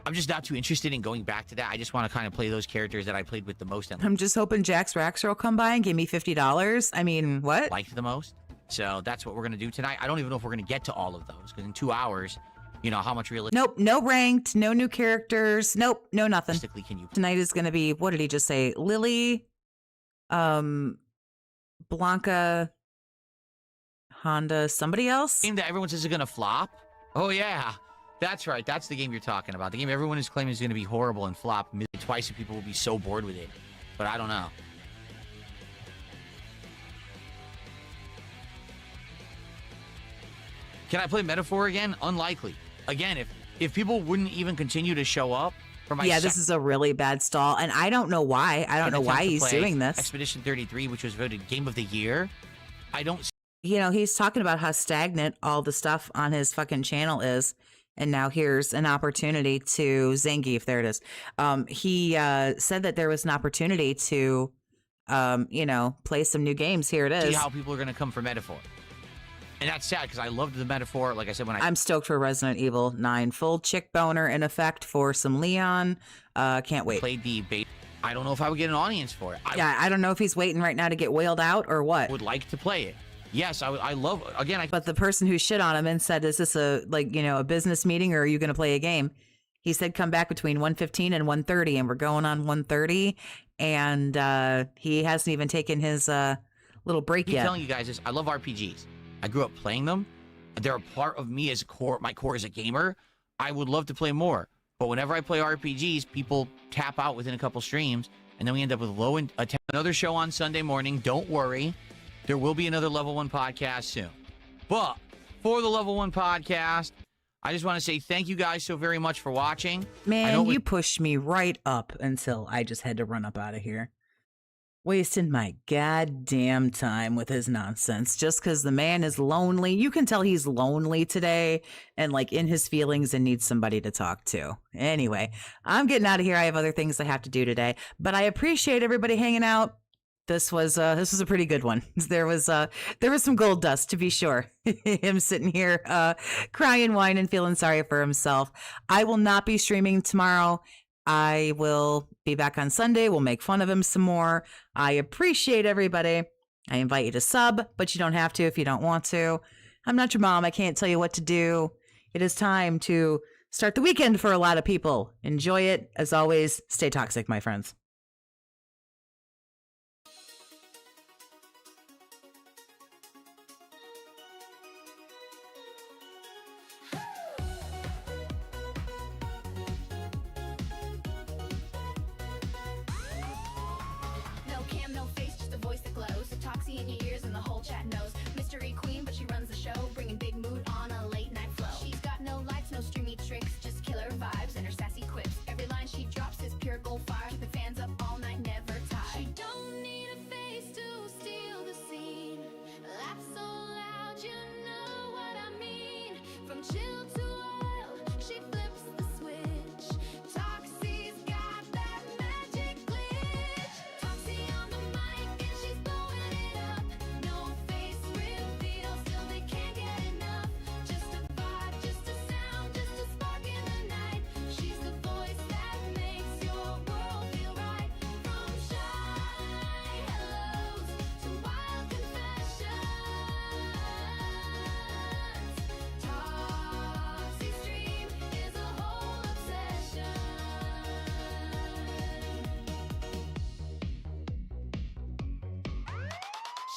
B: I'm just not too interested in going back to that. I just want to kind of play those characters that I played with the most and
A: I'm just hoping Jax Raxor will come by and give me $50. I mean, what?
B: liked the most. So that's what we're going to do tonight. I don't even know if we're going to get to all of those because in 2 hours, you know, how much
A: Nope, no ranked, no new characters. Nope, no nothing.
B: realistically can you
A: Tonight is going to be, what did he just say? Lily, Blanca, Honda, somebody else?
B: game that everyone says is going to flop? Oh, yeah. That's right. That's the game you're talking about. The game everyone is claiming is going to be horrible and flop twice and people will be so bored with it. But I don't know. Can I play Metaphor again? Unlikely. Again, if people wouldn't even continue to show up for my
A: This is a really bad stall, and I don't know why. I don't know why he's doing this.
B: Expedition 33, which was voted Game of the Year. I don't.
A: You know, he's talking about how stagnant all the stuff on his fucking channel is. And now here's an opportunity to Zangief. There it is. He said that there was an opportunity to, you know, play some new games. Here it is.
B: See how people are going to come for Metaphor. And that's sad because I loved the Metaphor. Like I said,
A: I'm stoked for Resident Evil 9. Full chick boner in effect for some Leon. Can't wait.
B: Played the bait. I don't know if I would get an audience for it.
A: I don't know if he's waiting right now to get whaled out or what.
B: Would like to play it. Yes, I love, again,
A: But the person who shit on him and said, is this a, like, you know, a business meeting or are you going to play a game? He said, come back between 1:15 and 1:30, and we're going on 1:30. And he hasn't even taken his little break yet.
B: I'm telling you guys this. I love RPGs. I grew up playing them. They're a part of me as a core. My core as a gamer. I would love to play more. But whenever I play RPGs, people tap out within a couple streams. And then we end up with low attendance. Another show on Sunday morning. Don't worry. There will be another Level 1 podcast soon. But for the Level 1 podcast, I just want to say thank you guys so very much for watching.
A: Man, you pushed me right up until I just had to run up out of here. Wasting my goddamn time with his nonsense just because the man is lonely. You can tell he's lonely today and like in his feelings and needs somebody to talk to. Anyway, I'm getting out of here. I have other things I have to do today, but I appreciate everybody hanging out. This was a pretty good one. There was some gold dust, to be sure. Him sitting here crying, whining, feeling sorry for himself. I will not be streaming tomorrow. I will be back on Sunday. We'll make fun of him some more. I appreciate everybody. I invite you to sub, but you don't have to if you don't want to. I'm not your mom. I can't tell you what to do. It is time to start the weekend for a lot of people. Enjoy it. As always, stay toxic, my friends.
E: In your ears and the whole chat knows. Mystery queen, but she runs the show, bringing big mood on a late night flow. She's got no lights, no streamy tricks, just killer vibes and her sassy quips. Every line she drops is pure gold fire, keeping fans up all night, never tired. She don't need a face to steal the scene. Laugh so loud, you know what I mean. From chill to oil, she flips the switch. Toxie's got that magic glitch. Toxie on the mic and she's blowing it up. No face reveal, still they can't get enough. Just a vibe, just a sound, just a spark in the night. She's the voice that makes your world feel right. From shy hellos to wild confessions, Toxie stream is a whole obsession.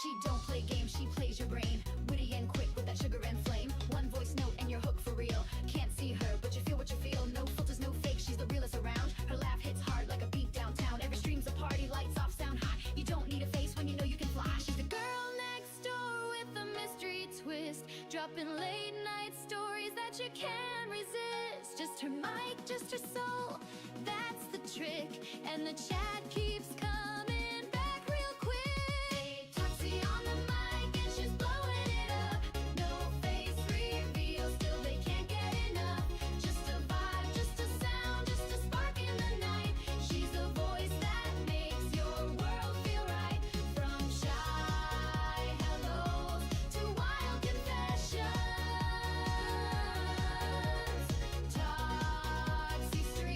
E: She don't play games, she plays your brain. Witty and quick with that sugar and flame. One voice note and you're hooked for real. Can't see her, but you feel what you feel. No filters, no fake, she's the realest around. Her laugh hits hard like a beat downtown. Every stream's a party, lights off, sound high. You don't need a face when you know you can fly. She's the girl next door with a mystery twist. Dropping late night stories that you can't resist. Just her mic, just her soul, that's the trick. And the chat keeps coming back real quick. Toxie on the mic and she's blowing it up. No face reveal, still they can't get enough. Just a vibe, just a sound, just a spark in the night. She's the voice that makes your world feel right. From shy hellos to wild confessions, Toxie stream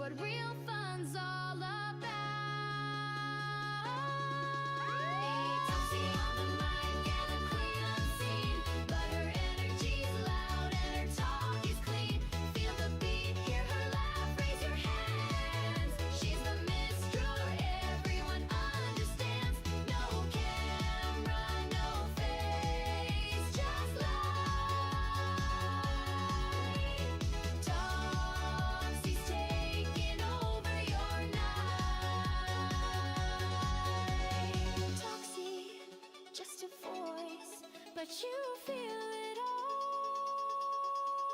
E: what real fun's all about. Toxie on the mic and a queen unseen, but her energy's loud and her talk is clean. Feel the beat, hear her laugh, raise your hands. She's the minstrel, everyone understands. No camera, no face, just light. Toxie's taking over your night. Toxie, just a voice, but you